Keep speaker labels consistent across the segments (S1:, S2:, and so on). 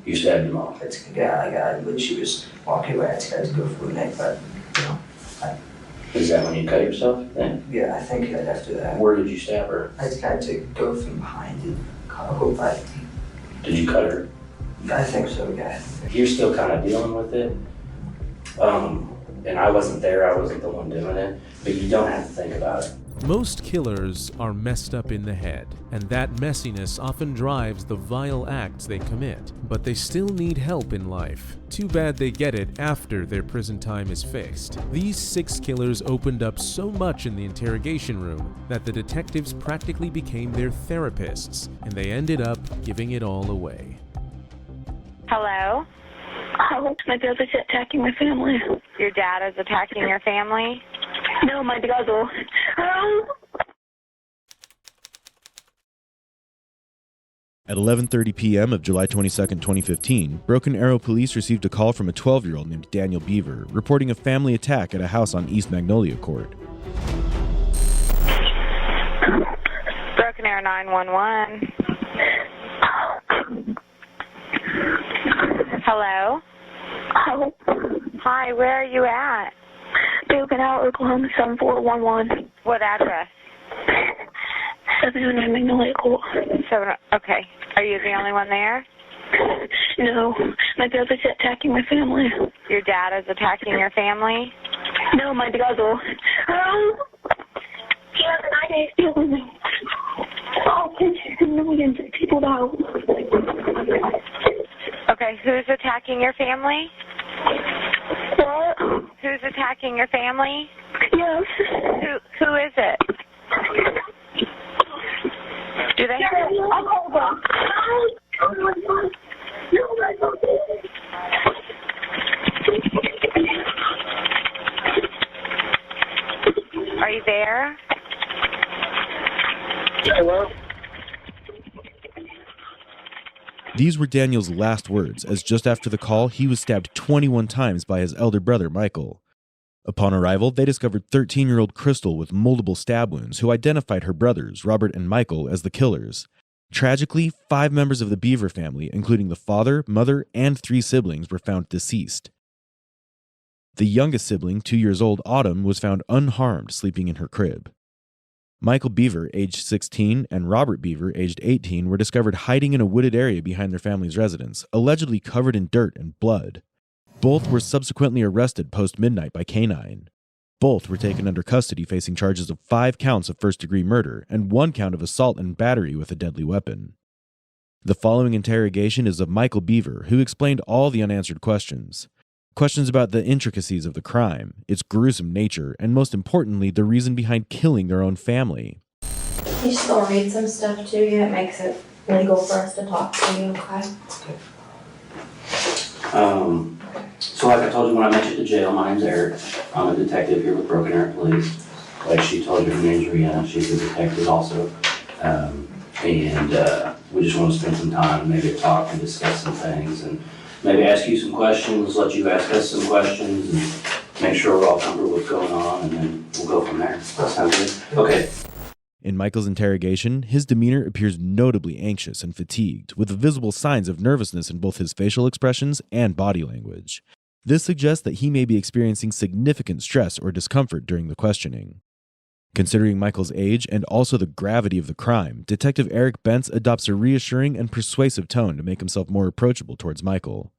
S1: You stabbed your mom?
S2: When she was walking away, I tried to go for her neck, but, you know.
S1: Is that when you cut yourself then?
S2: Yeah, I think after that.
S1: Where did you stab her?
S2: I tried to go from behind and cut her back.
S1: Did you cut her?
S2: I think so, yeah.
S1: You're still kind of dealing with it. And I wasn't there, I wasn't the one doing it, but you don't have to think about it.
S3: Most killers are messed up in the head, and that messiness often drives the vile acts they commit. But they still need help in life. Too bad they get it after their prison time is fixed. These 6 killers opened up so much in the interrogation room that the detectives practically became their therapists, and they ended up giving it all away.
S4: Hello?
S5: Oh, my brother's attacking my family.
S4: Your dad is attacking your family?
S5: No, my brother.
S6: At 11:30 p.m. of July 22, 2015, Broken Arrow police received a call from a 12-year-old named Daniel Bever reporting a family attack at a house on East Magnolia Court.
S4: Broken Arrow 911. Hello?
S5: Oh.
S4: Hi, where are you at?
S5: Broken Arrow, Oklahoma 7411.
S4: What address?
S5: 700 Magnolia Court.
S4: Okay. Are you the only one there?
S5: No, my brother's attacking my family.
S4: Your dad is attacking your family?
S5: No, my brother. He has an idea stealing me. Oh, millions of people now.
S4: Okay, who's attacking your family?
S5: What?
S4: Who's attacking your family?
S5: Yes.
S4: Who is it? Do they have...
S5: I'll call them.
S4: Are you there?
S5: Hello?
S6: These were Daniel's last words, as just after the call, he was stabbed 21 times by his elder brother, Michael. Upon arrival, they discovered 13-year-old Crystal with multiple stab wounds, who identified her brothers, Robert and Michael, as the killers. Tragically, 5 members of the Bever family, including the father, mother, and 3 siblings, were found deceased. The youngest sibling, 2 years old, Autumn, was found unharmed, sleeping in her crib. Michael Bever, aged 16, and Robert Bever, aged 18, were discovered hiding in a wooded area behind their family's residence, allegedly covered in dirt and blood. Both were subsequently arrested post-midnight by K-9. Both were taken under custody facing charges of 5 counts of first-degree murder and 1 count of assault and battery with a deadly weapon. The following interrogation is of Michael Bever, who explained all the unanswered questions. Questions about the intricacies of the crime, its gruesome nature, and most importantly, the reason behind killing their own family.
S7: You just gonna read some stuff to you. It makes it legal for us to talk to you, okay?
S1: So like I told you when I met you at the jail, my name's Eric. I'm a detective here with Broken Arrow Police. Like she told you from Angelina, she's a detective also. We just want to spend some time, maybe talk and discuss some things, and maybe ask you some questions, let you ask us some questions, and make sure we're all comfortable with what's going on, and then we'll go from there. That sounds good? Okay.
S6: In Michael's interrogation, his demeanor appears notably anxious and fatigued, with visible signs of nervousness in both his facial expressions and body language. This suggests that he may be experiencing significant stress or discomfort during the questioning. Considering Michael's age and also the gravity of the crime, Detective Eric Bentz adopts a reassuring and persuasive tone to make himself more approachable towards Michael.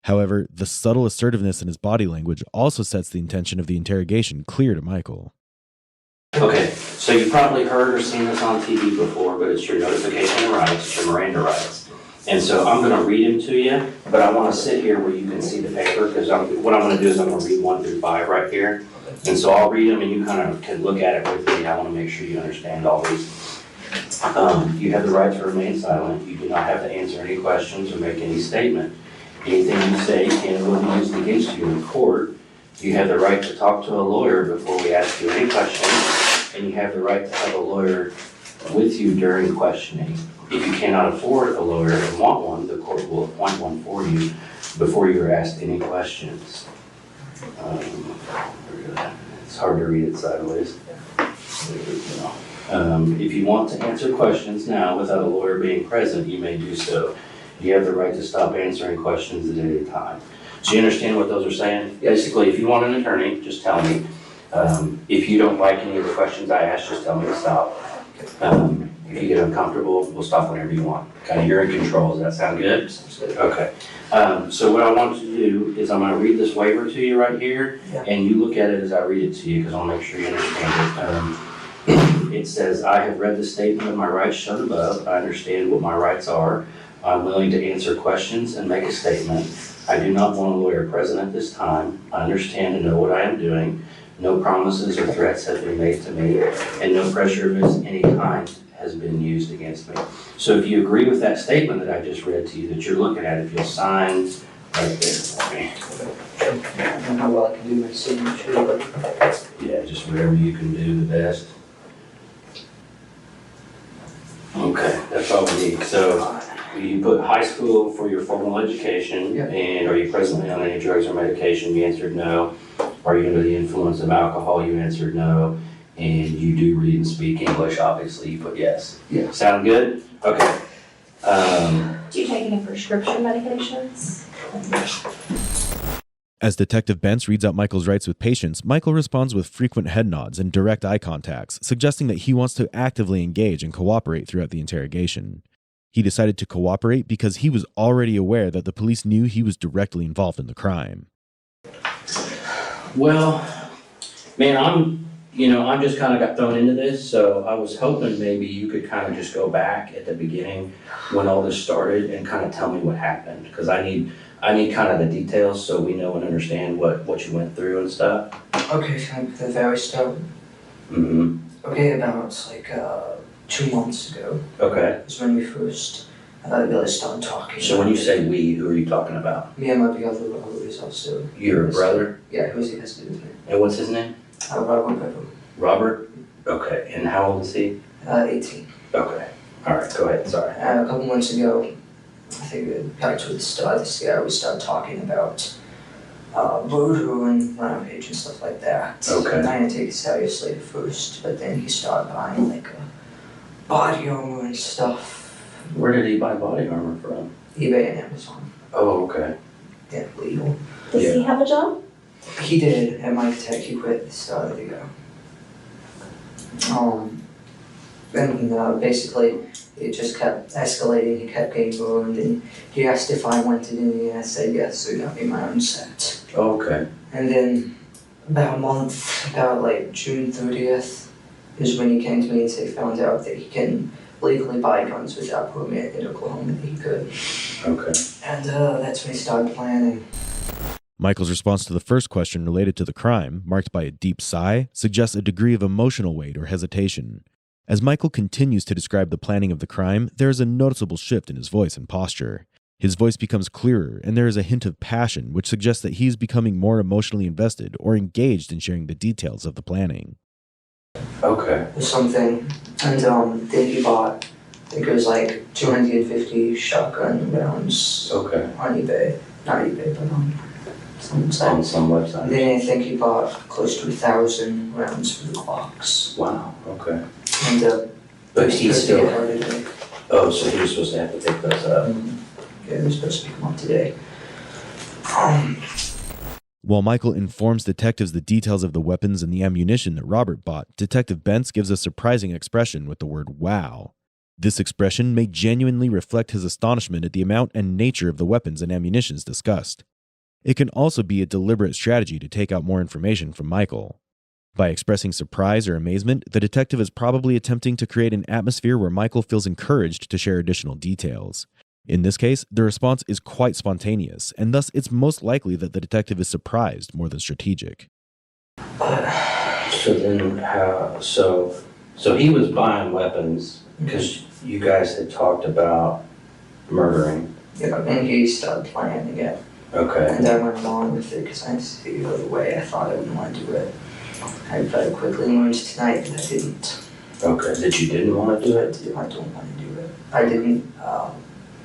S6: However, the subtle assertiveness in his body language also sets the intention of the interrogation clear to Michael.
S1: Okay, so you probably heard or seen this on TV before, but it's your notification of rights, it's your Miranda rights. And so I'm going to read them to you, but I want to sit here where you can see the paper, because what I'm going to do is I'm going to read 1 through 5 right here. And so I'll read them and you kind of can look at it with me. I want to make sure you understand all these. You have the right to remain silent. You do not have to answer any questions or make any statement. Anything you say can will be used against you in court. You have the right to talk to a lawyer before we ask you any questions, and you have the right to have a lawyer with you during questioning. If you cannot afford a lawyer and want one, the court will appoint one for you before you are asked any questions. It's hard to read it sideways. If you want to answer questions now without a lawyer being present, you may do so. You have the right to stop answering questions at any time. So you understand what those are saying? Basically, if you want an attorney, just tell me. If you don't like any of the questions I ask, just tell me to stop. If you get uncomfortable, we'll stop whenever you want. Okay, you're in control. Does that sound good?
S2: Sounds good.
S1: Okay. So what I want you to do is I'm going to read this waiver to you right here,
S2: Yeah.
S1: and you look at it as I read it to you because I'll make sure you understand it. It says, I have read the statement of my rights shown above. I understand what my rights are. I'm willing to answer questions and make a statement. I do not want a lawyer present at this time. I understand and know what I am doing. No promises or threats have been made to me, and no pressure of any kind has been used against me. So if you agree with that statement that I just read to you that you're looking at, if you'll sign right there for me.
S2: I don't know how well I can do my signature, but
S1: Yeah, just whatever you can do the best. Okay, that's all we need. So you put high school for your formal education,
S2: Yeah.
S1: and are you presently on any drugs or medication? You answered no. Are you under the influence of alcohol? You answered no. And you do read and speak English, obviously, you put yes.
S2: Yeah.
S1: Sound good? Okay.
S7: Do you take any prescription medications?
S6: As Detective Bentz reads out Michael's rights with patience, Michael responds with frequent head nods and direct eye contacts, suggesting that he wants to actively engage and cooperate throughout the interrogation. He decided to cooperate because he was already aware that the police knew he was directly involved in the crime.
S1: Well, man, I just kind of got thrown into this, so I was hoping maybe you could kind of just go back at the beginning when all this started and kind of tell me what happened, because I need kind of the details so we know and understand what you went through and stuff.
S2: okay, from the very start.
S1: Mm-hmm.
S2: Okay, about like 2 months ago
S1: Okay.
S2: is when we first really started talking.
S1: So when you say we, who are you talking about?
S2: Me and my brother, who is also.
S1: Your brother?
S2: Yeah, who's he has to do with me.
S1: And what's his name?
S2: Robert Bever.
S1: Robert? Okay. And how old is he?
S2: 18.
S1: Okay. All right. Go ahead. Sorry.
S2: A couple months ago, I think back to the start of this year, we started talking about voodoo and rampage and stuff like that.
S1: Okay.
S2: I didn't take it seriously at first, but then he started buying like a body armor and stuff.
S1: Where did he buy body armor from?
S2: eBay and Amazon.
S1: Oh, okay.
S2: Yeah, legal.
S7: Does
S1: Yeah.
S7: he have a job?
S2: He did at Mike Tech. He quit at the start of the year. And basically, it just kept escalating. He kept getting burned, and he asked if I wanted any, and I said yes, so he got me my own set.
S1: Oh, okay.
S2: And then about a month, about like June 30th, is when he came to me and said he found out that he can legally buy guns without permit in Oklahoma, that he could.
S1: Okay.
S2: And that's when he started planning.
S6: Michael's response to the first question related to the crime, marked by a deep sigh, suggests a degree of emotional weight or hesitation. As Michael continues to describe the planning of the crime, there is a noticeable shift in his voice and posture. His voice becomes clearer, and there is a hint of passion, which suggests that he is becoming more emotionally invested or engaged in sharing the details of the planning.
S1: Okay.
S2: Or something. And then he bought, I think it was like 250 shotgun rounds
S1: Okay.
S2: on eBay. Not eBay, but on some site.
S1: On some
S2: And
S1: website.
S2: then I think he bought close to 1,000 rounds for the clocks.
S1: Wow. Okay.
S2: And
S1: But he's still.
S2: Today.
S1: Oh, so he was supposed to have to pick those up.
S2: Yeah, we're supposed to pick him up today.
S6: While Michael informs detectives the details of the weapons and the ammunition that Robert bought, Detective Bentz gives a surprising expression with the word wow. This expression may genuinely reflect his astonishment at the amount and nature of the weapons and ammunitions discussed. It can also be a deliberate strategy to take out more information from Michael. By expressing surprise or amazement, the detective is probably attempting to create an atmosphere where Michael feels encouraged to share additional details. In this case, the response is quite spontaneous, and thus it's most likely that the detective is surprised more than strategic.
S1: So then how, so he was buying weapons because you guys had talked about murdering.
S2: Yeah, and he started planning it.
S1: Okay.
S2: And I went along with it because I didn't see the other way. I thought I wouldn't want to do it. I very quickly learned tonight that I didn't.
S1: Okay. That you didn't want to do it?
S2: I don't want to do it. I didn't,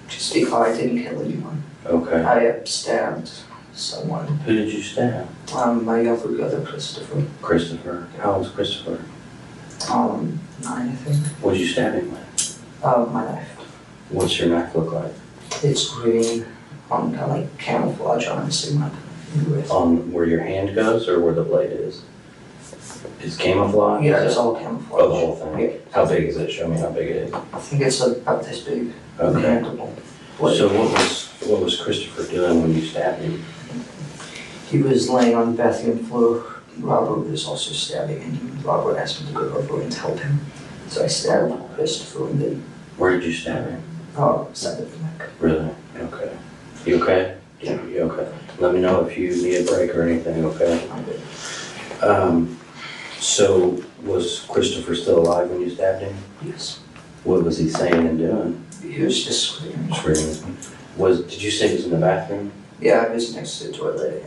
S2: just because I didn't kill anyone.
S1: Okay.
S2: I stabbed someone.
S1: Who did you stab?
S2: My younger brother, Christopher.
S1: Christopher. How old's Christopher?
S2: 9, I think.
S1: What did you stab him with?
S2: My knife.
S1: What's your knife look like?
S2: It's green, kind of like camouflage, honestly, not with.
S1: On where your hand goes or where the blade is? It's camouflage?
S2: Yeah, it's all camouflage.
S1: Oh, the whole thing?
S2: Yeah.
S1: How big is it? Show me how big it is.
S2: I think it's about this big.
S1: Okay.
S2: Mandible.
S1: So what was Christopher doing when you stabbed him?
S2: He was laying on the bathroom floor. Robert was also stabbing, and Robert asked me to go over and help him. So I stabbed Christopher and then
S1: Where did you stab him?
S2: side of the neck.
S1: Really? Okay. You okay?
S2: Yeah.
S1: You okay? Let me know if you need a break or anything, okay?
S2: I'm good.
S1: So was Christopher still alive when you stabbed him?
S2: Yes.
S1: What was he saying and doing?
S2: He was just screaming.
S1: Screaming. Did you say he was in the bathroom?
S2: Yeah, I was next to the toilet.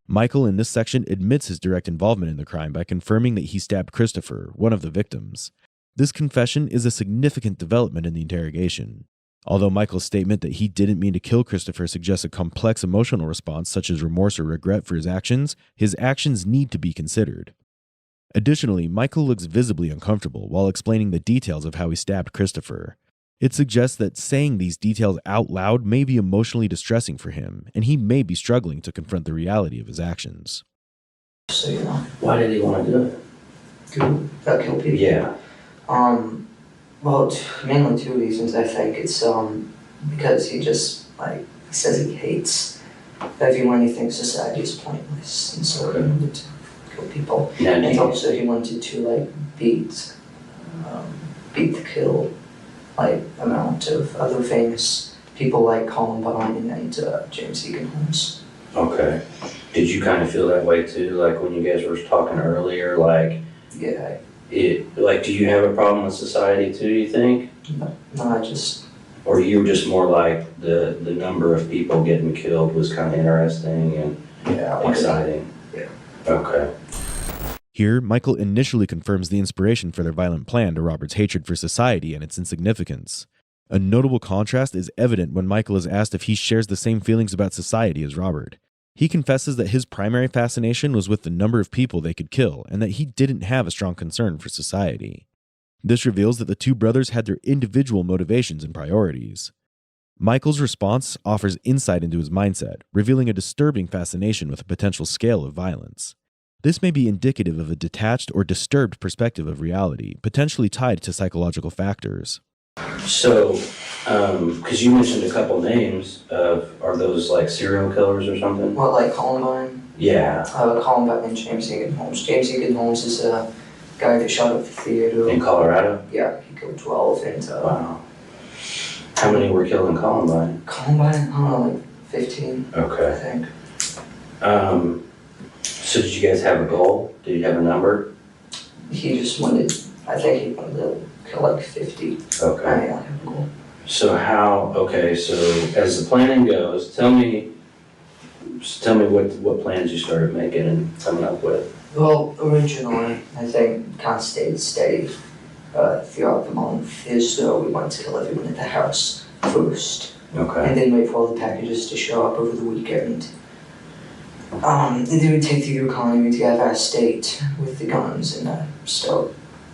S6: Michael in this section admits his direct involvement in the crime by confirming that he stabbed Christopher, one of the victims. This confession is a significant development in the interrogation. Although Michael's statement that he didn't mean to kill Christopher suggests a complex emotional response such as remorse or regret for his actions need to be considered. Additionally, Michael looks visibly uncomfortable while explaining the details of how he stabbed Christopher. It suggests that saying these details out loud may be emotionally distressing for him, and he may be struggling to confront the reality of his actions.
S2: So,
S1: Why did he want to do it?
S2: Kill people? Yeah. Well, mainly two reasons, I think. It's, because he just, he says he hates everyone. He thinks society is pointless, and so he wanted to kill people.
S1: Yeah,
S2: and also he wanted to, beat the kill, amount of other famous people like Columbine and James Egan Holmes.
S1: Okay. Did you kind of feel that way too, when you guys were talking earlier,
S2: Yeah.
S1: Do you have a problem with society too, you think?
S2: No, I just...
S1: Or you were just more the number of people getting killed was kind of interesting and exciting?
S2: Yeah.
S1: Okay.
S6: Here, Michael initially confirms the inspiration for their violent plan to Robert's hatred for society and its insignificance. A notable contrast is evident when Michael is asked if he shares the same feelings about society as Robert. He confesses that his primary fascination was with the number of people they could kill, and that he didn't have a strong concern for society. This reveals that the two brothers had their individual motivations and priorities. Michael's response offers insight into his mindset, revealing a disturbing fascination with a potential scale of violence. This may be indicative of a detached or disturbed perspective of reality, potentially tied to psychological factors.
S1: So, because you mentioned a couple names, are those serial killers or something?
S2: What, Columbine?
S1: Yeah.
S2: Columbine and James Egan Holmes. James Egan Holmes is a guy that shot up the theater.
S1: In Colorado?
S2: Yeah, he killed 12 and...
S1: Wow. How many were killed in Columbine?
S2: Columbine? I don't know, 15.
S1: Okay.
S2: I think.
S1: So did you guys have a goal? Did you have a number?
S2: He just wanted, I think he wanted to kill 50.
S1: Okay.
S2: I have a goal.
S1: So as the planning goes, tell me what plans you started making and coming up with.
S2: Well, originally, I think kind of stayed steady throughout the month is we wanted to kill everyone at the house first.
S1: Okay.
S2: And then wait for all the packages to show up over the weekend. And then we take the Yukon, we have our state with the guns and start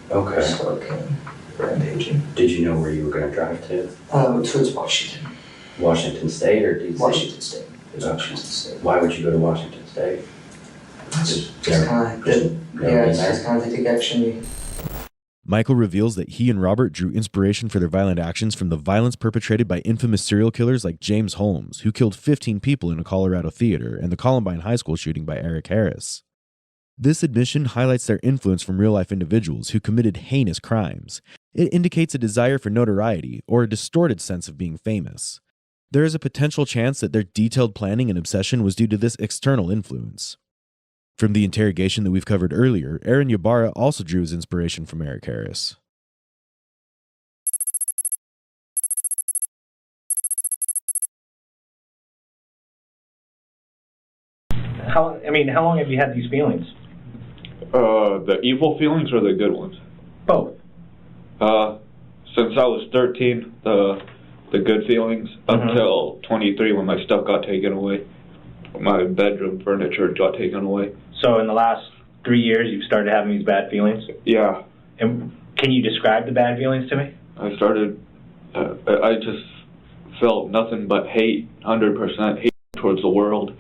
S2: killing, rampaging.
S1: Did you know where you were going to drive to?
S2: Towards Washington.
S1: Washington State or DC?
S2: Washington State.
S1: Okay.
S2: Washington State.
S1: Why would you go to Washington State?
S2: It's just kind of the direction.
S6: Michael reveals that he and Robert drew inspiration for their violent actions from the violence perpetrated by infamous serial killers like James Holmes, who killed 15 people in a Colorado theater, and the Columbine High School shooting by Eric Harris. This admission highlights their influence from real-life individuals who committed heinous crimes. It indicates a desire for notoriety or a distorted sense of being famous. There is a potential chance that their detailed planning and obsession was due to this external influence. From the interrogation that we've covered earlier, Aaron Ybarra also drew his inspiration from Eric Harris.
S8: How long have you had these feelings?
S9: The evil feelings or the good ones?
S8: Both.
S9: Since I was 13, the good feelings, until 23 when my stuff got taken away. My bedroom furniture got taken away.
S8: So in the last 3 years, you've started having these bad feelings?
S9: Yeah.
S8: And can you describe the bad feelings to me?
S9: I started, I just felt nothing but hate, 100% hate towards the world,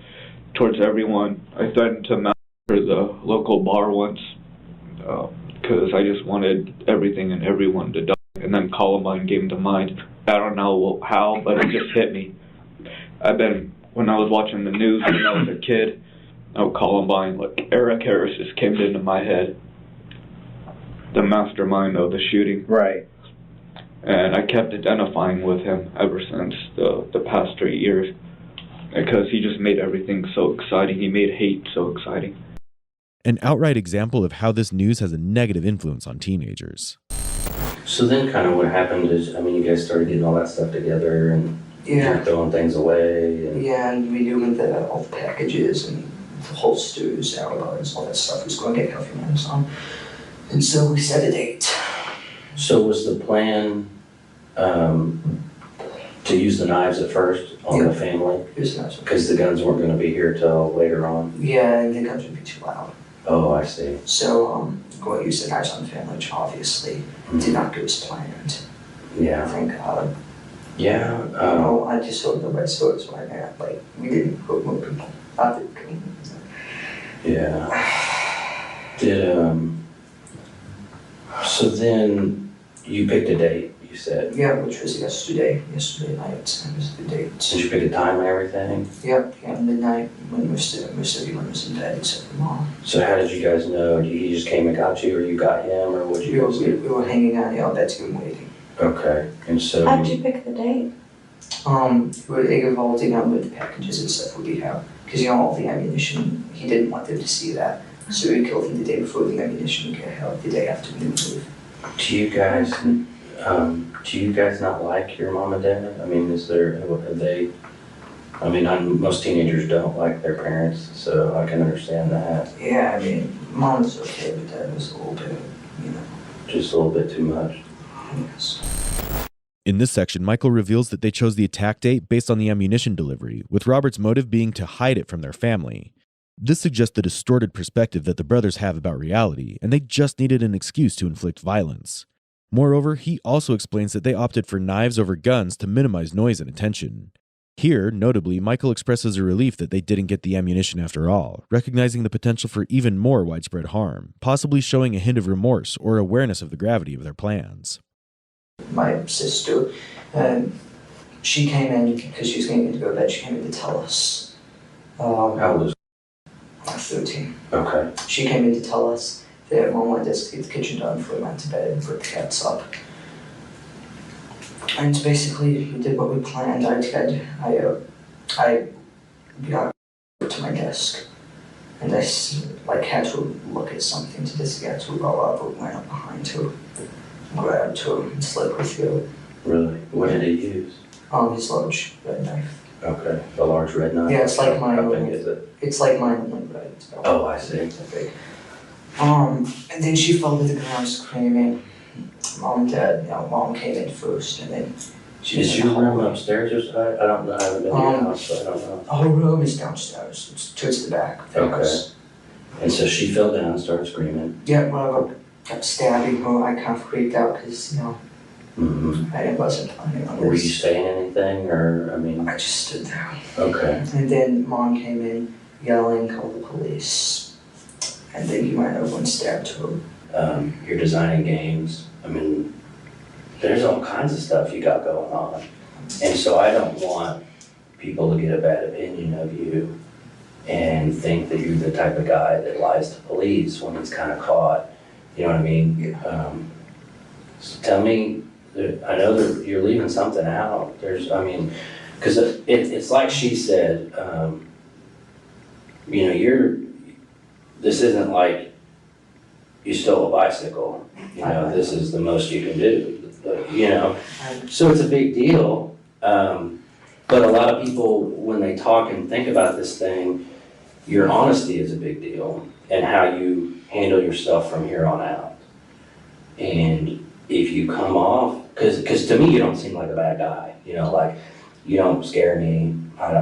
S9: towards everyone. I threatened to massacre the local bar once because I just wanted everything and everyone to die. And then Columbine came to mind. I don't know how, but it just hit me. When I was watching the news when I was a kid, Columbine, like Eric Harris just came into my head. The mastermind of the shooting.
S8: Right.
S9: And I kept identifying with him ever since the past 3 years. Because he just made everything so exciting. He made hate so exciting.
S6: An outright example of how this news has a negative influence on teenagers.
S1: So then kind of what happened is, I mean, you guys started getting all that stuff together and you're throwing things away. And
S2: and we doing all the packages and the holsters, alibis, all that stuff was going to get healthy minutes on. And so we set a date.
S1: So was the plan to use the knives at first on the family?
S2: Use the knives.
S1: Because the guns weren't going to be here till later on?
S2: Yeah, and the guns would be too loud.
S1: Oh, I see.
S2: So we're going to use the knives on the family, which obviously did not go as planned.
S1: Yeah.
S2: Thank God.
S1: Yeah.
S2: I just hope nobody saw us right now. Like, we didn't hook more people. I did.
S1: Yeah. So then you picked a date, you said?
S2: Yeah, which was yesterday night. It was the date.
S1: Did you pick a time and everything?
S2: Yep, yeah, midnight when most everyone was in bed except for Mom.
S1: So how did you guys know? He just came and got you, or you got him, or what you guys do?
S2: We were hanging out, that's good waiting.
S1: Okay, and so...
S7: How'd you pick the date?
S2: We're evolving on with the packages and stuff we have. Because, all the ammunition, he didn't want them to see that. So we killed him the day before the ammunition would get held, the day after we move.
S1: Do you guys not like your mom and dad? I mean, most teenagers don't like their parents, so I can understand that.
S2: Yeah, Mom was okay, but Dad was a little bit,
S1: Just a little bit too much.
S2: Yes.
S6: In this section, Michael reveals that they chose the attack date based on the ammunition delivery, with Robert's motive being to hide it from their family. This suggests the distorted perspective that the brothers have about reality, and they just needed an excuse to inflict violence. Moreover, he also explains that they opted for knives over guns to minimize noise and attention. Here, notably, Michael expresses a relief that they didn't get the ammunition after all, recognizing the potential for even more widespread harm, possibly showing a hint of remorse or awareness of the gravity of their plans.
S2: My sister, she came in because she was getting to go to bed. She came in to tell us.
S1: How old is
S2: 13.
S1: Okay.
S2: She came in to tell us that Mom wanted us to get the kitchen done before we went to bed and put the cats up. And basically, we did what we planned. I got to my desk, and I had to look at something to this guy to roll up, but went up behind her, grabbed her, and slid her through.
S1: Really? What did he use?
S2: His large red knife.
S1: Okay, the large red knife?
S2: Yeah, it's like mine.
S1: How big is it?
S2: It's like mine, only red.
S1: Oh, I see.
S2: It's big. And then she fell to the ground screaming. Mom and Dad, Mom came in first, and then she was
S1: Did you room upstairs or I don't know, I haven't been to your house, so I don't know.
S2: Our room is downstairs. It's towards the back of the house.
S1: And so she fell down and started screaming.
S2: Yeah, when I kept stabbing her, I kind of freaked out because, I wasn't planning on this.
S1: Were you saying anything, or,
S2: I just stood there.
S1: Okay.
S2: And then Mom came in, yelling, called the police. And then he went over and stabbed her.
S1: You're designing games. There's all kinds of stuff you got going on. And so I don't want people to get a bad opinion of you and think that you're the type of guy that lies to police when he's kind of caught. You know what I mean?
S2: Yeah.
S1: So tell me, I know that you're leaving something out. Because it's like she said, this isn't like you stole a bicycle. This is the most you can do. So it's a big deal. But a lot of people, when they talk and think about this thing, your honesty is a big deal, and how you handle yourself from here on out. And if you come off, because to me you don't seem like a bad guy. You don't scare me. I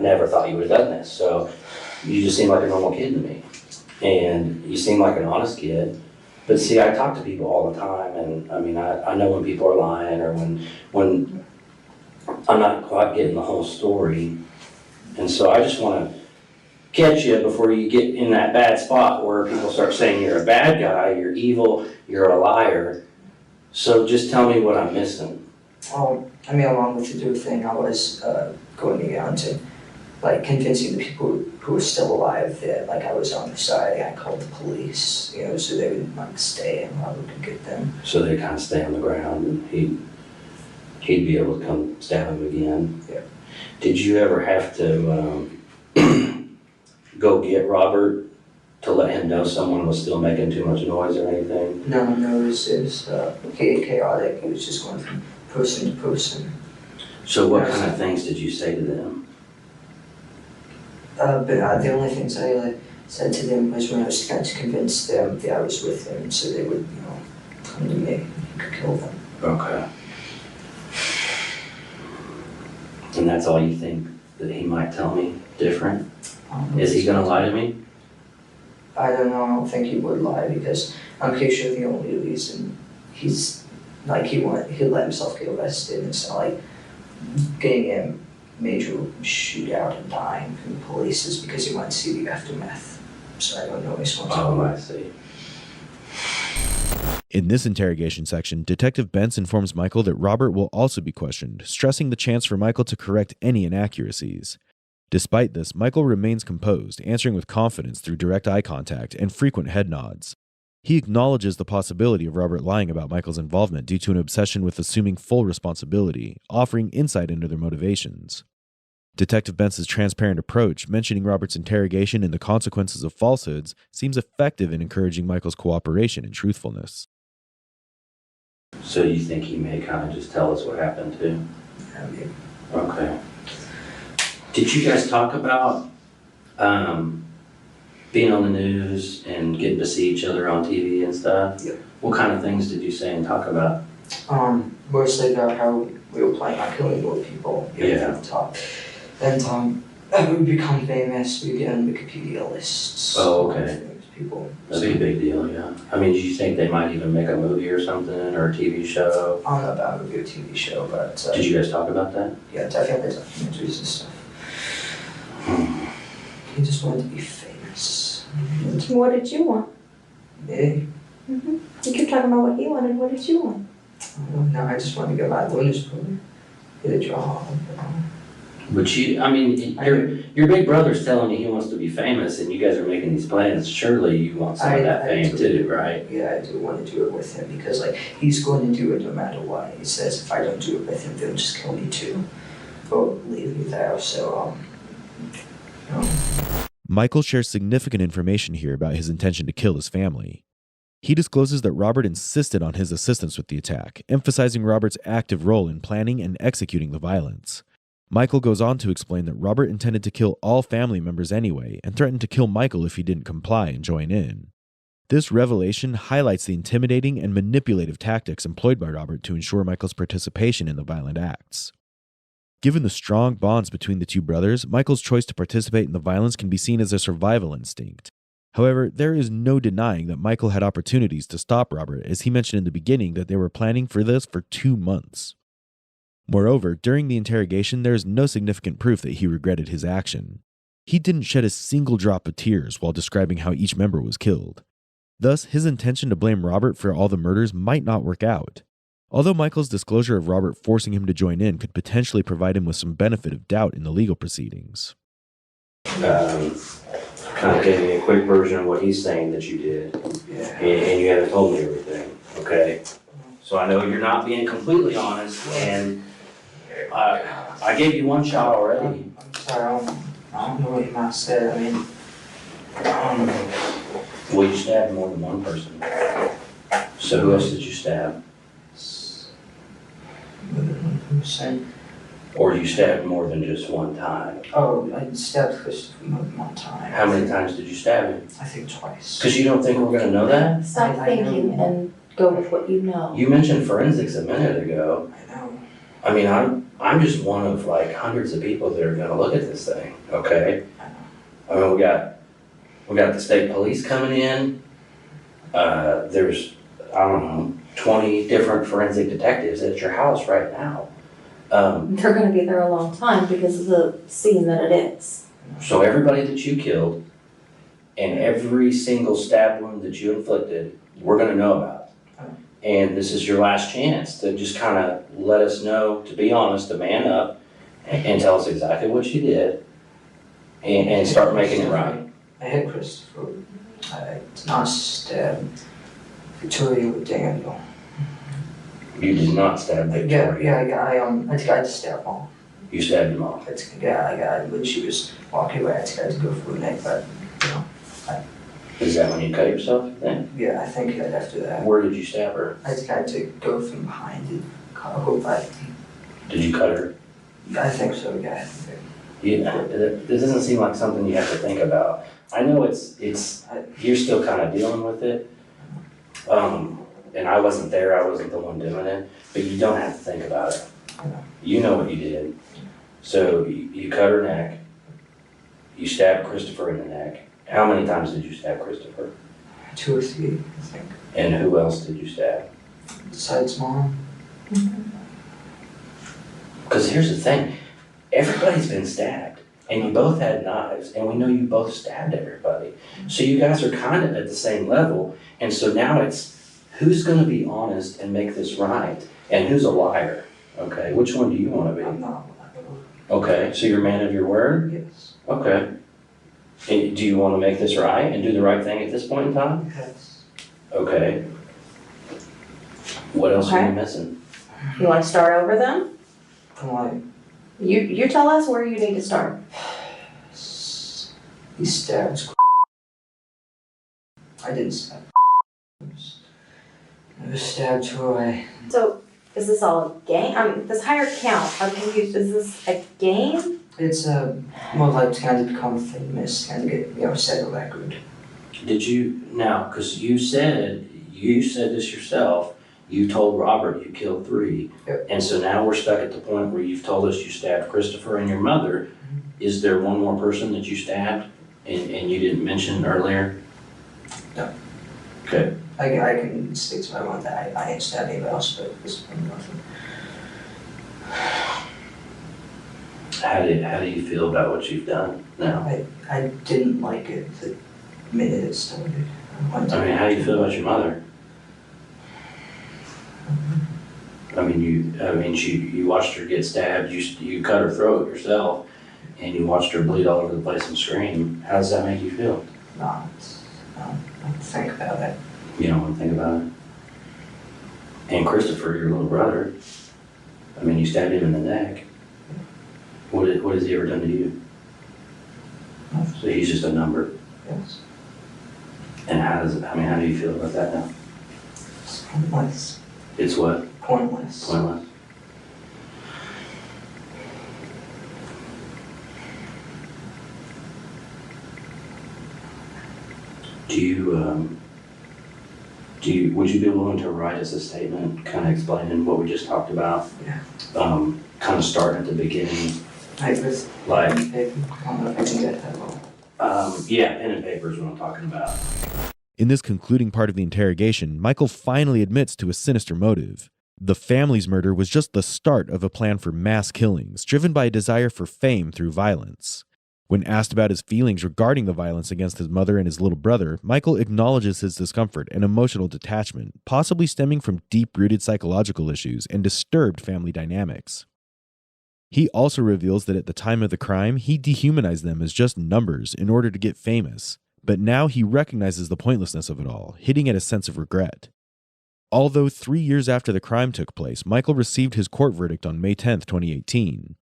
S1: never thought you would have done this. So you just seem like a normal kid to me, and you seem like an honest kid. But see, I talk to people all the time, and I know when people are lying, or when I'm not quite getting the whole story. And so I just want to catch you before you get in that bad spot where people start saying you're a bad guy, you're evil, you're a liar. So just tell me what I'm missing.
S2: I mean, along with the dude thing, I was going to get onto, like, convincing the people who were still alive that, like, I was on their side. I called the police, you know, so they would, like, stay and I would get them.
S1: So they kind of stay on the ground and he'd be able to come stab him again.
S2: Yeah.
S1: Did you ever have to go get Robert to let him know someone was still making too much noise or anything?
S2: No, it was chaotic. It was just going from person to person.
S1: So what kind of things did you say to them?
S2: But the only things I said to them was when I was trying to convince them that I was with them, so they would, you know, come to me and could kill them.
S1: Okay. And that's all you think that he might tell me different? Is he gonna lie to me?
S2: I don't know. I don't think he would lie because I'm pretty sure the only reason he's like he let himself get arrested and it's not like getting a major shootout and dying from the police is because he went to see the aftermath. So I don't know his
S1: Oh, I see.
S6: In this interrogation section, Detective Bentz informs Michael that Robert will also be questioned, stressing the chance for Michael to correct any inaccuracies. Despite this, Michael remains composed, answering with confidence through direct eye contact and frequent head nods. He acknowledges the possibility of Robert lying about Michael's involvement due to an obsession with assuming full responsibility, offering insight into their motivations. Detective Bentz's transparent approach, mentioning Robert's interrogation and the consequences of falsehoods, seems effective in encouraging Michael's cooperation and truthfulness.
S1: So you think he may kind of just tell us what happened too?
S2: Yeah, maybe.
S1: Okay. Did you guys talk about being on the news and getting to see each other on TV and stuff?
S2: Yeah.
S1: What kind of things did you say and talk about?
S2: Mostly about how we were planning on killing more people.
S1: Yeah.
S2: From the top. And we would become famous. We get on Wikipedia lists.
S1: Oh, okay.
S2: Famous people.
S1: That'd be a big deal, yeah. I mean, do you think they might even make a movie or something or a TV show?
S2: I don't know about a movie or TV show, but
S1: Did you guys talk about that?
S2: yeah, definitely documentaries and stuff. He just wanted to be famous.
S7: What did you want?
S2: Me?
S7: You keep talking about what he wanted. What did you want?
S2: No, I just wanted to go by lawyer's program. Get a job.
S1: But I mean, your big brother's telling you he wants to be famous and you guys are making these plans. Surely you want some of that fame too, right?
S2: Yeah, I do want to do it with him because, like, he's going to do it no matter what. He says if I don't do it with him, they'll just kill me too. Or leave me there, so,
S6: Michael shares significant information here about his intention to kill his family. He discloses that Robert insisted on his assistance with the attack, emphasizing Robert's active role in planning and executing the violence. Michael goes on to explain that Robert intended to kill all family members anyway and threatened to kill Michael if he didn't comply and join in. This revelation highlights the intimidating and manipulative tactics employed by Robert to ensure Michael's participation in the violent acts. Given the strong bonds between the two brothers, Michael's choice to participate in the violence can be seen as a survival instinct. However, there is no denying that Michael had opportunities to stop Robert, as he mentioned in the beginning that they were planning for this for 2 months. Moreover, during the interrogation, there is no significant proof that he regretted his action. He didn't shed a single drop of tears while describing how each member was killed. Thus, his intention to blame Robert for all the murders might not work out. Although Michael's disclosure of Robert forcing him to join in could potentially provide him with some benefit of doubt in the legal proceedings.
S1: Kind of gave me a quick version of what he's saying that you did.
S2: Yeah.
S1: And you haven't told me everything, okay? So I know you're not being completely honest, and I gave you one shot already.
S2: I'm sorry, I don't know what you might say. I mean,
S1: Well, you stabbed more than one person. So who else did you stab? Or you stabbed more than just one time?
S2: Oh, I stabbed Christopher more than one time.
S1: How many times did you stab him?
S2: I think twice.
S1: Because you don't think we're gonna know that?
S7: Stop
S2: I
S7: thinking
S2: know.
S7: and go with what you know.
S1: You mentioned forensics a minute ago.
S2: I know.
S1: I mean, I'm just one of like hundreds of people that are gonna look at this thing, okay? I mean, we got the state police coming in. There's, I don't know, 20 different forensic detectives at your house right now.
S7: They're gonna be there a long time because of the scene that it is.
S1: So everybody that you killed and every single stab wound that you inflicted, we're gonna know about. And this is your last chance to just kind of let us know, to be honest, to man up and tell us exactly what you did and start making it right.
S2: I hit Christopher. I did not stab Victoria with Daniel.
S1: You did not stab Victoria.
S2: I tried to stab Mom.
S1: You stabbed him off.
S2: When she was walking away, I tried to go for her neck, but, you know.
S1: Is that when you cut yourself then?
S2: Yeah, I think right after that.
S1: Where did you stab her?
S2: I tried to go from behind and cut her whole body.
S1: Did you cut her?
S2: I think so, yeah.
S1: Yeah, this doesn't seem like something you have to think about. I know you're still kind of dealing with it. And I wasn't there, I wasn't the one doing it, but you don't have to think about it. You know what you did. So you cut her neck, you stabbed Christopher in the neck. How many times did you stab Christopher?
S2: 2 or 3, I think.
S1: And who else did you stab?
S2: Besides Mom.
S1: Because here's the thing, everybody's been stabbed, and you both had knives, and we know you both stabbed everybody. So you guys are kind of at the same level, and so now it's who's going to be honest and make this right, and who's a liar, okay? Which one do you want to be?
S2: I'm not.
S1: Okay, so you're a man of your word?
S2: Yes.
S1: Okay. And do you want to make this right and do the right thing at this point in time?
S2: Yes.
S1: Okay. What else are
S7: Okay.
S1: you missing?
S7: You wanna start over then?
S2: From like,
S7: You tell us where you need to start.
S2: he stabs. I didn't stab. I was stabbed her.
S7: So, is this all a game? This higher count, I'm confused, is this a game?
S2: It's more like trying to become famous and get, set a record.
S1: Did you, now, because you said this yourself, you told Robert you killed 3.
S2: Yep.
S1: And so now we're stuck at the point where you've told us you stabbed Christopher and your mother. Is there one more person that you stabbed and you didn't mention earlier?
S2: No.
S1: Okay.
S2: I can stick to my one that I ain't stabbed anybody else, but it's nothing.
S1: How do you feel about what you've done now?
S2: I didn't like it the minute it started.
S1: I mean, how do you feel about your mother? I mean, you watched her get stabbed, you cut her throat yourself, and you watched her bleed all over the place and scream. How does that make you feel?
S2: Not think about it.
S1: You don't want to think about it? And Christopher, your little brother, I mean, you stabbed him in the neck. What has he ever done to you?
S2: Nothing.
S1: So he's just a number.
S2: Yes.
S1: And how do you feel about that now?
S2: It's pointless.
S1: It's what?
S2: Pointless.
S1: Pointless. Would you be willing to write us a statement kind of explaining what we just talked about?
S2: Yeah.
S1: Kind of starting at the beginning.
S2: Papers.
S1: Like,
S2: I don't know if I can get that long.
S1: yeah, pen and paper is what I'm talking about.
S6: In this concluding part of the interrogation, Michael finally admits to a sinister motive. The family's murder was just the start of a plan for mass killings, driven by a desire for fame through violence. When asked about his feelings regarding the violence against his mother and his little brother, Michael acknowledges his discomfort and emotional detachment, possibly stemming from deep-rooted psychological issues and disturbed family dynamics. He also reveals that at the time of the crime, he dehumanized them as just numbers in order to get famous, but now he recognizes the pointlessness of it all, hitting at a sense of regret. Although 3 years after the crime took place, Michael received his court verdict on May 10, 2018.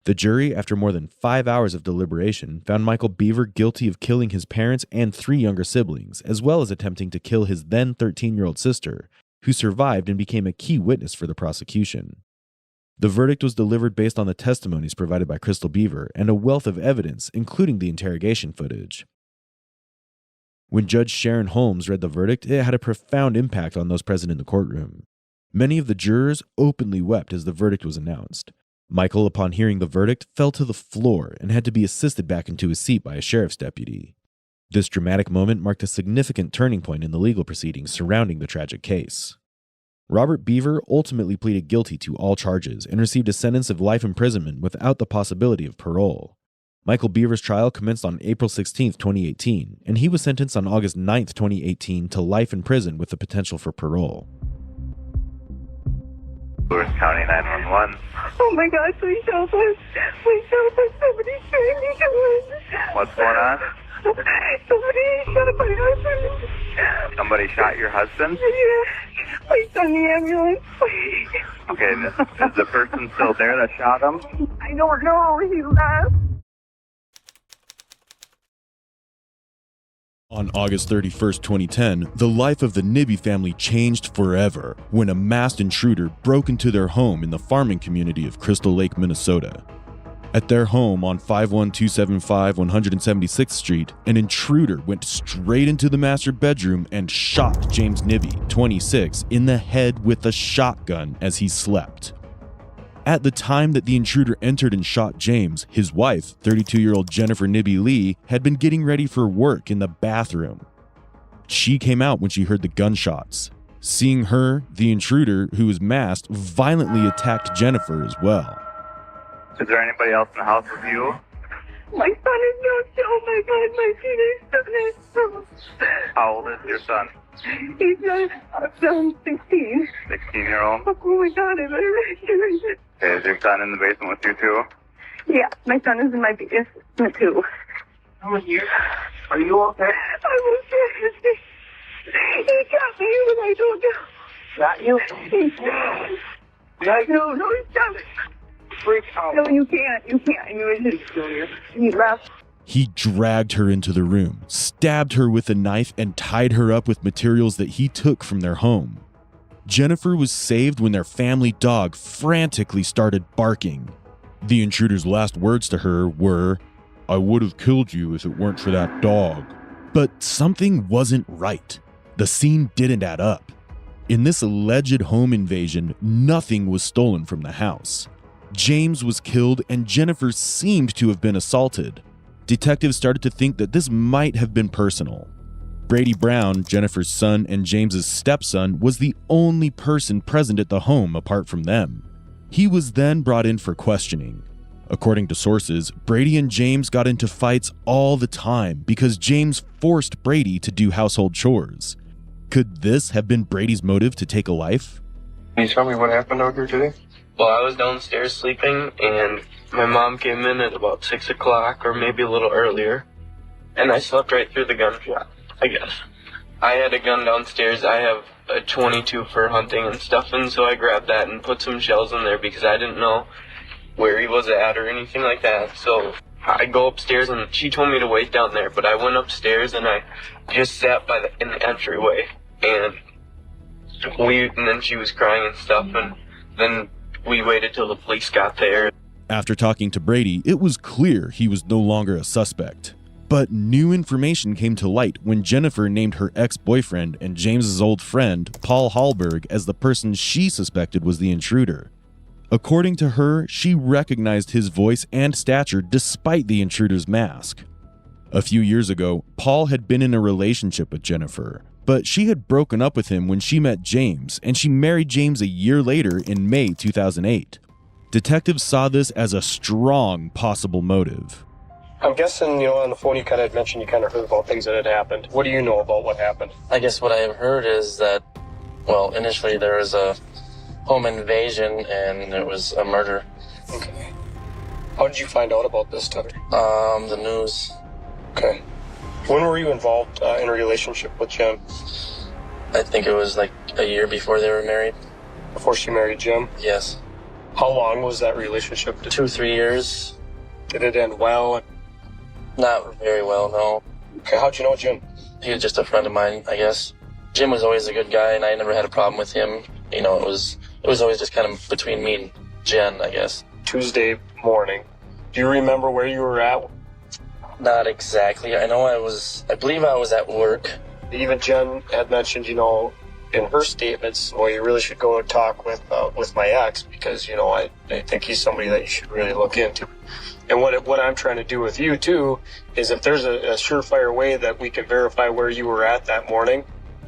S6: The jury, after more than 5 hours of deliberation, found Michael Bever guilty of killing his parents and 3 younger siblings, as well as attempting to kill his then 13-year-old sister, who survived and became a key witness for the prosecution. The verdict was delivered based on the testimonies provided by Crystal Bever and a wealth of evidence, including the interrogation footage. When Judge Sharon Holmes read the verdict, it had a profound impact on those present in the courtroom. Many of the jurors openly wept as the verdict was announced. Michael, upon hearing the verdict, fell to the floor and had to be assisted back into his seat by a sheriff's deputy. This dramatic moment marked a significant turning point in the legal proceedings surrounding the tragic case. Robert Bever ultimately pleaded guilty to all charges and received a sentence of life imprisonment without the possibility of parole. Michael Bever's trial commenced on April 16, 2018, and he was sentenced on August 9, 2018 to life in prison with the potential for parole.
S10: Lewis County 911.
S5: Oh my God, please help us. Please help us. Somebody's trying to kill us.
S10: What's going on?
S5: Somebody shot my husband.
S10: Somebody shot your husband?
S5: Yeah. Please send the ambulance, please.
S10: Okay, is the person still there that shot him?
S5: I don't know. He left.
S6: On August 31st, 2010, the life of the Nibbe family changed forever when a masked intruder broke into their home in the farming community of Crystal Lake, Minnesota. At their home on 51275 176th Street, an intruder went straight into the master bedroom and shot James Nibbe, 26, in the head with a shotgun as he slept. At the time that the intruder entered and shot James, his wife, 32-year-old Jennifer Nibbe Lee, had been getting ready for work in the bathroom. She came out when she heard the gunshots. Seeing her, the intruder, who was masked, violently attacked Jennifer as well.
S10: Is there anybody else in the house with you?
S5: My son is not. Oh my God, my teenage son is.
S10: How old is your son?
S5: He's not. 16.
S10: 16-year-old?
S5: Oh my God, I better.
S10: Okay, is your son in the basement with you too?
S5: Yeah, my son is in my basement too.
S10: Are you okay?
S5: I'm okay. He got me when I don't know.
S10: Got you?
S5: No, stop it. No, you can't. He left.
S6: He dragged her into the room, stabbed her with a knife, and tied her up with materials that he took from their home. Jennifer was saved when their family dog frantically started barking. The intruder's last words to her were, "I would have killed you if it weren't for that dog." But something wasn't right. The scene didn't add up. In this alleged home invasion, nothing was stolen from the house. James was killed and Jennifer seemed to have been assaulted. Detectives started to think that this might have been personal. Brady Brown, Jennifer's son and James's stepson, was the only person present at the home apart from them. He was then brought in for questioning. According to sources, Brady and James got into fights all the time because James forced Brady to do household chores. Could this have been Brady's motive to take a life?
S11: Can you tell me what happened out here today? Well, I was downstairs sleeping, and my mom came in at about 6 o'clock, or maybe a little earlier, and I slept right through the gunshot, I guess. I had a gun downstairs. I have a .22 for hunting and stuff, and so I grabbed that and put some shells in there because I didn't know where he was at or anything like that. So I go upstairs, and she told me to wait down there, but I went upstairs, and I just sat in the entryway, and then she was crying and stuff, and then we waited till the police got there.
S6: After talking to Brady, it was clear he was no longer a suspect. But new information came to light when Jennifer named her ex-boyfriend and James's old friend, Paul Hallberg, as the person she suspected was the intruder. According to her, she recognized his voice and stature despite the intruder's mask. A few years ago, Paul had been in a relationship with Jennifer, but she had broken up with him when she met James, and she married James a year later in May 2008. Detectives saw this as a strong possible motive.
S12: I'm guessing, on the phone you kind of mentioned you kind of heard about things that had happened. What do you know about what happened?
S11: I guess what I have heard is that, initially there was a home invasion and there was a murder.
S12: Okay. How did you find out about this, Tucker?
S11: The news.
S12: Okay. When were you involved in a relationship with Jim?
S11: I think it was like a year before they were married.
S12: Before she married Jim?
S11: Yes.
S12: How long was that relationship?
S11: 2-3 years.
S12: Did it end well?
S11: Not very well, no.
S12: Okay, how'd you know Jim?
S11: He was just a friend of mine, I guess. Jim was always a good guy, and I never had a problem with him. It was always just kind of between me and Jen, I guess.
S12: Tuesday morning. Do you remember where you were at?
S11: Not exactly. I believe I was at work.
S12: Even Jen had mentioned, in her statements, you really should go and talk with my ex because, I think he's somebody that you should really look into. And what I'm trying to do with you, too, is if there's a surefire way that we can verify where you were at that morning,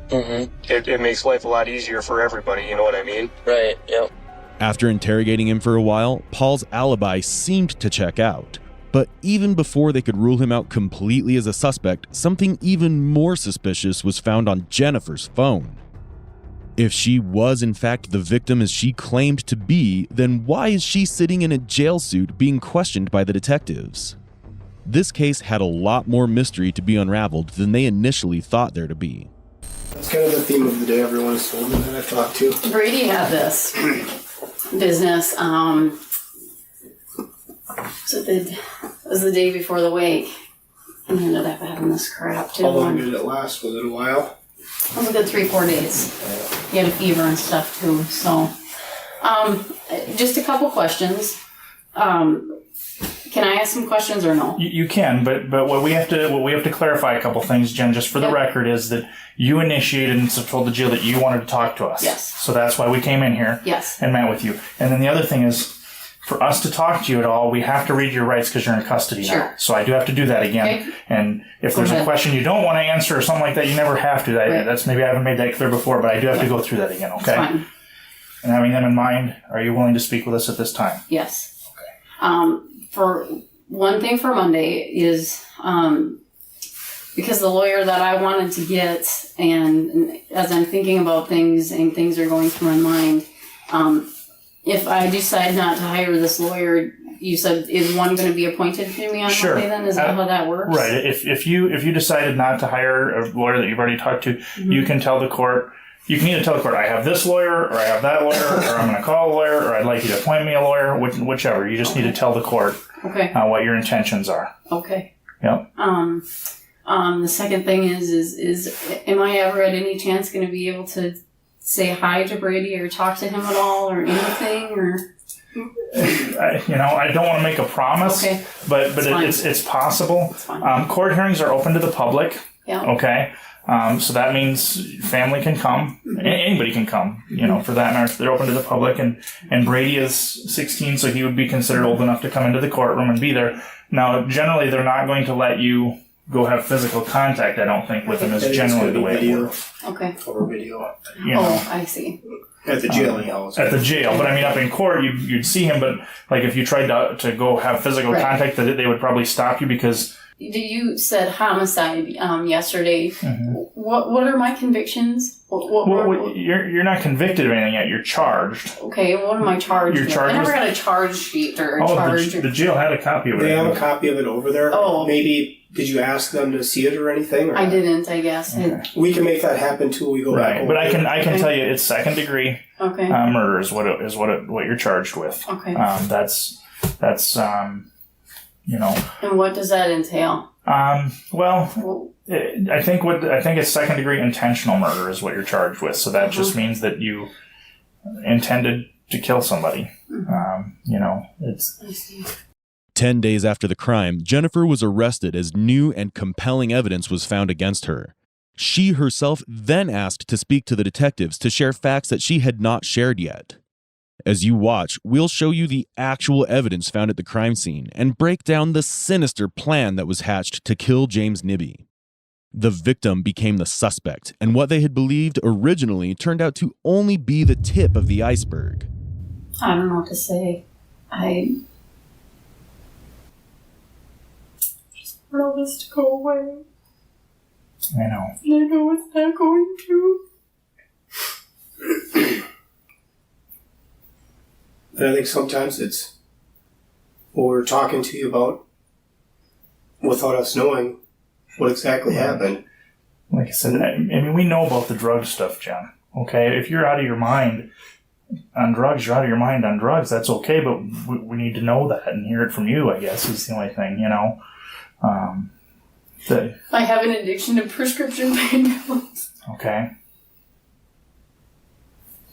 S12: It makes life a lot easier for everybody, you know what I mean?
S11: Right, yep.
S6: After interrogating him for a while, Paul's alibi seemed to check out. But even before they could rule him out completely as a suspect, something even more suspicious was found on Jennifer's phone. If she was in fact the victim as she claimed to be, then why is she sitting in a jail suit being questioned by the detectives? This case had a lot more mystery to be unraveled than they initially thought there to be.
S13: That's kind of the theme of the day everyone has told me that I've talked to.
S14: Brady had this business, so it was the day before the wake, and ended up having this crap too.
S13: How long did it last? Was it a while?
S14: It was a good 3-4 days. He had a fever and stuff too, so. Just a couple questions. Can I ask some questions or no?
S15: You can, but what we have to clarify a couple things, Jen, just for the record, is that you initiated and told the jail that you wanted to talk to us.
S14: Yes.
S15: So that's why we came in here.
S14: Yes.
S15: And met with you. And then the other thing is, for us to talk to you at all, we have to read your rights because you're in custody now. So I do have to do that again. Okay. And if there's a question you don't want to answer or something like that, you never have to. That's maybe I haven't made that clear before, but I do have to go through that again. Okay.
S14: That's fine.
S15: And having them in mind, are you willing to speak with us at this time?
S14: Yes. Okay. For one thing for Monday is because the lawyer that I wanted to get, and as I'm thinking about things and things are going through my mind, if I decide not to hire this lawyer, you said, is one going to be appointed to me on Monday then? Is that how that works?
S15: Right. If you decided not to hire a lawyer that you've already talked to, you can tell the court, you can either tell the court, I have this lawyer, or I have that lawyer, or I'm going to call a lawyer, or I'd like you to appoint me a lawyer, whichever. You just need to tell the court what your intentions are.
S14: Okay.
S15: Yep.
S14: The second thing is am I ever at any chance going to be able to say hi to Brady or talk to him at all or anything, or?
S15: I don't want to make a promise, but it's possible. Court hearings are open to the public.
S14: Yeah.
S15: Okay. So that means family can come, anybody can come, for that matter. They're open to the public, and Brady is 16, so he would be considered old enough to come into the courtroom and be there. Now, generally, they're not going to let you go have physical contact, I don't think, with him is generally the way it works.
S14: Okay.
S13: Or video.
S14: I see.
S13: At the jail, anyhow.
S15: At the jail. But I mean, up in court, you'd see him, but like if you tried to go have physical contact, they would probably stop you because...
S14: You said homicide yesterday. What are my convictions?
S15: You're not convicted of anything yet. You're charged.
S14: Okay, what am I charged with? I never got a charge sheet or a charge.
S15: The jail had a copy of it.
S13: They have a copy of it over there.
S14: Oh.
S13: Maybe, did you ask them to see it or anything? Or
S14: I didn't, I guess.
S13: Okay. We can make that happen till we go back over.
S15: But I can tell you it's second degree murder is what you're charged with.
S14: Okay.
S15: That's
S14: And what does that entail?
S15: I think it's second degree intentional murder is what you're charged with. So that just means that you intended to kill somebody. It's
S6: 10 days after the crime, Jennifer was arrested as new and compelling evidence was found against her. She herself then asked to speak to the detectives to share facts that she had not shared yet. As you watch, we'll show you the actual evidence found at the crime scene and break down the sinister plan that was hatched to kill James Nibbe. The victim became the suspect, and what they had believed originally turned out to only be the tip of the iceberg.
S14: I don't know what to say. I just want all this to go away.
S15: I know.
S14: And I know it's not going to.
S13: And I think sometimes it's what we're talking to you about without us knowing what exactly happened.
S15: Like I said, I mean, we know about the drug stuff, Jen. Okay? If you're out of your mind on drugs, you're out of your mind on drugs. That's okay, but we need to know that and hear it from you, I guess, is the only thing,
S14: I have an addiction to prescription pain pills.
S15: Okay.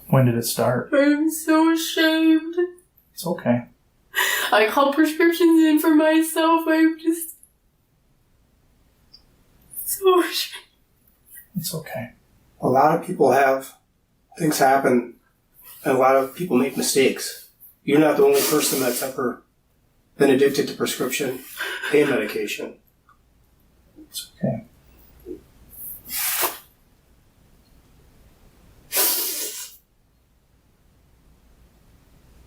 S15: When did it start?
S14: I'm so ashamed.
S15: It's okay.
S14: I call prescriptions in for myself. I'm just so ashamed.
S15: It's okay.
S13: A lot of people have things happen, and a lot of people make mistakes. You're not the only person that's ever been addicted to prescription pain medication.
S15: It's okay.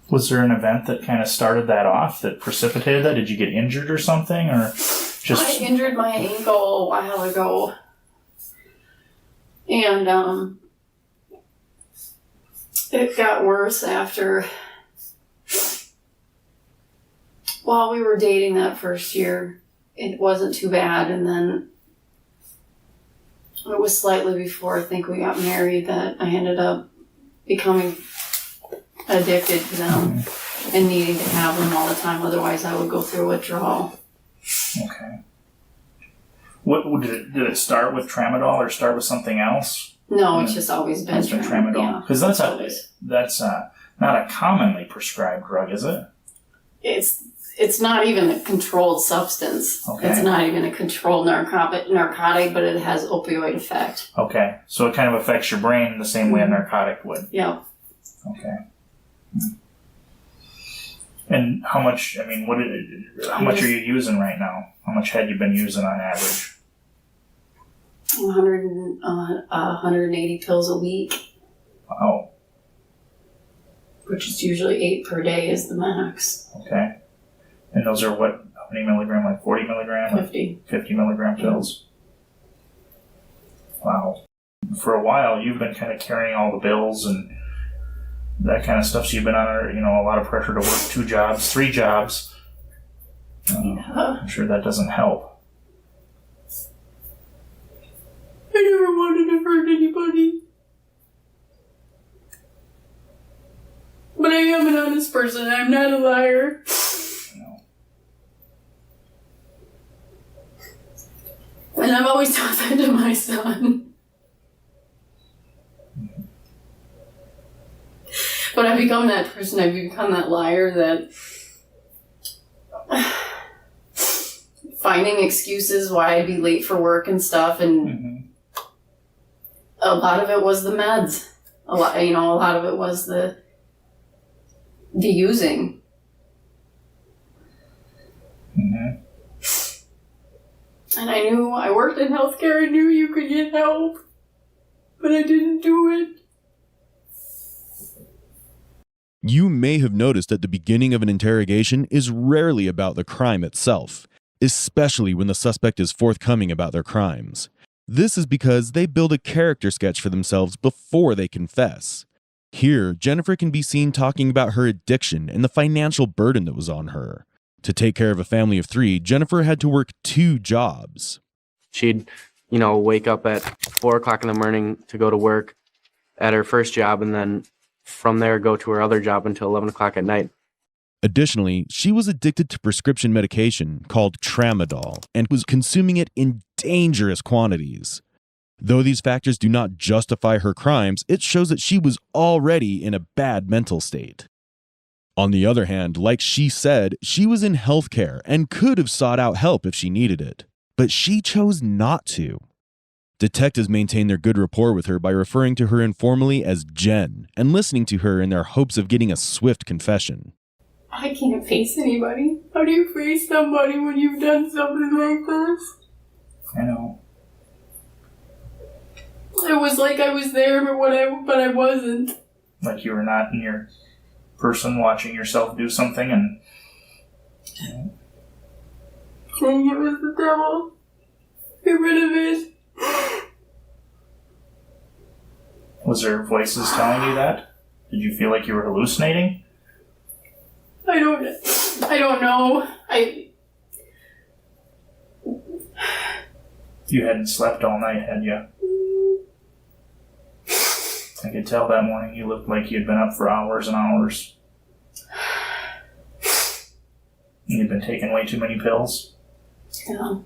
S15: Was there an event that kind of started that off, that precipitated that? Did you get injured or something, or just?
S14: I injured my ankle a while ago, and it got worse after. While we were dating that first year, it wasn't too bad, and then it was slightly before I think we got married that I ended up becoming addicted to them and needing to have them all the time. Otherwise, I would go through withdrawal.
S15: Okay. What did it start with tramadol or start with something else?
S14: No, it's just always been
S15: tramadol. Because that's not a commonly prescribed drug, is it?
S14: It's not even a controlled substance.
S15: Okay.
S14: It's not even a controlled narcotic, but it has opioid effect.
S15: Okay, so it kind of affects your brain the same way a narcotic would.
S14: Yeah.
S15: Okay. And how much? I mean, how much are you using right now? How much had you been using on average?
S14: 180 pills a week.
S15: Wow.
S14: Which is usually 8 per day is the max.
S15: Okay. And those are what? How many milligram? Like 40 milligram?
S14: 50.
S15: 50 milligram pills. Wow. For a while, you've been kind of carrying all the bills and that kind of stuff. So you've been under, a lot of pressure to work 2 jobs, 3 jobs. I'm sure that doesn't help.
S14: I never wanted to hurt anybody. But I am an honest person. I'm not a liar. And I've always taught that to my son. But I've become that person. I've become that liar that finding excuses why I'd be late for work and stuff. And a lot of it was the meds. A lot of it was the using.
S15: Mm-hmm.
S14: And I worked in healthcare. I knew you could get help, but I didn't do it.
S6: You may have noticed that the beginning of an interrogation is rarely about the crime itself, especially when the suspect is forthcoming about their crimes. This is because they build a character sketch for themselves before they confess. Here, Jennifer can be seen talking about her addiction and the financial burden that was on her. To take care of a family of 3, Jennifer had to work 2 jobs.
S11: She'd, wake up at 4 o'clock in the morning to go to work at her first job, and then from there go to her other job until 11 o'clock at night.
S6: Additionally, she was addicted to prescription medication called tramadol and was consuming it in dangerous quantities. Though these factors do not justify her crimes, it shows that she was already in a bad mental state. On the other hand, like she said, she was in healthcare and could have sought out help if she needed it, but she chose not to. Detectives maintain their good rapport with her by referring to her informally as Jen and listening to her in their hopes of getting a swift confession.
S14: I can't face anybody. How do you face somebody when you've done something like this?
S15: I know.
S14: It was like I was there, but I wasn't.
S15: Like you were not in your person watching yourself do something and...
S14: Saying it was the devil. Get rid of it.
S15: Was there voices telling you that? Did you feel like you were hallucinating?
S14: I don't know.
S15: You hadn't slept all night, had you? I could tell that morning you looked like you'd been up for hours and hours. You'd been taking way too many pills?
S14: Yeah.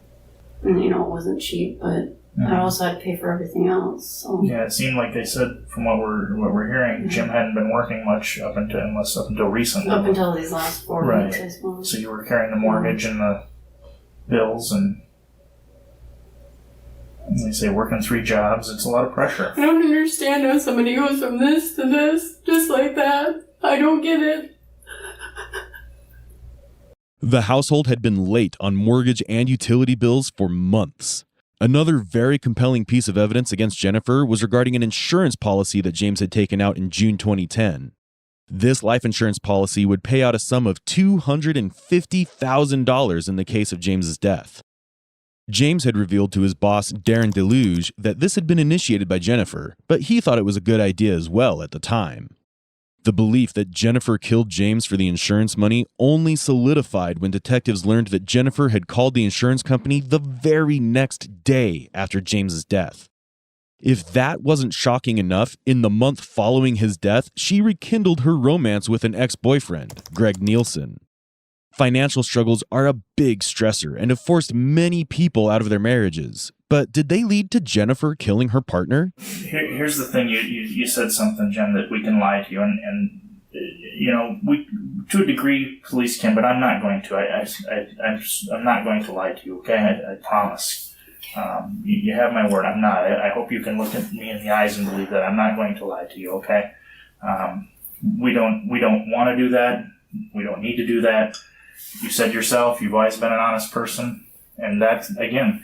S14: And it wasn't cheap, but I also had to pay for everything else. So.
S15: Yeah, it seemed like they said, from what we're hearing, Jim hadn't been working much up until recently.
S14: Up until these last 4 weeks, I suppose.
S15: So you were carrying the mortgage and the bills, and they say working 3 jobs, it's a lot of pressure.
S14: I don't understand how somebody goes from this to this, just like that. I don't get it.
S6: The household had been late on mortgage and utility bills for months. Another very compelling piece of evidence against Jennifer was regarding an insurance policy that James had taken out in June 2010. This life insurance policy would pay out a sum of $250,000 in the case of James's death. James had revealed to his boss, Darren Deluge, that this had been initiated by Jennifer, but he thought it was a good idea as well at the time. The belief that Jennifer killed James for the insurance money only solidified when detectives learned that Jennifer had called the insurance company the very next day after James's death. If that wasn't shocking enough, in the month following his death, she rekindled her romance with an ex-boyfriend, Greg Nielsen. Financial struggles are a big stressor and have forced many people out of their marriages. But did they lead to Jennifer killing her partner?
S15: Here's the thing. You said something, Jen, that we can lie to you. And we, to a degree, police can, but I'm not going to. I'm not going to lie to you, okay? I promise. You have my word. I'm not. I hope you can look at me in the eyes and believe that I'm not going to lie to you, okay? We don't want to do that. We don't need to do that. You said yourself, you've always been an honest person. And that's, again,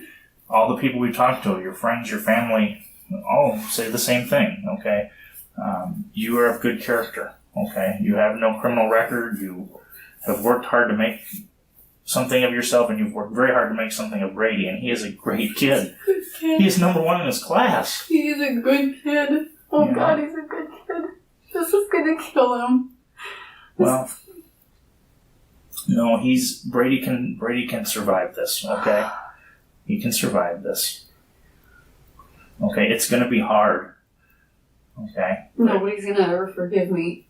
S15: all the people we talk to, your friends, your family, all say the same thing, okay? You are of good character, okay? You have no criminal record. You have worked hard to make something of yourself, and you've worked very hard to make something of Brady, and he is a great kid.
S14: Good kid.
S15: He is number one in his class.
S14: He's a good kid. Oh, yeah. God, he's a good kid. This is gonna kill him.
S15: Well, no, Brady can survive this, okay? He can survive this. Okay, it's gonna be hard. Okay?
S14: Nobody's gonna ever forgive me.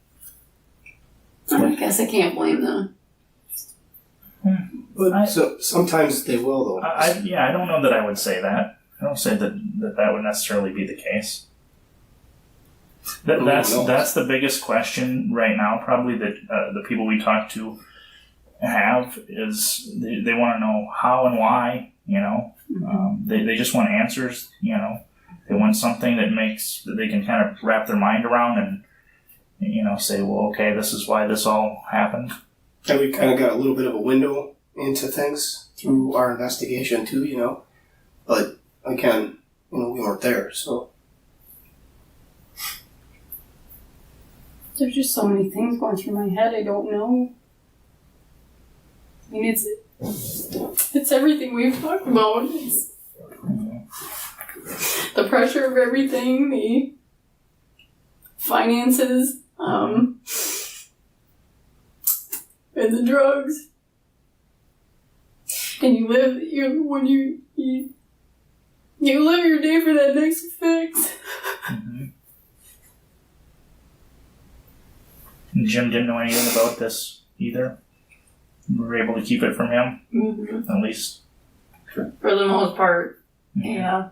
S14: I guess I can't blame them.
S13: But sometimes they will, though.
S15: I don't know that I would say that. I don't say that would necessarily be the case. That's the biggest question right now, probably, that the people we talk to have, is they want to know how and why, they just want answers, they want something that they can kind of wrap their mind around and, say, well, okay, this is why this all happened.
S13: And we kind of got a little bit of a window into things through our investigation too, but again, we weren't there, so.
S14: There's just so many things going through my head, I don't know. I mean, it's everything we've talked about. It's the pressure of everything, the finances, and the drugs. And you live your day for that next fix.
S15: Jim didn't know anything about this either. We were able to keep it from him, at least.
S14: For the most part, yeah.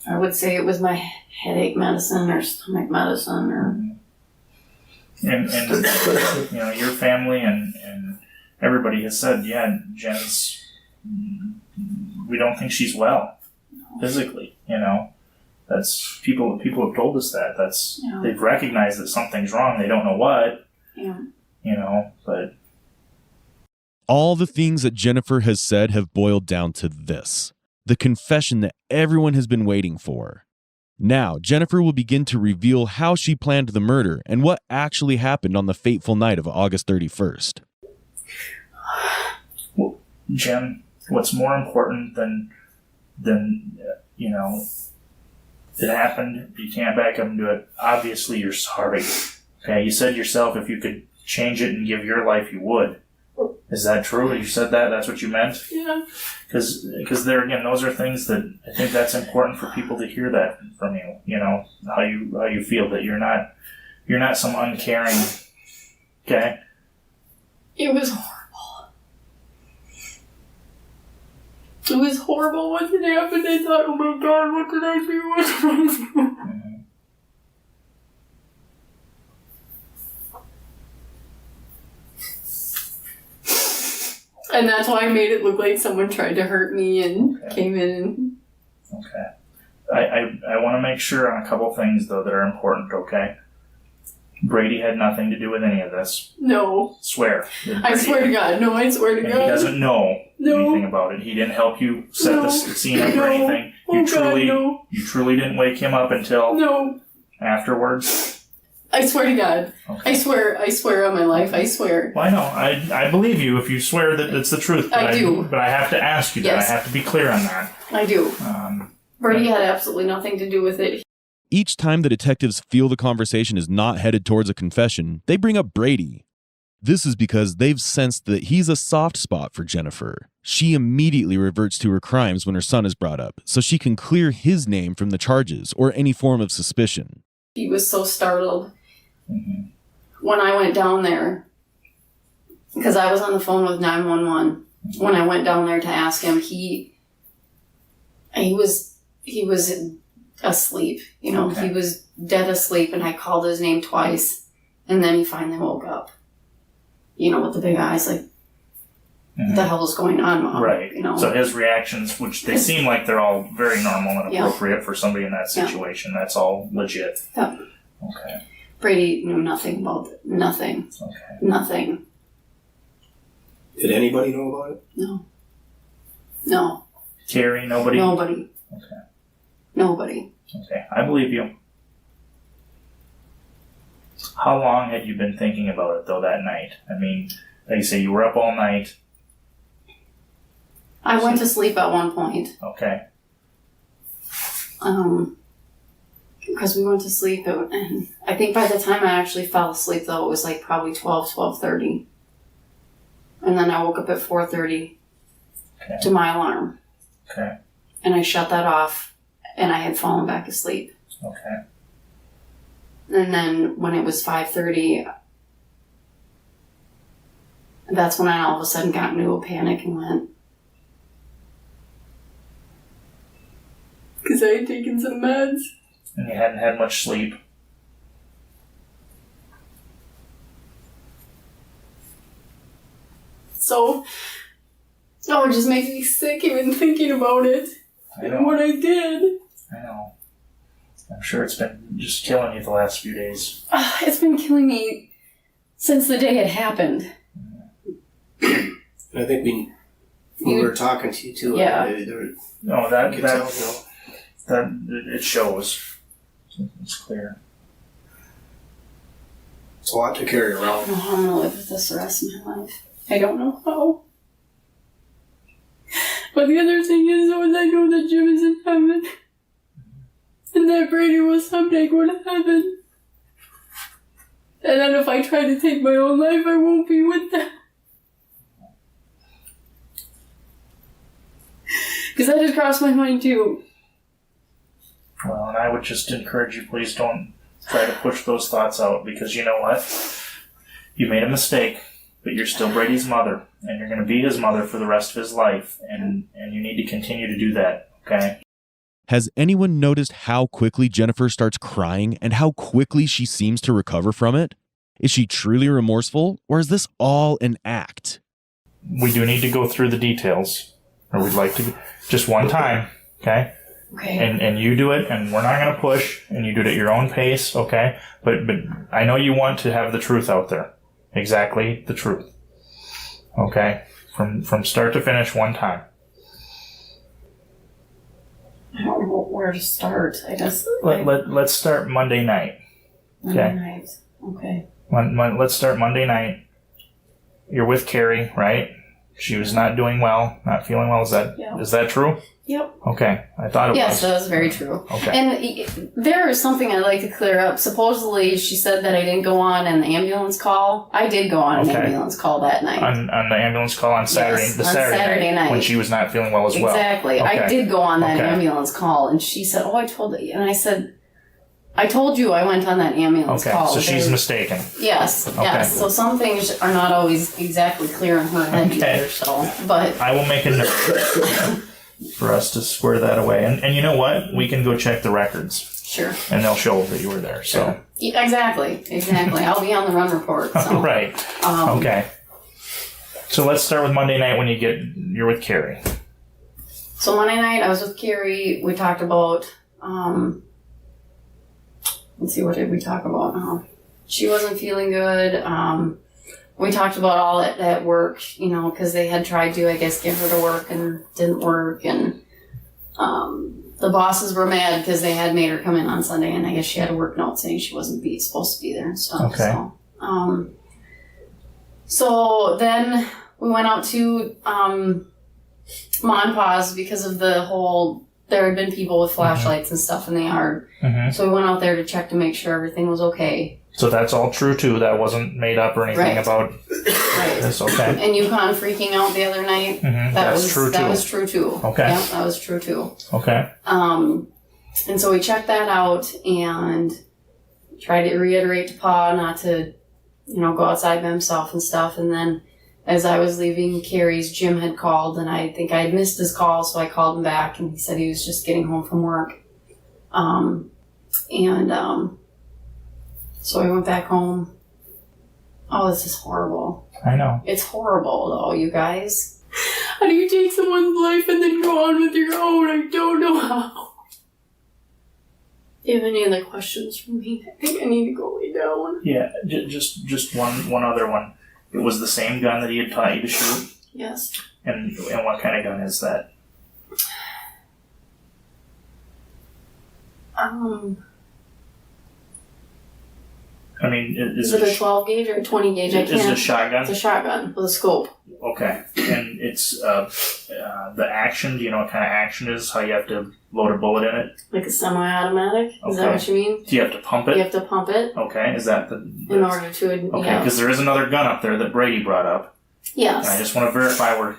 S14: I would say it was my headache medicine or stomach medicine or...
S15: And your family and everybody has said, yeah, Jen's, we don't think she's well physically, That's people have told us that. They've recognized that something's wrong. They don't know what. Yeah. But
S6: all the things that Jennifer has said have boiled down to this: the confession that everyone has been waiting for. Now, Jennifer will begin to reveal how she planned the murder and what actually happened on the fateful night of August 31st.
S15: Well, Jen, what's more important than it happened, you can't back up and do it. Obviously, you're sorry. Okay, you said yourself if you could change it and give your life, you would. Is that true? You said that? That's what you meant?
S14: Yeah.
S15: Because there again, those are things that I think that's important for people to hear that from you. How you feel that you're not some uncaring. Okay.
S14: It was horrible. It was horrible once it happened. I thought, oh my God, what did I do? What did I do? And that's why I made it look like someone tried to hurt me and came in and...
S15: Okay. I want to make sure on a couple things, though, that are important, okay? Brady had nothing to do with any of this.
S14: No.
S15: Swear.
S14: I swear to God. No, I swear to God.
S15: He doesn't know anything about it. He didn't help you set the scene up or anything. You truly didn't wake him up until afterwards.
S14: I swear to God.
S15: Okay.
S14: I swear on my life. I swear.
S15: Well, I know. I believe you if you swear that it's the truth. But
S14: I do.
S15: But I have to ask you that.
S14: Yes.
S15: I have to be clear on that.
S14: I do. Brady had absolutely nothing to do with it.
S6: Each time the detectives feel the conversation is not headed towards a confession, they bring up Brady. This is because they've sensed that he's a soft spot for Jennifer. She immediately reverts to her crimes when her son is brought up, so she can clear his name from the charges or any form of suspicion.
S14: He was so startled when I went down there, because I was on the phone with 911. When I went down there to ask him, he was asleep. You know,
S15: Okay.
S14: he was dead asleep, and I called his name twice, and then he finally woke up. You know, with the big eyes, like, what the hell is going on, Mom?
S15: Right.
S14: You know.
S15: So his reactions, which they seem like they're all very normal and
S14: Yeah.
S15: appropriate for somebody in that situation, that's all legit.
S14: Yeah.
S15: Okay.
S14: Brady knew nothing about it. Nothing.
S15: Okay.
S14: Nothing.
S13: Did anybody know about it?
S14: No. No.
S15: Carrie, nobody?
S14: Nobody.
S15: Okay.
S14: Nobody.
S15: Okay. I believe you. How long had you been thinking about it, though, that night? I mean, like you say, you were up all night.
S14: I went to sleep at one point.
S15: Okay.
S14: Because we went to sleep, and I think by the time I actually fell asleep, though, it was like probably 12:30. And then I woke up at 4:30 to my alarm.
S15: Okay.
S14: And I shut that off, and I had fallen back asleep.
S15: Okay.
S14: And then when it was 5:30, that's when I all of a sudden got into a panic and went. Because I had taken some meds.
S15: And you hadn't had much sleep.
S14: So, it just makes me sick even thinking about it.
S15: I know.
S14: And what I did.
S15: I know. I'm sure it's been just killing you the last few days.
S14: It's been killing me since the day it happened.
S13: And I think we were talking to you too.
S14: Yeah.
S15: No, that
S13: you could tell, you know.
S15: that it shows. It's clear.
S13: It's a lot to carry
S14: I
S13: around.
S14: don't know how I'm going to live with this the rest of my life. I don't know how. But the other thing is, though, is I know that Jim is in heaven. And that Brady will someday go to heaven. And then if I try to take my own life, I won't be with them. Because that just crossed my mind, too.
S15: Well, and I would just encourage you, please don't try to push those thoughts out, because you know what? You made a mistake, but you're still Brady's mother, and you're going to be his mother for the rest of his life, and you need to continue to do that, okay?
S6: Has anyone noticed how quickly Jennifer starts crying and how quickly she seems to recover from it? Is she truly remorseful, or is this all an act?
S15: We do need to go through the details, or we'd like to, just one time, okay?
S14: Okay.
S15: And you do it, and we're not going to push, and you do it at your own pace, okay? But I know you want to have the truth out there. Exactly the truth. Okay? From start to finish, one time.
S14: I don't know where to start. I guess.
S15: Let's start Monday night. Okay?
S14: Monday night. Okay.
S15: Let's start Monday night. You're with Carrie, right? She was not doing well, not feeling well. Is that true?
S14: Yep.
S15: Okay. I thought it was.
S14: Yes, that was very true.
S15: Okay.
S14: And there is something I'd like to clear up. Supposedly, she said that I didn't go on an ambulance call. I did go on an ambulance call that night.
S15: On the ambulance call on Saturday,
S14: Yes,
S15: the
S14: on
S15: Saturday
S14: night.
S15: when she was not feeling well as well.
S14: Exactly.
S15: Okay.
S14: I did go on that
S15: Okay.
S14: ambulance call, and she said, I told you. And I said, I told you I went on that ambulance
S15: Okay,
S14: call.
S15: so she's mistaken.
S14: Yes,
S15: Okay.
S14: yes. So some things are not always exactly clear in her head
S15: Okay.
S14: either, so, but...
S15: I will make a note for us to square that away. And you know what? We can go check the records.
S14: Sure.
S15: And they'll show that you were there, so.
S14: Yeah, exactly. I'll be on the run report, so...
S15: Right. Okay. So let's start with Monday night when you're with Carrie.
S14: So Monday night, I was with Carrie. We talked about, let's see, what did we talk about? She wasn't feeling good. We talked about all at work, because they had tried to, I guess, get her to work and didn't work. And the bosses were mad because they had made her come in on Sunday, and I guess she had a work note saying she wasn't supposed to be there and stuff.
S15: Okay.
S14: So then we went out to Monpause because of the whole, there had been people with flashlights and stuff in the yard. So we went out there to check to make sure everything was okay.
S15: So that's all true too. That wasn't made up or anything about this. Okay.
S14: And Yukon freaking out the other night.
S15: That's true too.
S14: That was true too.
S15: Okay.
S14: Yeah, that was true too.
S15: Okay.
S14: And so we checked that out and tried to reiterate to Pa not to, go outside by himself and stuff. And then as I was leaving Carrie's, Jim had called, and I think I had missed his call, so I called him back, and he said he was just getting home from work. So I went back home. Oh, this is horrible.
S15: I know.
S14: It's horrible, though, you guys. How do you take someone's life and then go on with your own? I don't know how. Do you have any other questions for me? I think I need to go lay down.
S15: Yeah, just one other one. It was the same gun that he had taught you to shoot?
S14: Yes.
S15: And what kind of gun is that? I mean,
S14: is it a 12 gauge or a 20 gauge? I can't.
S15: Is it a shotgun?
S14: It's a shotgun with a scope.
S15: Okay. And it's the action, do you know what kind of action is? How you have to load a bullet in it?
S14: Like a semi-automatic? Is that what you mean?
S15: Do you have to pump it?
S14: You have to pump it.
S15: Okay. Is that
S14: in order to...
S15: Okay, because there is another gun up there that Brady brought up.
S14: Yes.
S15: And I just want to verify we're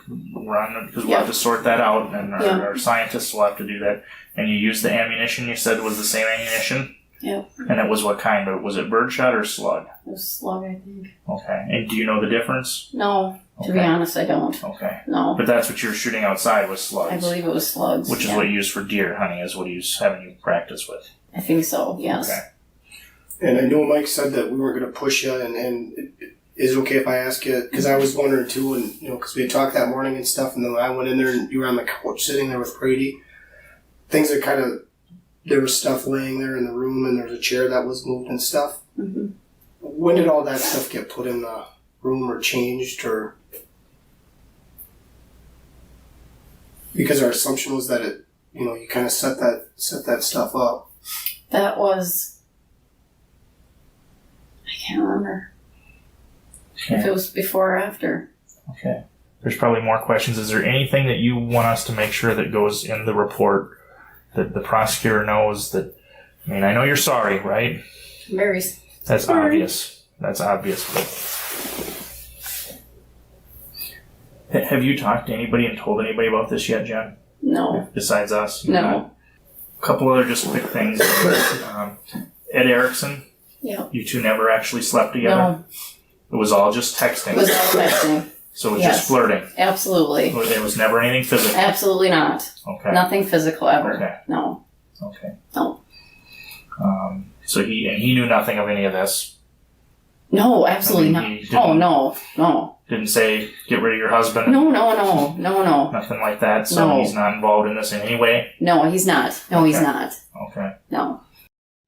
S15: on, because we'll have to sort that out, and our scientists will have to do that. And you used the ammunition you said was the same ammunition?
S14: Yep.
S15: And it was what kind? Was it birdshot or slug?
S14: It was slug, I think.
S15: Okay. And do you know the difference?
S14: No. To be honest, I don't.
S15: Okay.
S14: No.
S15: But that's what you were shooting outside was slugs.
S14: I believe it was slugs.
S15: Which is what you use for deer hunting, is what he's having you practice with.
S14: I think so, yes.
S15: Okay.
S13: And I know Mike said that we weren't going to push you, and is it okay if I ask you? Because I was wondering too, and because we had talked that morning and stuff, and then I went in there and you were on the couch sitting there with Brady. Things that kind of, there was stuff laying there in the room, and there was a chair that was moved and stuff. When did all that stuff get put in the room or changed, or? Because our assumption was that it, you kind of set that stuff up.
S14: That was, I can't remember if it was before or after.
S15: Okay. There's probably more questions. Is there anything that you want us to make sure that goes in the report that the prosecutor knows that? I mean, I know you're sorry, right?
S14: Very.
S15: That's
S14: sorry.
S15: Obvious. That's obvious. But have you talked to anybody and told anybody about this yet, Jen?
S14: No.
S15: Besides us?
S14: No.
S15: A couple other just quick things. Ed Erickson.
S14: Yeah.
S15: You two never actually slept together?
S14: No.
S15: It was all just texting.
S14: It was all texting.
S15: So it was just flirting.
S14: Absolutely.
S15: It was never anything physical.
S14: Absolutely not.
S15: Okay.
S14: Nothing physical ever.
S15: Okay.
S14: No.
S15: Okay.
S14: No.
S15: So he knew nothing of any of this.
S14: No, absolutely not. Oh, no.
S15: Didn't say get rid of your husband.
S14: No.
S15: Nothing like that. So he's not involved in this in any way.
S14: No, he's not. No, he's not.
S15: Okay.
S14: No.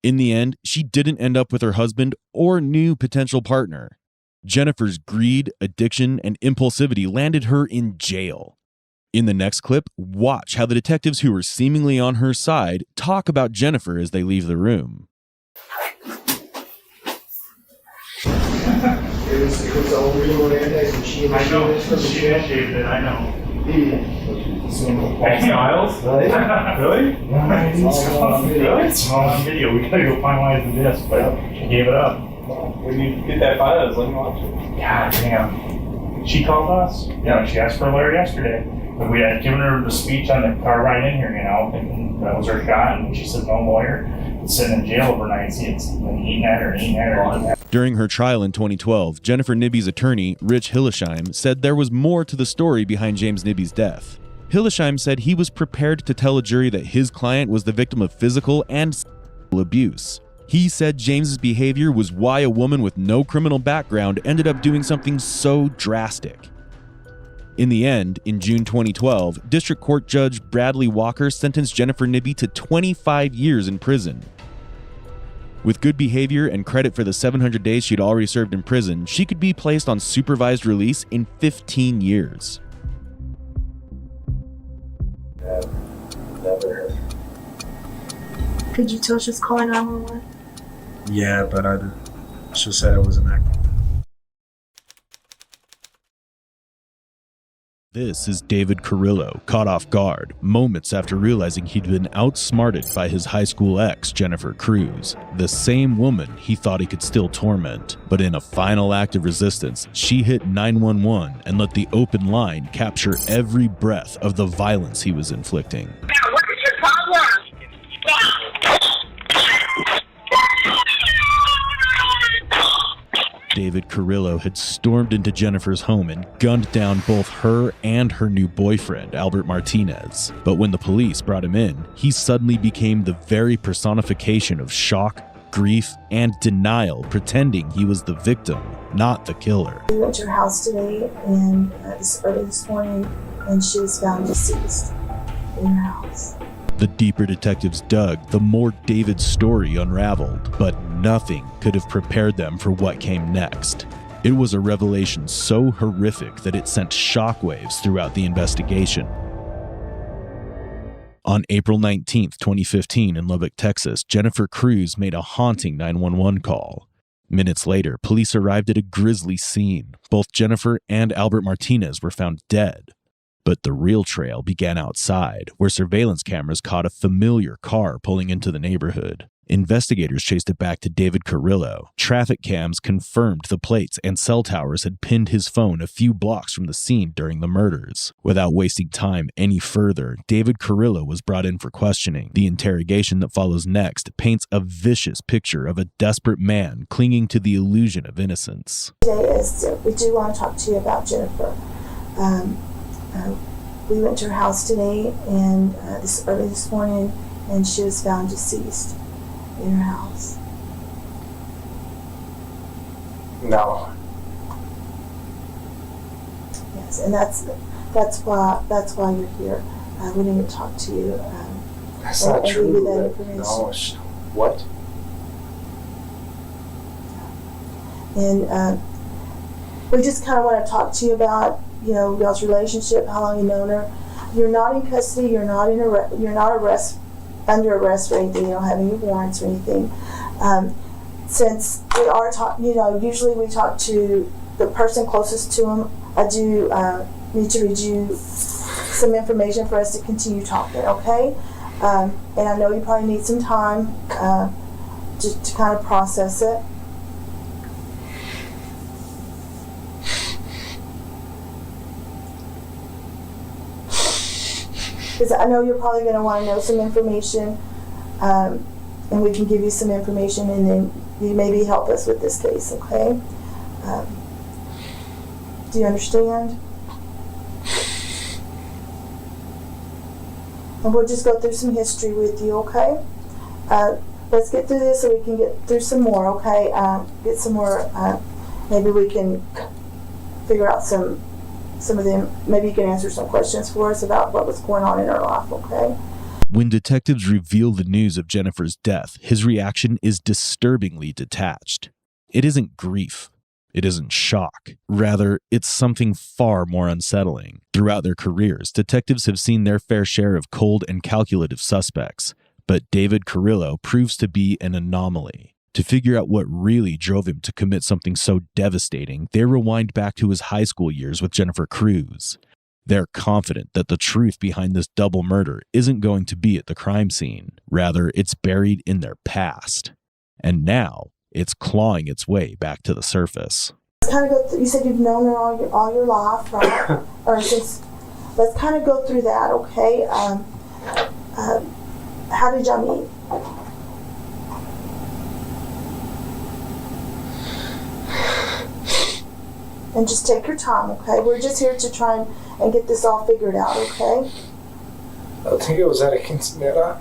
S6: In the end, she didn't end up with her husband or new potential partner. Jennifer's greed, addiction, and impulsivity landed her in jail. In the next clip, watch how the detectives who were seemingly on her side talk about Jennifer as they leave the room.
S13: It was all real Hernandez, and she
S15: initiated it, I know.
S13: Hey,
S15: Miles? Really? It's on video. We gotta go finalize the disc, but she gave it up.
S16: When you get that file, I was letting you watch it.
S15: God damn. She called us. Yeah, she asked for a lawyer yesterday. But we had given her the speech on the car ride in here, thinking that was her shot, and she said no lawyer. It's sitting in jail overnight. See, it's been eating at her.
S6: During her trial in 2012, Jennifer Nibbe's attorney, Rich Hillesheim, said there was more to the story behind James Nibbe's death. Hillesheim said he was prepared to tell a jury that his client was the victim of physical and sexual abuse. He said James's behavior was why a woman with no criminal background ended up doing something so drastic. In the end, in June 2012, District Court Judge Bradley Walker sentenced Jennifer Nibbe to 25 years in prison. With good behavior and credit for the 700 days she'd already served in prison, she could be placed on supervised release in 15 years.
S16: Never
S17: Did you tell just call 911?
S18: Yeah, but I just said it was an accident.
S6: This is David Carrillo, caught off guard, moments after realizing he'd been outsmarted by his high school ex, Jennifer Cruz, the same woman he thought he could still torment. But in a final act of resistance, she hit 911 and let the open line capture every breath of the violence he was inflicting.
S5: Now, what is your problem?
S6: David Carrillo had stormed into Jennifer's home and gunned down both her and her new boyfriend, Albert Martinez. But when the police brought him in, he suddenly became the very personification of shock, grief, and denial, pretending he was the victim, not the killer.
S17: We went to her house today and early this morning, and she was found deceased in her house.
S6: The deeper detectives dug, the more David's story unraveled, but nothing could have prepared them for what came next. It was a revelation so horrific that it sent shockwaves throughout the investigation. On April 19, 2015, in Lubbock, Texas, Jennifer Cruz made a haunting 911 call. Minutes later, police arrived at a grisly scene. Both Jennifer and Albert Martinez were found dead. But the real trail began outside, where surveillance cameras caught a familiar car pulling into the neighborhood. Investigators chased it back to David Carrillo. Traffic cams confirmed the plates and cell towers had pinned his phone a few blocks from the scene during the murders. Without wasting time any further, David Carrillo was brought in for questioning. The interrogation that follows next paints a vicious picture of a desperate man clinging to the illusion of innocence.
S17: We do want to talk to you about Jennifer. We went to her house today and early this morning, and she was found deceased in her house.
S12: No.
S17: Yes, and that's why you're here. We need to talk to you.
S12: That's not
S17: and
S12: true.
S17: give you that information.
S12: No. What?
S17: And we just kind of want to talk to you about, y'all's relationship, how long you've known her. You're not in custody. You're not under arrest or anything. You don't have any warrants or anything. Since we are usually we talk to the person closest to him. I do need to read you some information for us to continue talking, okay? And I know you probably need some time to kind of process it. Because I know you're probably going to want to know some information, and we can give you some information, and then you maybe help us with this case, okay? Do you understand? And we'll just go through some history with you, okay? Let's get through this so we can get through some more, okay? Get some more, maybe we can figure out some of them. Maybe you can answer some questions for us about what was going on in her life, okay?
S6: When detectives reveal the news of Jennifer's death, his reaction is disturbingly detached. It isn't grief. It isn't shock. Rather, it's something far more unsettling. Throughout their careers, detectives have seen their fair share of cold and calculative suspects, but David Carrillo proves to be an anomaly. To figure out what really drove him to commit something so devastating, they rewind back to his high school years with Jennifer Cruz. They're confident that the truth behind this double murder isn't going to be at the crime scene. Rather, it's buried in their past. And now, it's clawing its way back to the surface.
S17: Let's kind of go through, you said you've known her all your life, right? Let's kind of go through that, okay? How did y'all meet? And just take your time, okay? We're just here to try and get this all figured out, okay?
S12: I think it was at a quinceañera.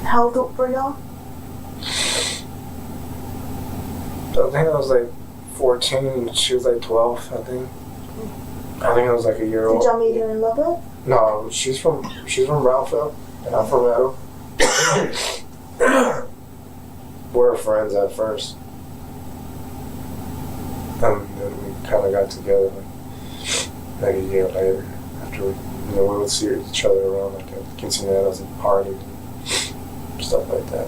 S17: How old were y'all?
S12: I think I was like 14 and she was like 12, I think. I think I was like a year old.
S17: Did y'all meet her in Lubbock?
S12: No, she's from Brownfield and I'm from Meadow. We're friends at first. And then we kind of got together like a year later after we
S18: You know, we would see each other around like at quinceañeras and parties and stuff like that.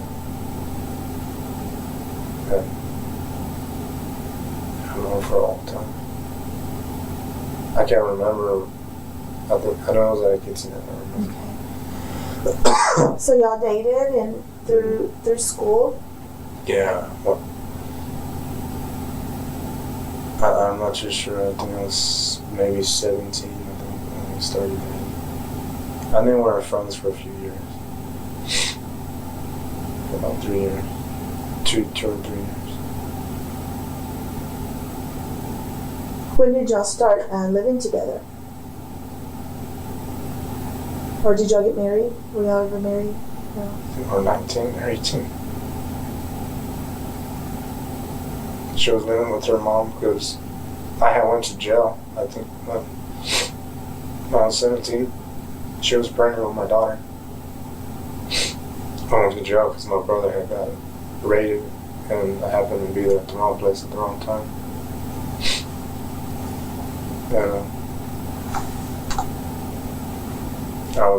S18: And I've known her for a long time. I can't remember. I know it was at a quinceañera.
S17: Okay. So y'all dated and through school?
S18: Yeah. Well, I'm not too sure. I think I was maybe 17 when we started dating. I think we were friends for a few years. For about 3 years. 2 or 3 years.
S17: When did y'all start living together? Or did y'all get married? Were y'all ever married? No.
S18: I think we were 19 or 18. She was living with her mom because I had went to jail, I think, when I was 17. She was pregnant with my daughter. I went to jail because my brother had got raided and I happened to be there at the wrong place at the wrong time. And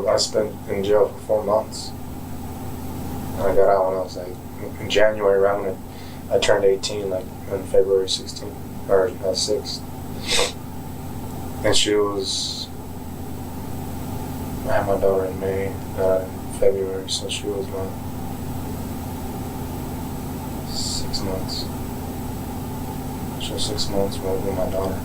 S18: I spent in jail for 4 months. And I got out when I was like, in January, around when I turned 18, like on February 16th, or 6th. And she was, I had my daughter in May, February, so she was about 6 months. She was 6 months with my daughter.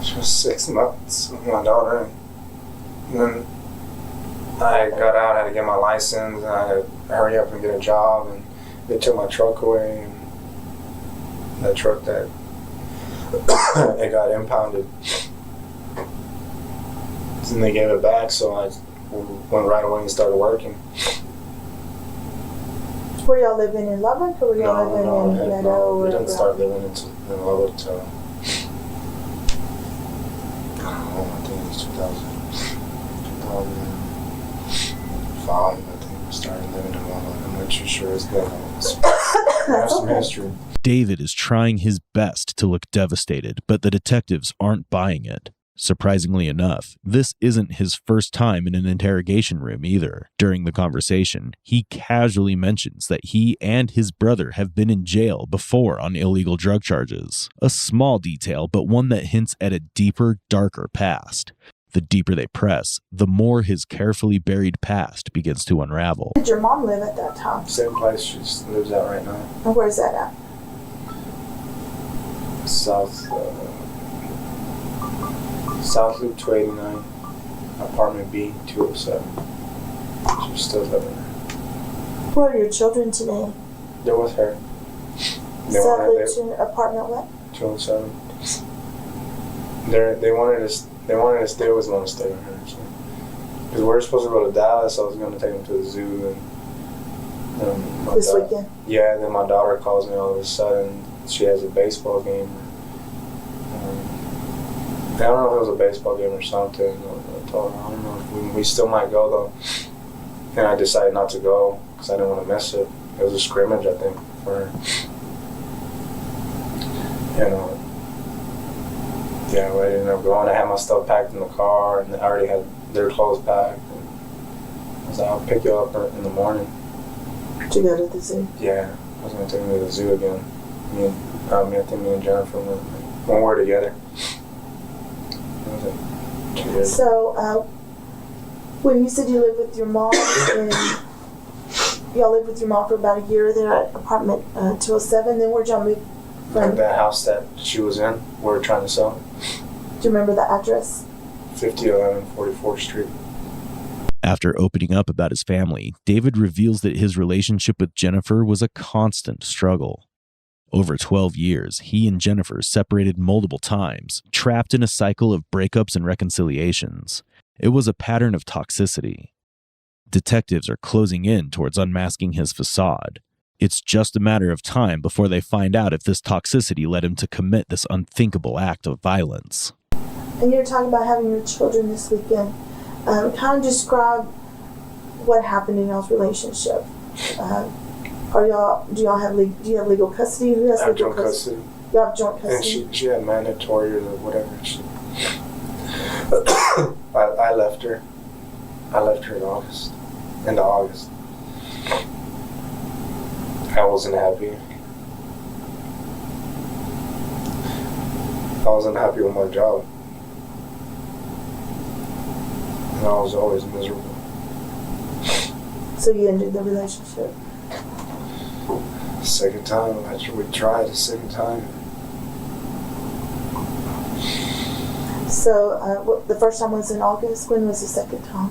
S18: She was 6 months with my daughter, and then I got out, I had to get my license, and I had to hurry up and get a job, and they took my truck away, and the truck that it got impounded, and they gave it back, so I went right away and started working.
S17: Were y'all living in Lubbock, or were y'all living in Meadow?
S18: We didn't start living in Lubbock till, I think it was 2005, I think we started living in Lubbock. I'm not too sure. It's been some history.
S6: David is trying his best to look devastated, but the detectives aren't buying it. Surprisingly enough, this isn't his first time in an interrogation room either. During the conversation, he casually mentions that he and his brother have been in jail before on illegal drug charges. A small detail, but one that hints at a deeper, darker past. The deeper they press, the more his carefully buried past begins to unravel.
S17: Where did your mom live at that time?
S18: Same place she lives at right now.
S17: And where's that at?
S18: South Loop 289, apartment B, 207. She's still living there.
S17: Where are your children today?
S18: They're with her.
S17: South Loop apartment what?
S18: 207. They wanted us. They always want to stay with her. So. Because we're supposed to go to Dallas, I was going to take them to the zoo. And
S17: this weekend?
S18: Yeah, and then my daughter calls me all of a sudden. She has a baseball game. I don't know if it was a baseball game or something. I told her, I don't know if we still might go though. And I decided not to go because I didn't want to miss it. It was a scrimmage, I think, for her. Yeah, we ended up going. I had my stuff packed in the car, and I already had their clothes packed. And I was like, I'll pick you up in the morning.
S17: To go to the zoo?
S18: Yeah, I was going to take me to the zoo again. I think me and Jennifer when we were together.
S17: So, when you said you lived with your mom, and y'all lived with your mom for about a year there at apartment 207, then where'd y'all move from?
S18: The house that she was in, we were trying to sell.
S17: Do you remember the address?
S18: 5011 44th Street.
S6: After opening up about his family, David reveals that his relationship with Jennifer was a constant struggle. Over 12 years, he and Jennifer separated multiple times, trapped in a cycle of breakups and reconciliations. It was a pattern of toxicity. Detectives are closing in towards unmasking his facade. It's just a matter of time before they find out if this toxicity led him to commit this unthinkable act of violence.
S17: And you're talking about having your children this weekend. Kind of describe what happened in y'all's relationship. Do you have legal custody? Who has legal custody? You have joint
S18: And
S17: custody?
S18: she had mandatory or whatever. I left her. I left her in August. Into August. I wasn't happy. I wasn't happy with my job. And I was always miserable.
S17: So you ended the relationship?
S18: Second time, after we tried a second time.
S17: So the first time was in August. When was the second time?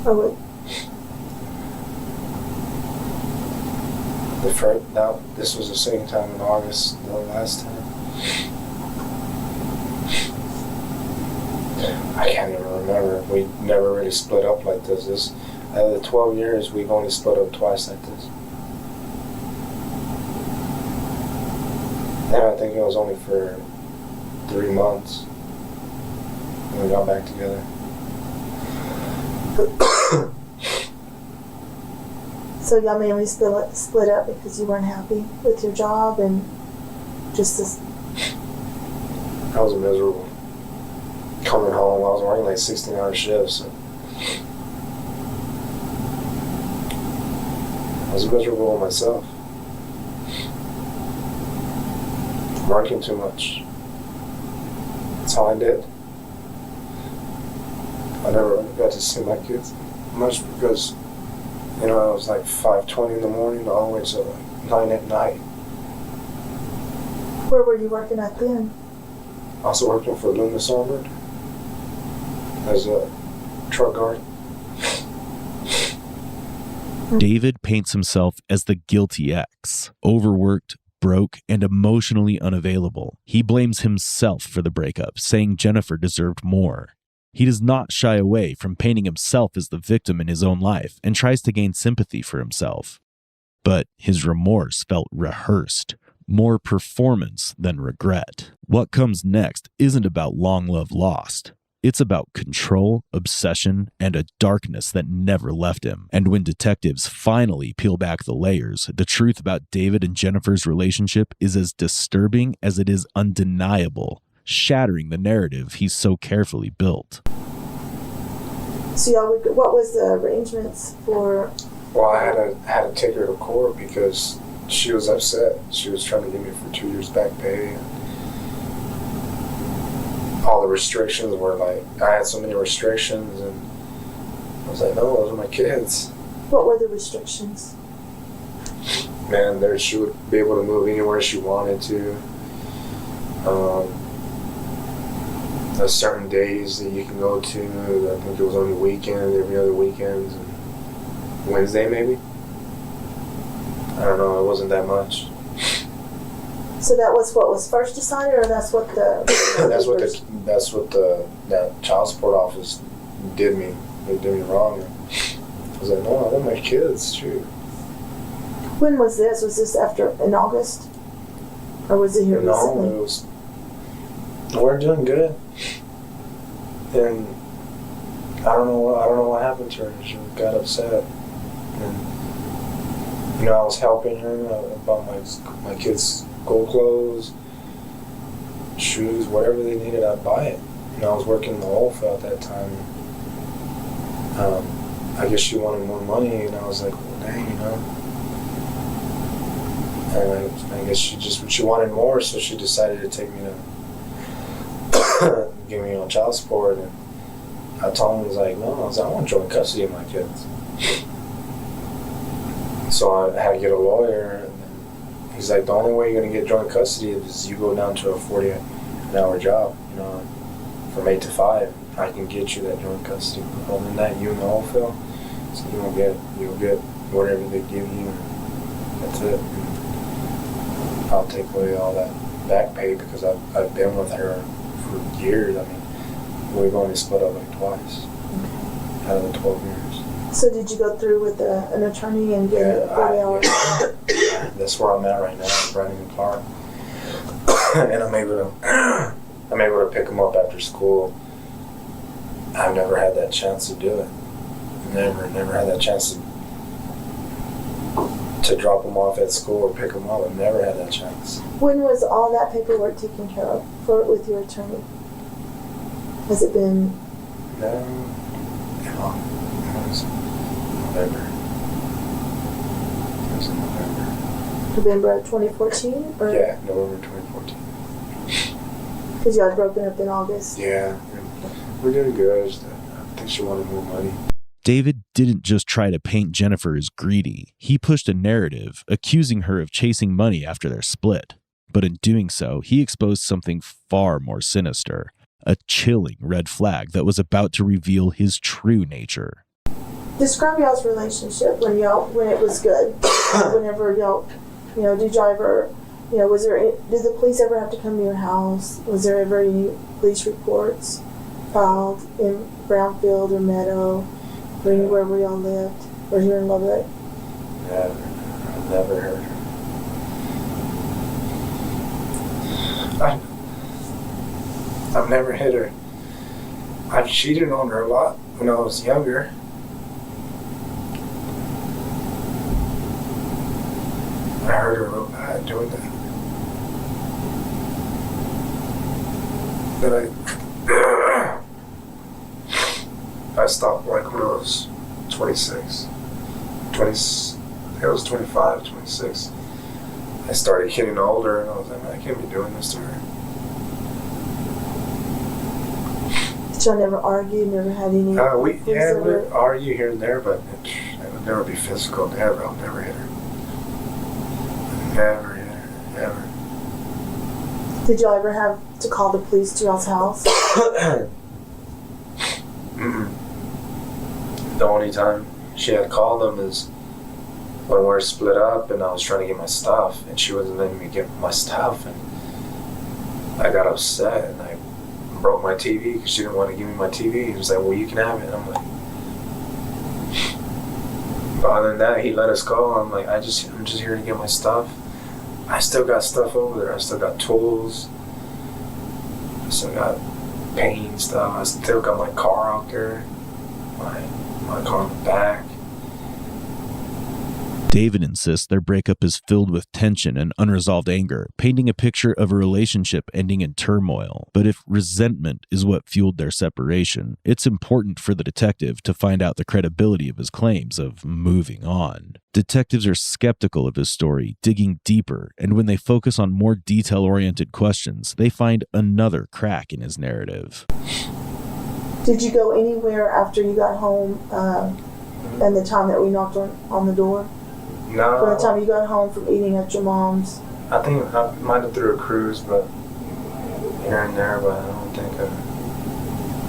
S17: Or what?
S18: This was the second time in August. The last time. I can't even remember. We never really split up like this. Out of the 12 years, we've only split up twice like this. And I think it was only for 3 months. And we got back together.
S17: So y'all mainly split up because you weren't happy with your job and just this.
S18: I was miserable. Coming home, I was working like 16-hour shifts. So I was miserable with myself. Working too much. That's all I did. I never got to see my kids much because, you know, it was like 5:20 in the morning all the way to like 9 at night.
S17: Where were you working at then?
S18: Also working for Loomis Osborn as a truck guard.
S6: David paints himself as the guilty ex, overworked, broke, and emotionally unavailable. He blames himself for the breakup, saying Jennifer deserved more. He does not shy away from painting himself as the victim in his own life and tries to gain sympathy for himself. But his remorse felt rehearsed, more performance than regret. What comes next isn't about long love lost. It's about control, obsession, and a darkness that never left him. And when detectives finally peel back the layers, the truth about David and Jennifer's relationship is as disturbing as it is undeniable, shattering the narrative he's so carefully built.
S17: So y'all, what was the arrangements for?
S18: Well, I had to take her to court because she was upset. She was trying to get me for 2 years back pay. All the restrictions were like, I had so many restrictions, and I was like, no, those are my kids.
S17: What were the restrictions?
S18: Man, she would be able to move anywhere she wanted to. There's certain days that you can go to. I think it was on the weekend, every other weekend, and Wednesday maybe. I don't know. It wasn't that much.
S17: So that was what was first decided, or that's what the that child support office did me. They did me wrong. I was like, no, I want my kids. Shoot. When was this? Was this in August, or was it here recently?
S18: No, it was. We're doing good, and I don't know what happened to her. She got upset, and you know, I was helping her about my kids' school clothes, shoes, whatever they needed, I'd buy it. You know, I was working in the oil field at that time. I guess she wanted more money, and I was like, well, dang, you know. And I guess she wanted more, so she decided to take me to give me on child support. And I told him, I was like, no, I want joint custody of my kids. So I had to get a lawyer. He's like, the only way you're going to get joint custody is you go down to a 40-hour job, you know, from 8 to 5. I can get you that joint custody. Other than that, you in the oil field, so you'll get whatever they give you, and that's it. And I'll take away all that back pay because I've been with her for years. I mean, we've only split up like twice out of the 12 years.
S17: So did you go through with an attorney and get 40 hours?
S18: That's where I'm at right now, Brandon and Clark. And I'm able to pick them up after school. I've never had that chance to do it. Never had that chance to drop them off at school or pick them up. I never had that chance.
S17: When was all that paperwork taken care of with your attorney? Has it been?
S18: No, it was November. It was in November.
S17: November of 2014? Or?
S18: Yeah, November 2014.
S17: Because y'all had broken up in August?
S18: Yeah, we're doing good. I think she wanted more money.
S6: David didn't just try to paint Jennifer as greedy. He pushed a narrative accusing her of chasing money after their split. But in doing so, he exposed something far more sinister, a chilling red flag that was about to reveal his true nature.
S17: Describe y'all's relationship when it was good. Whenever y'all, did y'all ever, did the police ever have to come to your house? Was there ever any police reports filed in Brownfield or Meadow or anywhere where y'all lived? Or here in Lubbock?
S18: Never. I've never heard her. I've never hit her. I've cheated on her a lot when I was younger. I hurt her real bad doing that. But I stopped like when I was 26. I was 25, 26. I started getting older and I was like, man, I can't be doing this to her.
S17: Did y'all never argue, never had any?
S18: We'd argue here and there, but it would never be physical. I'll never hit her. Never hit her, ever.
S17: Did y'all ever have to call the police to y'all's house?
S18: Mm-mm. The only time she had called them is when we were split up and I was trying to get my stuff and she wasn't letting me get my stuff, and I got upset and I broke my TV because she didn't want to give me my TV. He was like, well, you can have it. And I'm like, but other than that, he let us go. I'm like, I'm just here to get my stuff. I still got stuff over there. I still got tools. I still got paint stuff. I still got my car out there. My car in the back.
S6: David insists their breakup is filled with tension and unresolved anger, painting a picture of a relationship ending in turmoil. But if resentment is what fueled their separation, it's important for the detective to find out the credibility of his claims of moving on. Detectives are skeptical of his story, digging deeper, and when they focus on more detail-oriented questions, they find another crack in his narrative.
S17: Did you go anywhere after you got home and the time that we knocked on the door?
S18: No.
S17: From the time you got home from eating at your mom's?
S18: I think I might have threw a cruise, but here and there, but I don't think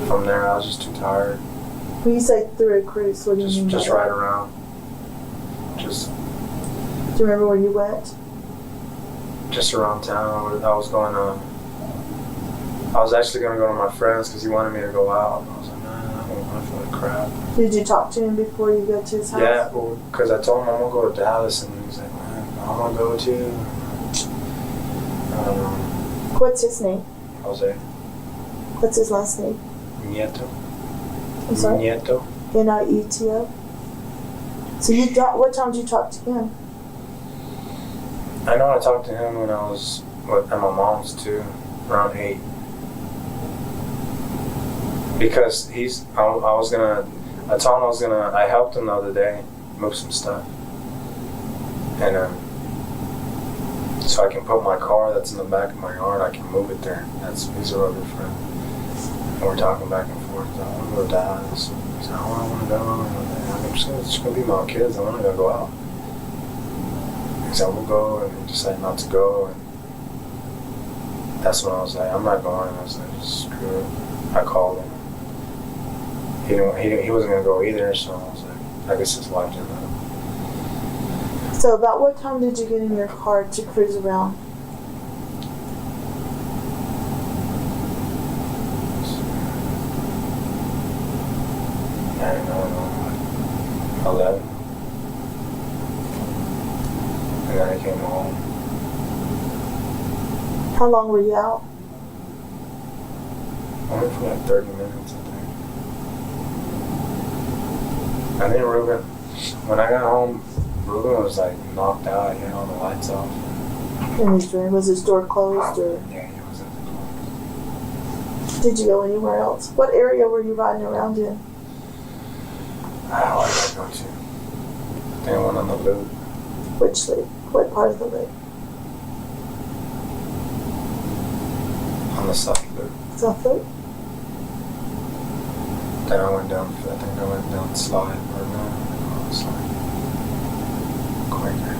S18: from there I was just too tired.
S17: When you say through a cruise, what do you mean?
S18: Just right around. Just.
S17: Do you remember where you went?
S18: Just around town. I was going I was actually going to go to my friend's because he wanted me to go out. And I was like, man, I feel like crap.
S17: Did you talk to him before you go to his house?
S18: Yeah, because I told him I'm going to go to Dallas, and he's like, man, I want to go too.
S17: What's his name?
S18: Jose.
S17: What's his last name?
S18: Nieto.
S17: I'm sorry?
S18: Nieto.
S17: Nieto. So what time did you talk to him?
S18: I know I talked to him when I was at my mom's too, around 8. Because I told him I helped him the other day move some stuff. And so I can put my car that's in the back of my yard, I can move it there. He's a real good friend. And we're talking back and forth. I want to go to Dallas. He's like, I want to go. It's just going to be my kids. I want to go out. He said, we'll go. And he decided not to go. And that's when I was like, I'm not going. I was like, screw it. I called him. He wasn't going to go either, so I was like, I guess his wife didn't let him.
S17: So about what time did you get in your car to cruise around?
S18: I don't know, 11. And then I came home.
S17: How long were you out?
S18: Only for like 30 minutes, I think. I didn't really. When I got home Ruben was like knocked out. He had all the lights off.
S17: In his room? Was his door closed or?
S18: Yeah, he was at the
S17: Did you go anywhere else? What area were you riding around in?
S18: Where did I go to? I think I went on the loop.
S17: Which loop? What part of the loop?
S18: On the south loop.
S17: South loop?
S18: Then I went down, I think I went down the slide, or no, slide. Quaker.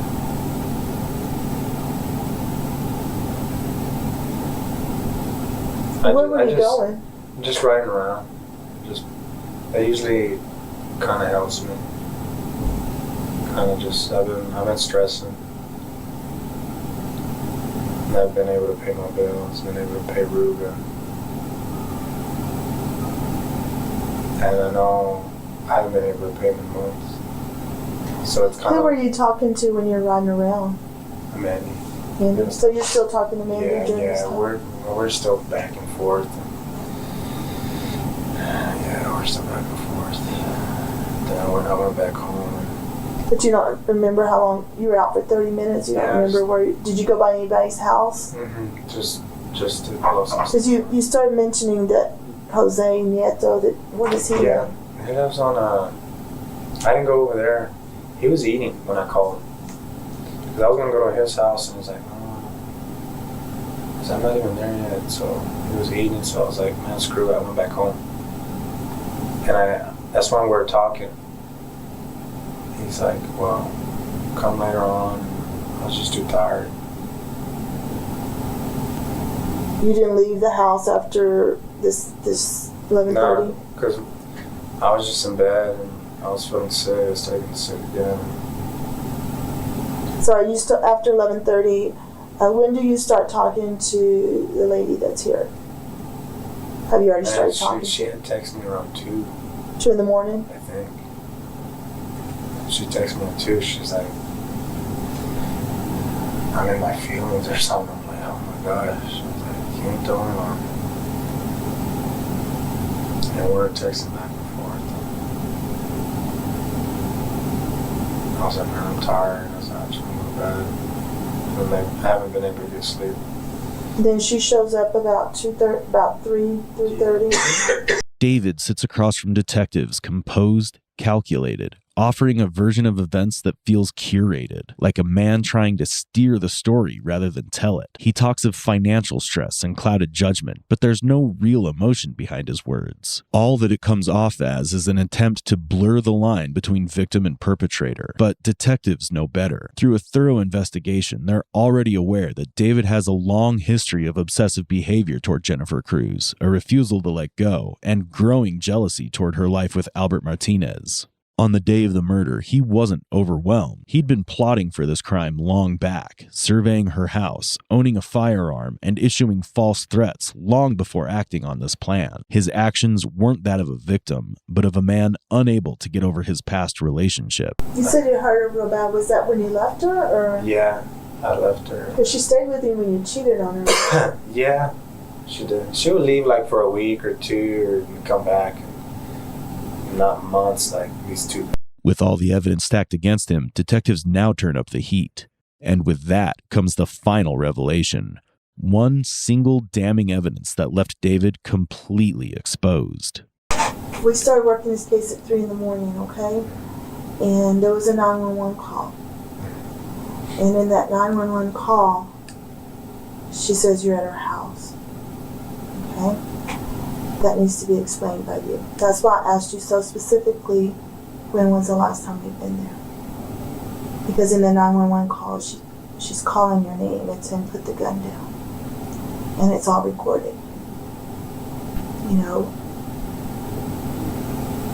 S17: Where were you going?
S18: Just riding around. That usually kind of helps me. Kind of just, I've been stressing. And I've been able to pay my bills, been able to pay Ruben. And I know I haven't been able to pay my months. So it's kind
S17: Who
S18: of...
S17: were you talking to when you're riding around?
S18: Mandy.
S17: Mandy? So you're still talking to Mandy during this
S18: Yeah,
S17: time?
S18: we're still back and forth. Yeah, we're still back and forth. Then I went back home.
S17: But you don't remember how long you were out for 30 minutes? You don't remember where did you go by anybody's house?
S18: Mm-hmm. Just to close.
S17: Because you started mentioning that Jose Nieto, that what is he doing?
S18: He lives on I didn't go over there. He was eating when I called him. Because I was going to go to his house and he's like, no. Because I'm not even there yet. So he was eating, so I was like, man, screw it. I went back home. And that's when we were talking. He's like, well, come later on. I was just too tired.
S17: You didn't leave the house after this 11:30?
S18: No, because I was just in bed and I was feeling sick. I was taking sick again.
S17: So are you still after 11:30? When do you start talking to the lady that's here? Have you already started talking?
S18: She had texted me around 2.
S17: 2 in the morning?
S18: I think. She texted me at 2. She's like, I'm in my feelings or something. I'm like, oh my gosh. She was like, you ain't the only one. And we're texting back and forth. I was like, man, I'm tired. I was like, I just want to go to bed. And I haven't been able to get sleep.
S17: Then she shows up about 3:30.
S6: David sits across from detectives, composed, calculated, offering a version of events that feels curated, like a man trying to steer the story rather than tell it. He talks of financial stress and clouded judgment, but there's no real emotion behind his words. All that it comes off as is an attempt to blur the line between victim and perpetrator. But detectives know better. Through a thorough investigation, they're already aware that David has a long history of obsessive behavior toward Jennifer Cruz, a refusal to let go, and growing jealousy toward her life with Albert Martinez. On the day of the murder, he wasn't overwhelmed. He'd been plotting for this crime long back, surveying her house, owning a firearm, and issuing false threats long before acting on this plan. His actions weren't that of a victim, but of a man unable to get over his past relationship.
S17: You said you hurt her real bad. Was that when you left her, or?
S18: Yeah, I left her.
S17: Because she stayed with you when you cheated on her.
S18: Yeah, she did. She would leave like for a week or 2 and come back. Not months like these 2.
S6: With all the evidence stacked against him, detectives now turn up the heat. And with that comes the final revelation. One single damning evidence that left David completely exposed.
S17: We started working this case at 3 in the morning, okay? And there was a 911 call. And in that 911 call, she says you're at her house, okay? That needs to be explained by you. That's why I asked you so specifically, when was the last time you've been there? Because in the 911 call, she's calling your name and saying, put the gun down. And it's all recorded. You know,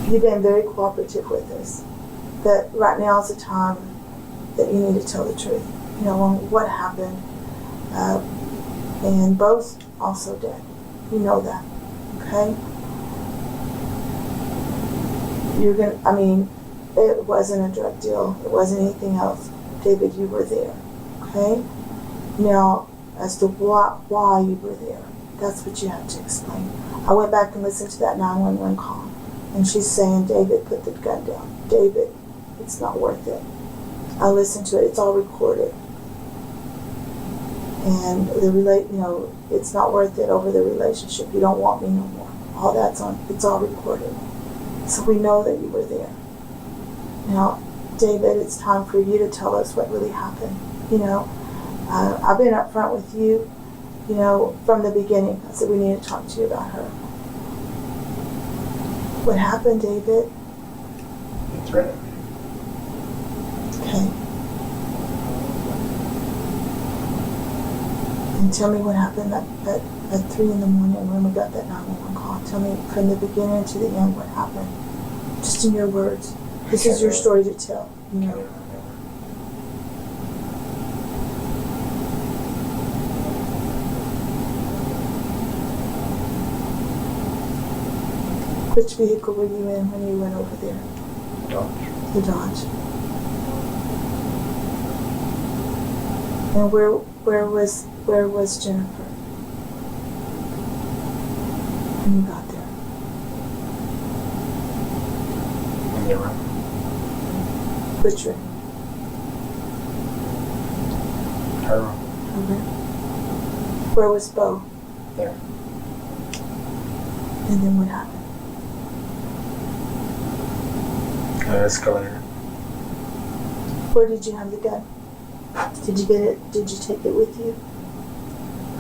S17: you've been very cooperative with us. But right now is the time that you need to tell the truth. You know, what happened. And both also dead. You know that. Okay? It wasn't a drug deal. It wasn't anything else. David, you were there. Okay? Now, as to why you were there, that's what you have to explain. I went back and listened to that 911 call, and she's saying, David, put the gun down. David, it's not worth it. I listened to it. It's all recorded. And it's not worth it over the relationship. You don't want me no more. All that's on, it's all recorded. So we know that you were there. Now, David, it's time for you to tell us what really happened. I've been up front with you, from the beginning. I said we need to talk to you about her. What happened, David?
S18: He threatened me.
S17: Okay. And tell me what happened at 3 in the morning when we got that 911 call. Tell me from the beginning to the end what happened. Just in your words. This is your story to tell, Which vehicle were you in when you went over there?
S18: Dodge.
S17: The Dodge. And where was Jennifer when you got there?
S18: In the room.
S17: Which room?
S18: Her room.
S17: Okay. Where was Bo?
S18: There.
S17: And then what happened?
S18: An escalator.
S17: Where did you have the gun? Did you get it? Did you take it with you?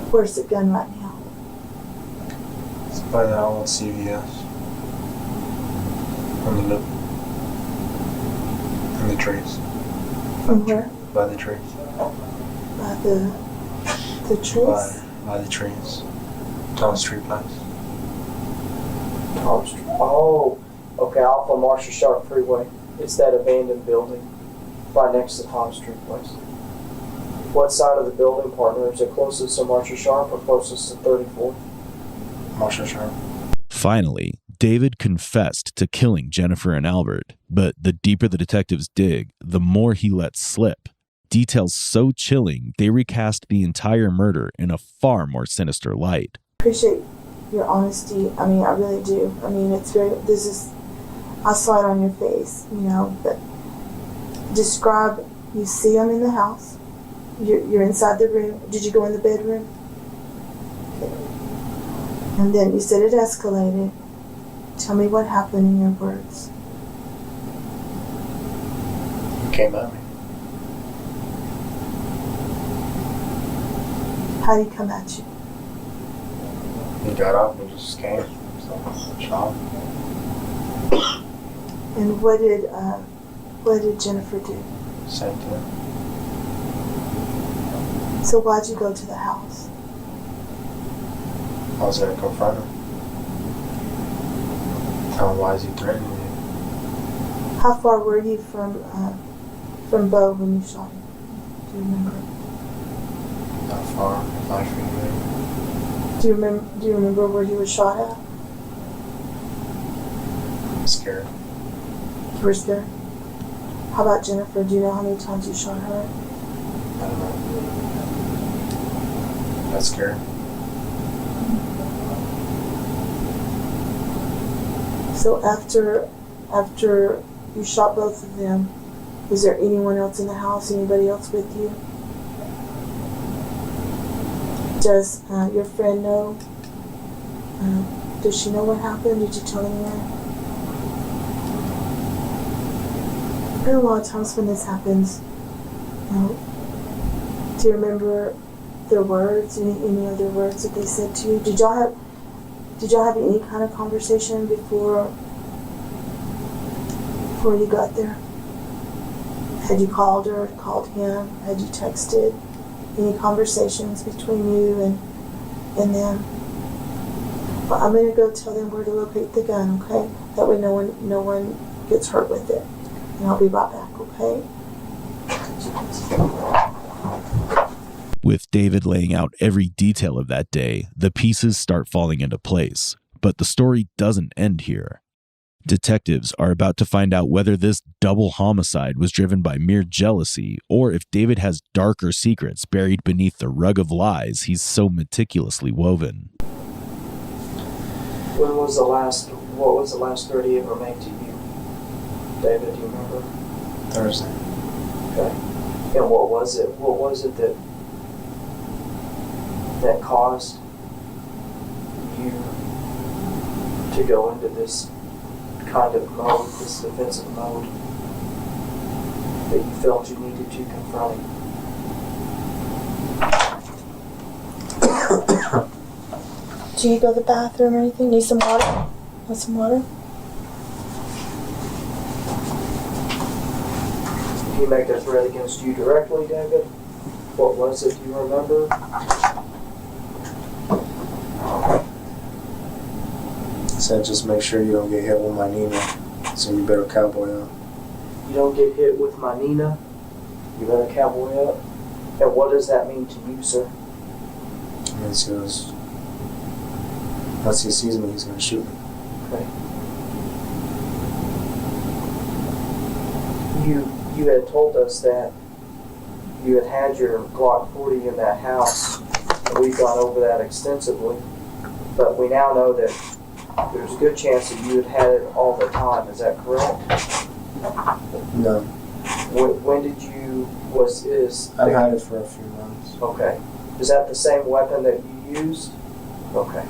S17: Where's the gun right now?
S18: It's by the old CVS. On the lip. In the trees.
S17: From where?
S18: By the trees.
S17: By the trees?
S18: By the trees. Tom Street Place.
S19: Tom Street. Oh, okay, off of Marshall Sharp Freeway. It's that abandoned building right next to Tom Street Place. What side of the building, partner? Is it closest to Marshall Sharp or closest to 34th?
S18: Marshall Sharp.
S6: Finally, David confessed to killing Jennifer and Albert, but the deeper the detectives dig, the more he lets slip. Details so chilling, they recast the entire murder in a far more sinister light.
S17: Appreciate your honesty. I mean, I really do. I mean, I saw it on your face, but describe, you see them in the house, you're inside the room. Did you go in the bedroom? Okay. And then you said it escalated. Tell me what happened in your words.
S18: He came at me.
S17: How did he come at you?
S18: He got up and just came. So, shot.
S17: And what did Jennifer do?
S18: Same thing.
S17: So why'd you go to the house?
S18: I was going to confront him. Tell him why is he threatening me.
S17: How far were you from Bo when you shot him? Do you remember?
S18: Not far, 5 feet away.
S17: Do you remember where he was shot at?
S18: I'm scared.
S17: You were scared? How about Jennifer? Do you know how many times you shot her?
S18: I don't know. That's scared.
S17: So after you shot both of them, was there anyone else in the house? Anybody else with you? Does your friend know? Does she know what happened? Did you tell anyone? And a lot of times when this happens, do you remember their words? Any other words that they said to you? Did y'all have any kind of conversation before you got there? Had you called her, called him? Had you texted? Any conversations between you and them? Well, I'm gonna go tell them where to locate the gun, okay? That way no one gets hurt with it. And I'll be right back, okay?
S6: With David laying out every detail of that day, the pieces start falling into place. But the story doesn't end here. Detectives are about to find out whether this double homicide was driven by mere jealousy or if David has darker secrets buried beneath the rug of lies he's so meticulously woven.
S19: What was the last threat he ever made to you? David, do you remember?
S18: Thursday.
S19: Okay. And what was it? What was it that caused you to go into this kind of mode, this defensive mode, that you felt you needed to confront him?
S17: Do you go to the bathroom or anything? Need some water? Want some water?
S19: Did he make a threat against you directly, David? What was it, do you remember?
S18: Said just make sure you don't get hit with my Nina, so you better cowboy up.
S19: You don't get hit with my Nina, you better cowboy up. And what does that mean to you, sir?
S18: Means he was, once he sees me, he's gonna shoot me.
S19: Okay. You had told us that you had your Glock 40 in that house, and we've gone over that extensively, but we now know that there's a good chance that you had it all the time. Is that correct?
S18: No.
S19: When did you,
S18: I've had it for a few months.
S19: Okay. Is that the same weapon that you used? Okay.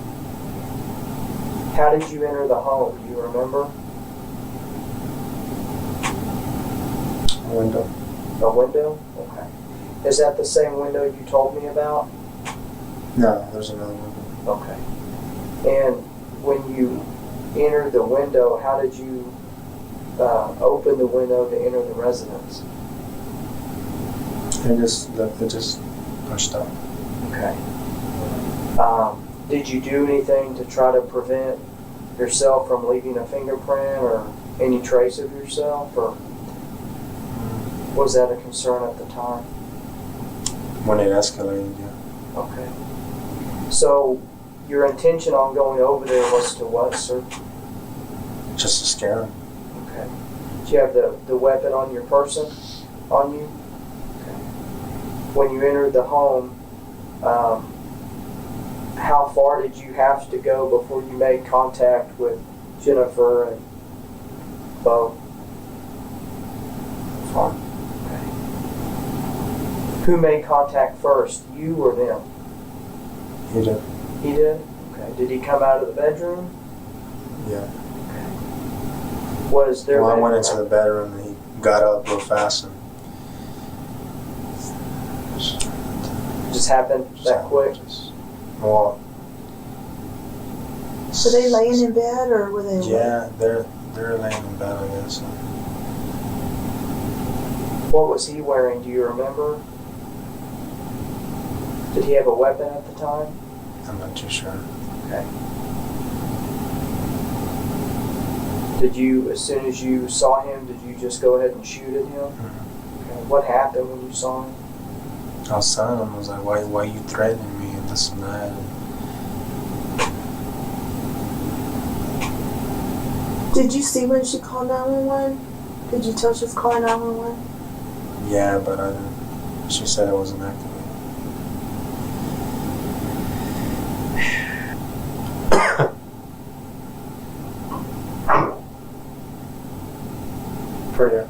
S19: How did you enter the home? Do you remember?
S18: A window.
S19: A window? Okay. Is that the same window you told me about?
S18: No, there's another window.
S19: Okay. And when you entered the window, how did you open the window to enter the residence?
S18: It just pushed up.
S19: Okay. Did you do anything to try to prevent yourself from leaving a fingerprint or any trace of yourself, or was that a concern at the time?
S18: When it escalated, yeah.
S19: Okay. So your intention on going over there was to what, sir?
S18: Just to scare him.
S19: Okay. Do you have the weapon on your person, on you? Okay. When you entered the home, how far did you have to go before you made contact with Jennifer and Bo?
S18: Far.
S19: Okay. Who made contact first, you or them?
S18: He did.
S19: He did? Okay. Did he come out of the bedroom?
S18: Yeah.
S19: Okay. Was there...
S18: Well, I went into the bedroom and he got up real fast and...
S19: Just happened that quick?
S18: Well...
S17: Were they laying in bed or were they...
S18: Yeah, they're laying in bed, I guess.
S19: What was he wearing? Do you remember? Did he have a weapon at the time?
S18: I'm not too sure.
S19: Okay. Did you, as soon as you saw him, did you just go ahead and shoot at him?
S18: Mm-hmm.
S19: Okay. What happened when you saw him?
S18: I was telling him, I was like, why you threatening me and this and that?
S17: Did you see when she called 911? Did you tell she was calling 911?
S18: Yeah, but I didn't. She said it wasn't activated.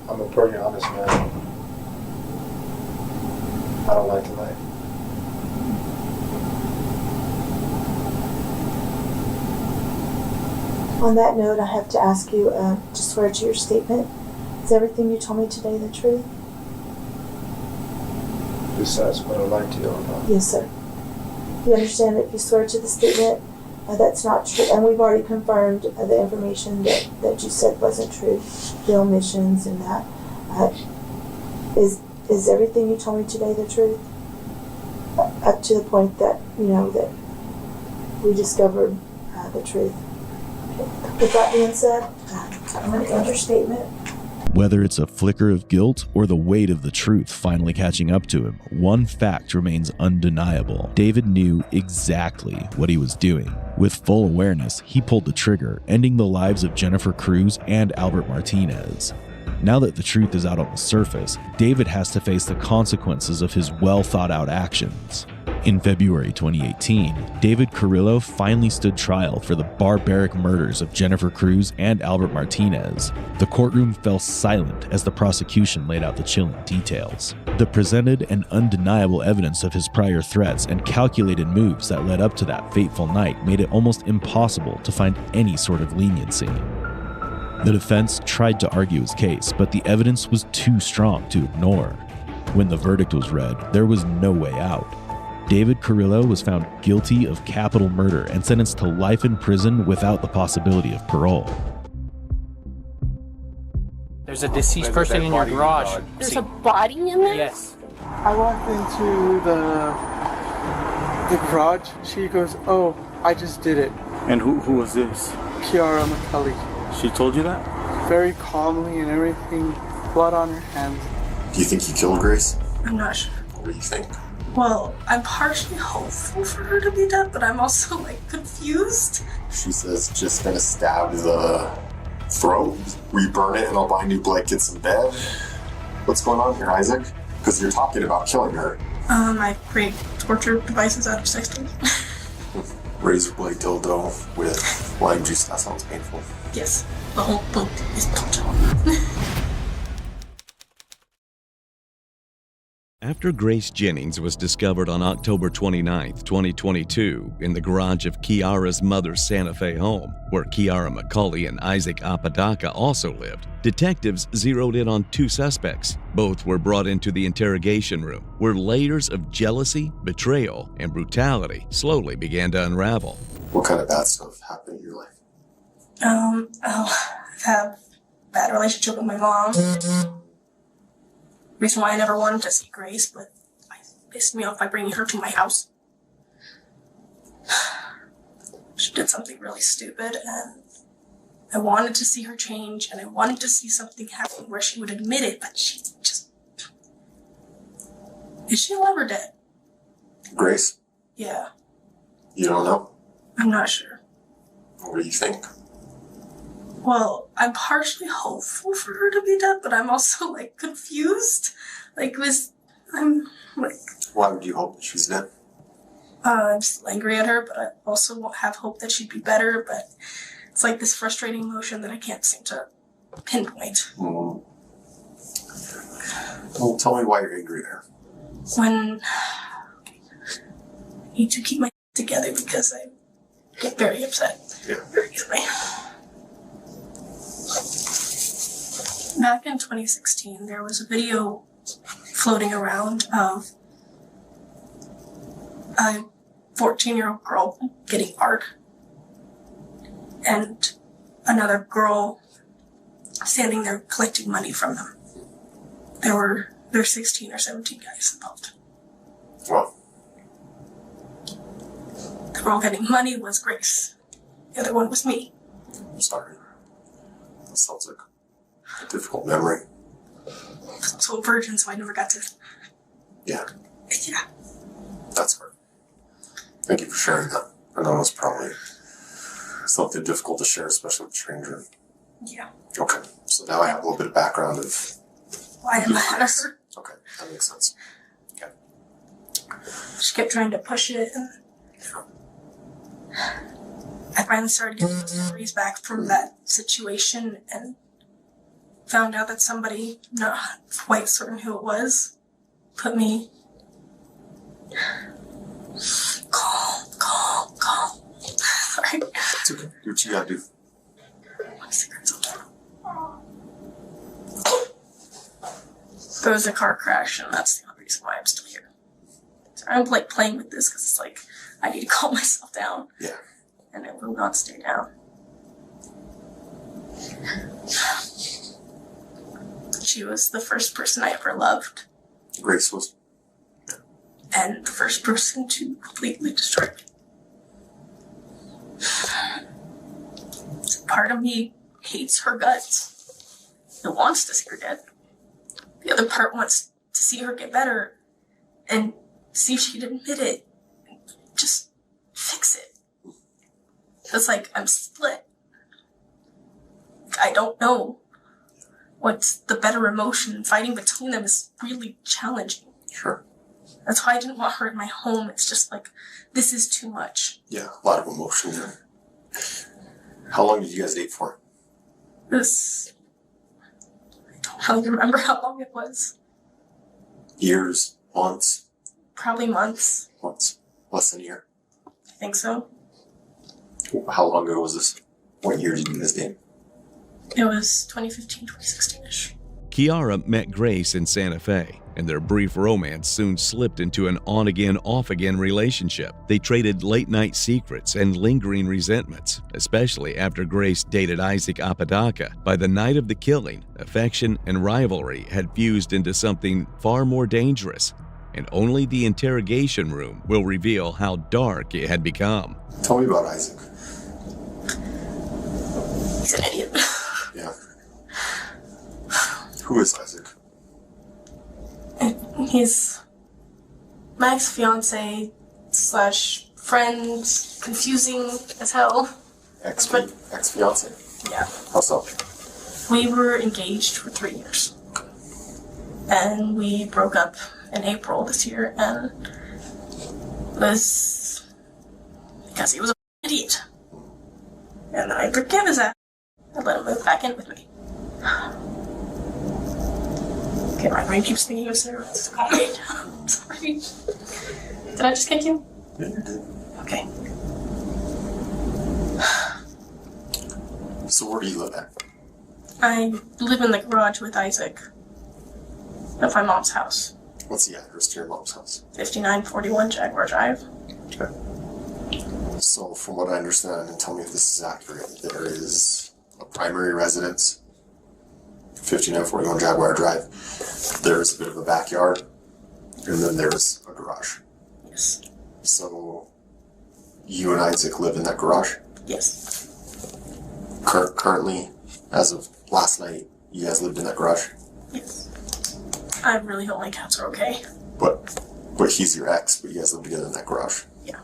S18: I'm a pretty honest man. I don't like to lie.
S17: On that note, I have to ask you to swear to your statement. Is everything you told me today the truth?
S18: Besides what I lied to you about.
S17: Yes, sir. You understand that if you swear to the statement, that's not true, and we've already confirmed the information that you said wasn't true, the omissions and that. Is everything you told me today the truth? Up to the point that, that we discovered the truth. With that being said, I'm going to end your statement.
S6: Whether it's a flicker of guilt or the weight of the truth finally catching up to him, one fact remains undeniable. David knew exactly what he was doing. With full awareness, he pulled the trigger, ending the lives of Jennifer Cruz and Albert Martinez. Now that the truth is out on the surface, David has to face the consequences of his well-thought-out actions. In February 2018, David Carrillo finally stood trial for the barbaric murders of Jennifer Cruz and Albert Martinez. The courtroom fell silent as the prosecution laid out the chilling details. The presented and undeniable evidence of his prior threats and calculated moves that led up to that fateful night made it almost impossible to find any sort of leniency. The defense tried to argue his case, but the evidence was too strong to ignore. When the verdict was read, there was no way out. David Carrillo was found guilty of capital murder and sentenced to life in prison without the possibility of parole.
S20: There's a deceased person in your garage.
S21: There's a body in there?
S20: Yes.
S22: I walked into the garage. She goes, "Oh, I just did it."
S23: And who was this?
S22: Kiara McCulley.
S23: She told you that?
S22: Very calmly and everything, blood on her hands.
S24: Do you think you killed Grace?
S21: I'm not sure.
S24: What do you think?
S21: Well, I'm partially hopeful for her to be dead, but I'm also, confused.
S24: She says just gonna stab the throat. We burn it and I'll buy new blankets and bed. What's going on here, Isaac? Because you're talking about killing her.
S21: I create torture devices out of sex toys.
S24: Razor blade dildo with lime juice. That sounds painful.
S21: Yes, the whole book is torture.
S25: After Grace Jennings was discovered on October 29, 2022, in the garage of Kiara's mother's Santa Fe home, where Kiara McCulley and Isaac Apodaca also lived, detectives zeroed in on two suspects. Both were brought into the interrogation room, where layers of jealousy, betrayal, and brutality slowly began to unravel.
S24: What kind of bad stuff happened in your life?
S21: I've had a bad relationship with my mom. Reason why I never wanted to see Grace, but it pissed me off by bringing her to my house. She did something really stupid, and I wanted to see her change, and I wanted to see something happen where she would admit it, but she just... Is she alive or dead?
S24: Grace?
S21: Yeah,
S24: You don't know?
S21: I'm not sure.
S24: What do you think?
S21: Well, I'm partially hopeful for her to be dead, but I'm also, confused. I'm
S24: Why would you hope that she's dead?
S21: I'm still angry at her, but I also won't have hope that she'd be better, but it's like this frustrating emotion that I can't seem to pinpoint.
S24: Well, tell me why you're angry at her.
S21: When I need to keep my together because I get very upset very easily. Back in 2016, there was a video floating around of a 14-year-old girl getting art and another girl standing there collecting money from them. There were 16 or 17 guys involved.
S24: Well,
S21: the girl getting money was Grace. The other one was me.
S24: I'm sorry. That sounds like a difficult memory.
S21: I was also a virgin, so I never got to...
S24: Yeah.
S21: Yeah.
S24: That's hard. Thank you for sharing that. I know it's probably something difficult to share, especially with a stranger.
S21: Yeah.
S24: Okay, so now I have a little bit of background of...
S21: Why am I mad at her?
S24: Okay, that makes sense. Okay.
S21: She kept trying to push it, and I finally started getting memories back from that situation and found out that somebody, not quite certain who it was, put me... Calm. Sorry.
S24: It's okay. Do what you gotta do.
S21: My cigarette's on. There was a car crash, and that's the only reason why I'm still here. So I'm playing with this because it's I need to calm myself down.
S24: Yeah.
S21: And I will not stay down. She was the first person I ever loved.
S24: Grace was.
S21: And the first person to completely destroy me. So part of me hates her guts. It wants to see her dead. The other part wants to see her get better and see if she'd admit it and just fix it. It's I'm split. I don't know what's the better emotion. Fighting between them is really challenging.
S24: Sure.
S21: That's why I didn't want her in my home. It's just like, this is too much.
S24: Yeah, a lot of emotion there. How long did you guys date for?
S21: I don't really remember how long it was.
S24: Years? Months?
S21: Probably months.
S24: Months. Less than a year?
S21: I think so.
S24: How long ago was this? What year did you guys date?
S21: It was 2015, 2016-ish.
S25: Kiara met Grace in Santa Fe, and their brief romance soon slipped into an on-again, off-again relationship. They traded late-night secrets and lingering resentments, especially after Grace dated Isaac Apodaca. By the night of the killing, affection and rivalry had fused into something far more dangerous, and only the interrogation room will reveal how dark it had become.
S24: Tell me about Isaac.
S21: He's an idiot.
S24: Yeah. Who is Isaac?
S21: He's my ex-fiance / friend, confusing as hell.
S24: Ex-fiance?
S21: Yeah.
S24: How so?
S21: We were engaged for 3 years. And we broke up in April this year, and it was because he was an idiot. And then I forgave his ass. I let him move back in with me. Okay, my brain keeps thinking of cigarettes. Call me. I'm sorry. Did I just kick you?
S24: Yeah, you did.
S21: Okay.
S24: So where do you live at?
S21: I live in the garage with Isaac at my mom's house.
S24: What's the address to your mom's house?
S21: 5941 Jaguar Drive.
S24: Okay. So from what I understand, and tell me if this is accurate, there is a primary residence, 5941 Jaguar Drive. There's a bit of a backyard, and then there's a garage.
S21: Yes.
S24: So you and Isaac live in that garage?
S21: Yes.
S24: Currently, as of last night, you guys lived in that garage?
S21: Yes. I really hope my cats are okay.
S24: But he's your ex, but you guys live together in that garage?
S21: Yeah.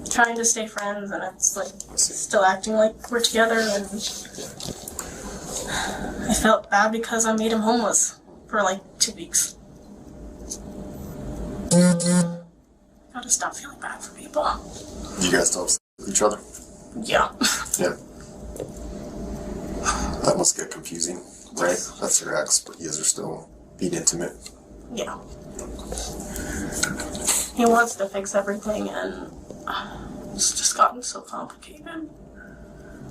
S21: Trying to stay friends, and it's like still acting like we're together, and I felt bad because I made him homeless for like 2 weeks. Gotta stop feeling bad for people.
S24: You guys don't sleep with each other?
S21: Yeah.
S24: Yeah. That must get confusing, right? That's your ex, but you guys are still being intimate.
S21: Yeah. He wants to fix everything, and it's just gotten so complicated.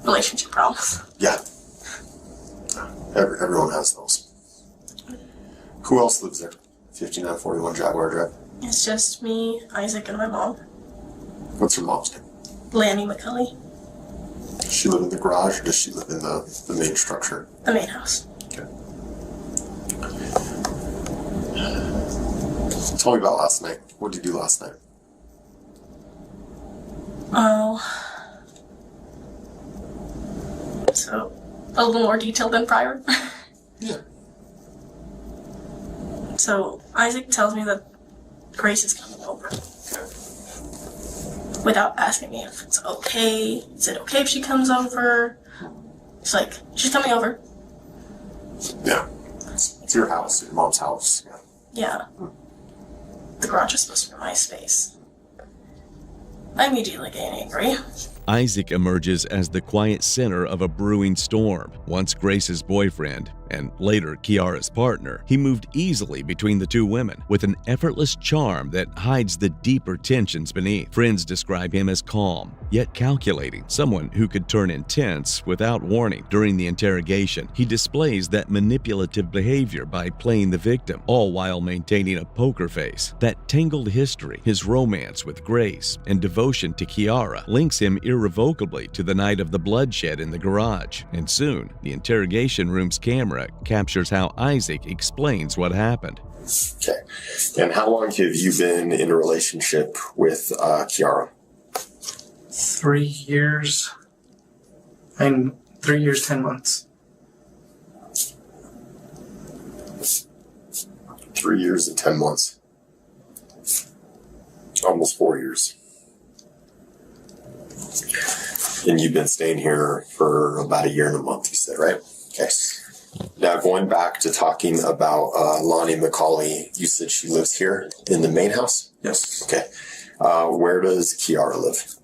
S21: Relationship problems.
S24: Yeah. Everyone has those. Who else lives there? 5941 Jaguar Drive.
S21: It's just me, Isaac, and my mom.
S24: What's your mom's name?
S21: Lanny McCulley.
S24: Does she live in the garage, or does she live in the main structure?
S21: The main house.
S24: Okay. Tell me about last night. What did you do last night?
S21: Oh. So, a little more detailed than prior.
S24: Yeah.
S21: So, Isaac tells me that Grace is coming over. Without asking me if it's okay. Is it okay if she comes over? It's like, she's coming over.
S24: Yeah. It's your house, your mom's house.
S21: Yeah. The garage is supposed to be my space. I immediately get angry.
S25: Isaac emerges as the quiet center of a brewing storm. Once Grace's boyfriend, and later Kiara's partner, he moved easily between the two women with an effortless charm that hides the deeper tensions beneath. Friends describe him as calm, yet calculating, someone who could turn intense without warning. During the interrogation, he displays that manipulative behavior by playing the victim, all while maintaining a poker face. That tangled history, his romance with Grace, and devotion to Kiara links him irrevocably to the night of the bloodshed in the garage. And soon, the interrogation room's camera captures how Isaac explains what happened.
S24: Okay. And how long have you been in a relationship with Kiara?
S22: 3 years. 3 years, 10 months.
S24: 3 years and 10 months. Almost 4 years. And you've been staying here for about a year and a month, you said, right? Okay. Now, going back to talking about Lonnie McCulley, you said she lives here in the main house?
S22: Yes.
S24: Okay. Where does Kiara live?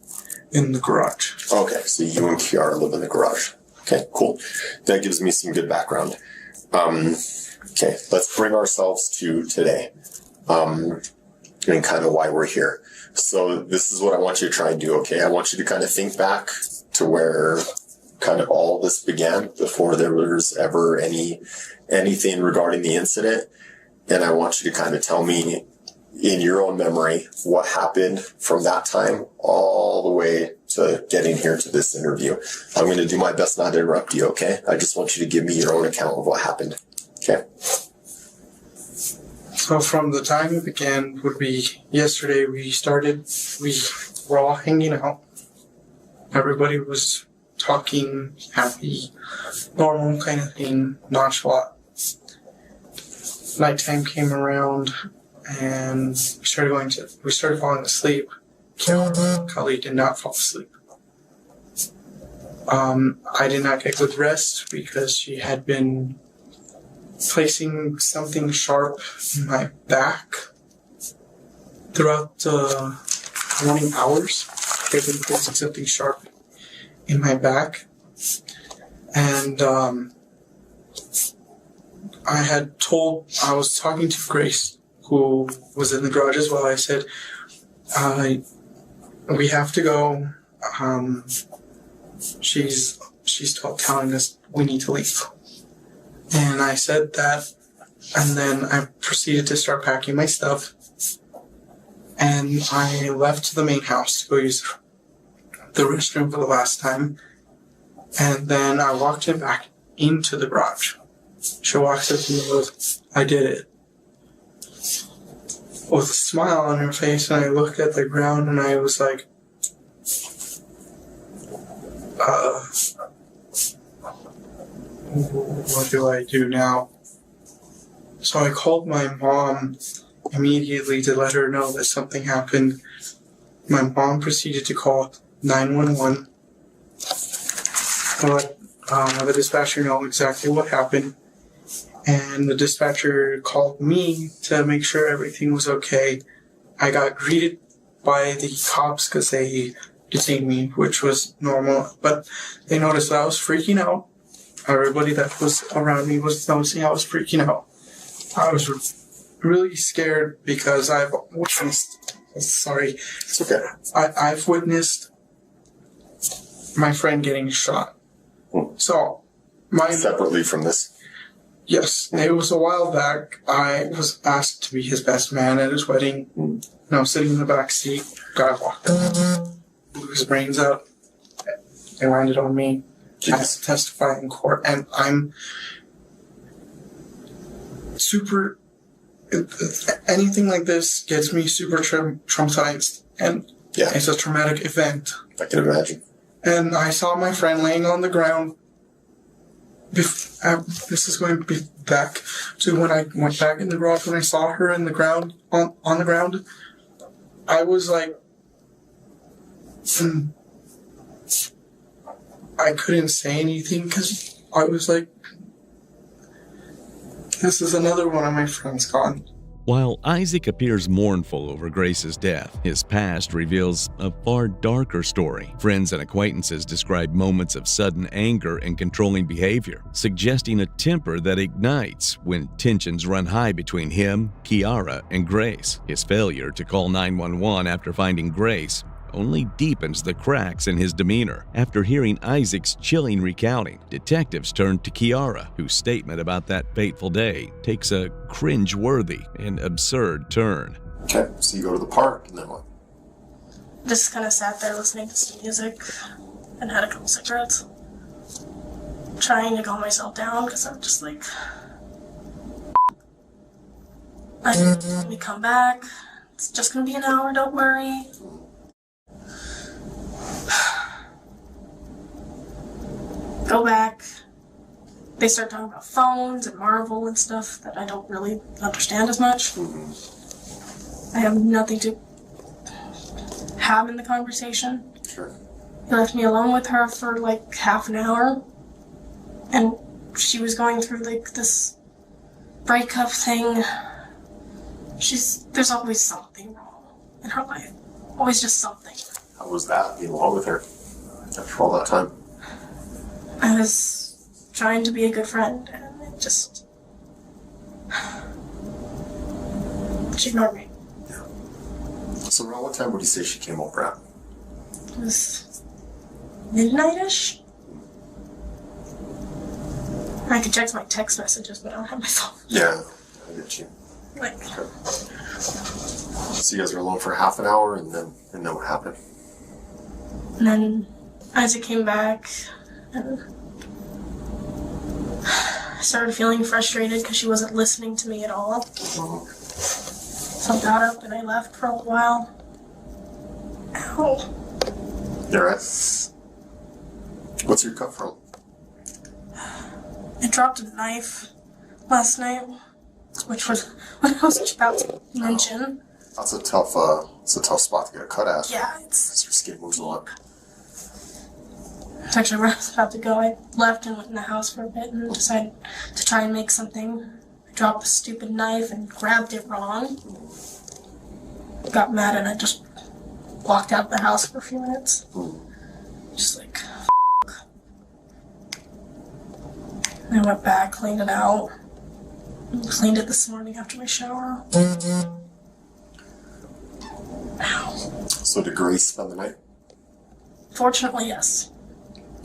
S22: In the garage.
S24: Okay, so you and Kiara live in the garage. Okay, cool. That gives me some good background. Okay, let's bring ourselves to today and kind of why we're here. So this is what I want you to try and do, okay? I want you to kind of think back to where kind of all this began before there was ever anything regarding the incident. And I want you to kind of tell me in your own memory what happened from that time all the way to getting here to this interview. I'm going to do my best not to interrupt you, okay? I just want you to give me your own account of what happened, okay?
S22: So from the time it began would be yesterday we were all hanging out. Everybody was talking, happy, normal kind of thing, nonchalant. Nighttime came around and we started falling asleep. McCulley did not fall asleep. I did not get good rest because she had been placing something sharp in my back throughout the morning hours. They've been placing something sharp in my back. And I was talking to Grace, who was in the garage as well. I said, we have to go. She's telling us we need to leave. And I said that, and then I proceeded to start packing my stuff. And I left to the main house to go use the restroom for the last time. And then I walked him back into the garage. She walks up to me and goes, I did it. With a smile on her face, and I looked at the ground and I was like, what do I do now? So I called my mom immediately to let her know that something happened. My mom proceeded to call 911 to let the dispatcher know exactly what happened. And the dispatcher called me to make sure everything was okay. I got greeted by the cops because they detained me, which was normal. But they noticed that I was freaking out. Everybody that was around me was noticing I was freaking out. I was really scared because I've witnessed... Sorry.
S24: It's okay.
S22: I've witnessed my friend getting shot. So,
S24: Separately from this?
S22: Yes, it was a while back. I was asked to be his best man at his wedding. And I was sitting in the back seat. Guy walked up, blew his brains out. They landed on me. I had to testify in court. And I'm super... Anything like this gets me super traumatized. And it's a traumatic event.
S24: I can imagine.
S22: And I saw my friend laying on the ground. This is going to be back to when I went back in the garage. When I saw her in the ground, on the ground, I was like, I couldn't say anything because I was like, this is another one of my friends gone.
S25: While Isaac appears mournful over Grace's death, his past reveals a far darker story. Friends and acquaintances describe moments of sudden anger and controlling behavior, suggesting a temper that ignites when tensions run high between him, Kiara, and Grace. His failure to call 911 after finding Grace only deepens the cracks in his demeanor. After hearing Isaac's chilling recounting, detectives turn to Kiara, whose statement about that fateful day takes a cringe-worthy and absurd turn.
S24: Okay, so you go to the park, and then what?
S21: Just kind of sat there listening to some music and had a couple cigarettes. Trying to calm myself down because I'm just like... Let me come back. It's just gonna be an hour, don't worry. Go back. They start talking about phones and Marvel and stuff that I don't really understand as much. I have nothing to have in the conversation.
S24: Sure.
S21: He left me alone with her for like half an hour. And she was going through like this breakup thing. There's always something wrong in her life. Always just something.
S24: How was that, being alone with her after all that time?
S21: I was trying to be a good friend, and it just... She ignored me.
S24: Yeah. So around what time would you say she came over at?
S21: It was midnight-ish. I could check my text messages, but I don't have my phone.
S24: Yeah, I get you.
S21: Like...
S24: So you guys were alone for half an hour, and then what happened?
S21: And then Isaac came back, and I started feeling frustrated because she wasn't listening to me at all. So I got up and I left for a while. Ow.
S24: You alright? What's your cut from?
S21: I dropped a knife last night, which was what I was just about to mention.
S24: That's a tough spot to get a cut at.
S21: Yeah, it's...
S24: Your skin moves a lot.
S21: It's actually where I was about to go. I left and went in the house for a bit and decided to try and make something. I dropped the stupid knife and grabbed it wrong. Got mad and I just walked out of the house for a few minutes. Just like, I went back, cleaned it out. Cleaned it this morning after my shower. Ow.
S24: So did Grace spend the night?
S21: Fortunately, yes.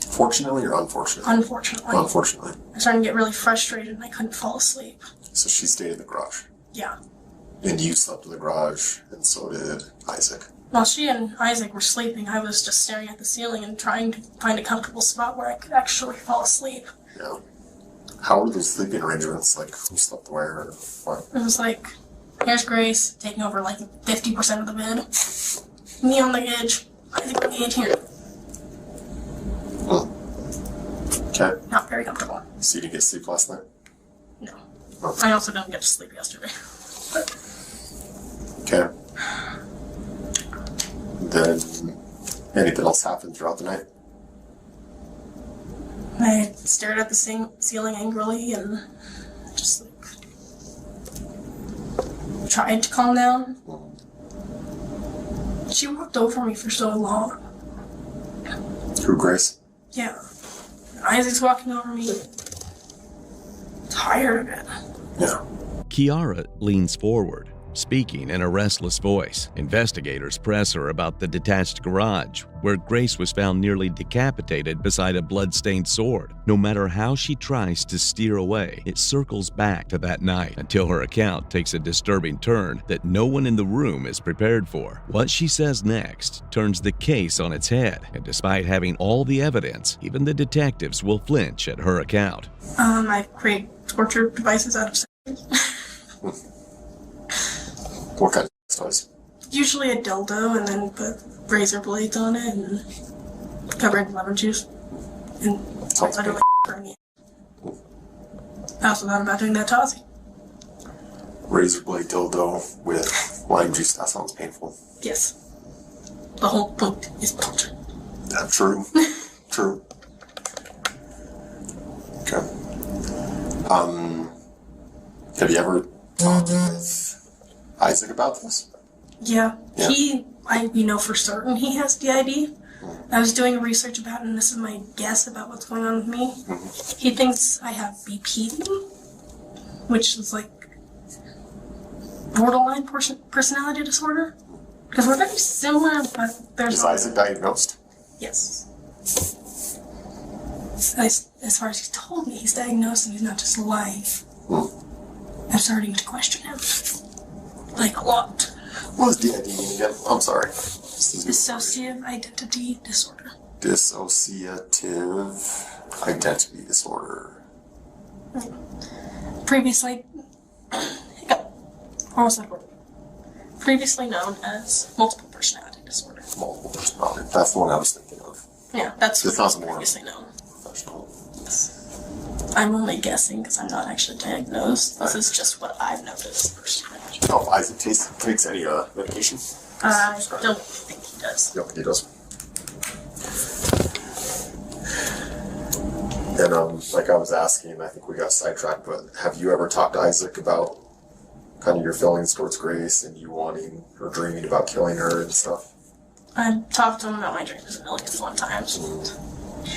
S24: Fortunately or unfortunately?
S21: Unfortunately.
S24: Unfortunately.
S21: I started to get really frustrated and I couldn't fall asleep.
S24: So she stayed in the garage?
S21: Yeah.
S24: And you slept in the garage, and so did Isaac?
S21: While she and Isaac were sleeping, I was just staring at the ceiling and trying to find a comfortable spot where I could actually fall asleep.
S24: Yeah. How were those sleeping arrangements? Like, who slept where or what?
S21: It was like, here's Grace taking over like 50% of the bed. Me on the edge, Isaac on the edge here.
S24: Okay.
S21: Not very comfortable.
S24: So you didn't get sleep last night?
S21: No.
S24: Oh.
S21: I also didn't get to sleep yesterday.
S24: Okay. Then, anything else happened throughout the night?
S21: I stared at the ceiling angrily and just like tried to calm down. She walked over me for so long.
S24: Who, Grace?
S21: Yeah. Isaac's walking over me. Tired of it.
S24: Yeah.
S25: Kiara leans forward, speaking in a restless voice. Investigators press her about the detached garage, where Grace was found nearly decapitated beside a blood-stained sword. No matter how she tries to steer away, it circles back to that night until her account takes a disturbing turn that no one in the room is prepared for. What she says next turns the case on its head, and despite having all the evidence, even the detectives will flinch at her account.
S21: I create torture devices out of sand.
S24: What kind of toys?
S21: Usually a dildo and then put razor blades on it and cover it in lemon juice. And literally burn it. I also thought about doing that to Ozzy.
S24: Razor blade dildo with lime juice. That sounds painful.
S21: Yes. The whole point is torture.
S24: That's true. True. Okay. Have you ever talked with Isaac about this?
S21: Yeah. We know for certain he has DID. I was doing research about it, and this is my guess about what's going on with me. He thinks I have BPD, which is like borderline personality disorder. Because we're very similar, but there's...
S24: Is Isaac diagnosed?
S21: Yes. As far as he's told me, he's diagnosed and he's not just lying. I'm starting to question him. Like, a lot.
S24: What does DID mean again? I'm sorry.
S21: Dissociative identity disorder.
S24: Dissociative identity disorder.
S21: Previously... What was that word? Previously known as multiple personality disorder.
S24: Multiple personality. That's the one I was thinking of.
S21: Yeah, that's what
S24: sounds
S21: was
S24: more
S21: previously known.
S24: Professional.
S21: I'm only guessing because I'm not actually diagnosed. This is just what I've noticed personally.
S24: Oh, Isaac takes any medication?
S21: I don't think he does.
S24: No, he does. And like I was asking, I think we got sidetracked, but have you ever talked to Isaac about kind of your feelings towards Grace and you wanting or dreaming about killing her and stuff?
S21: I've talked to him about my dreams a million times.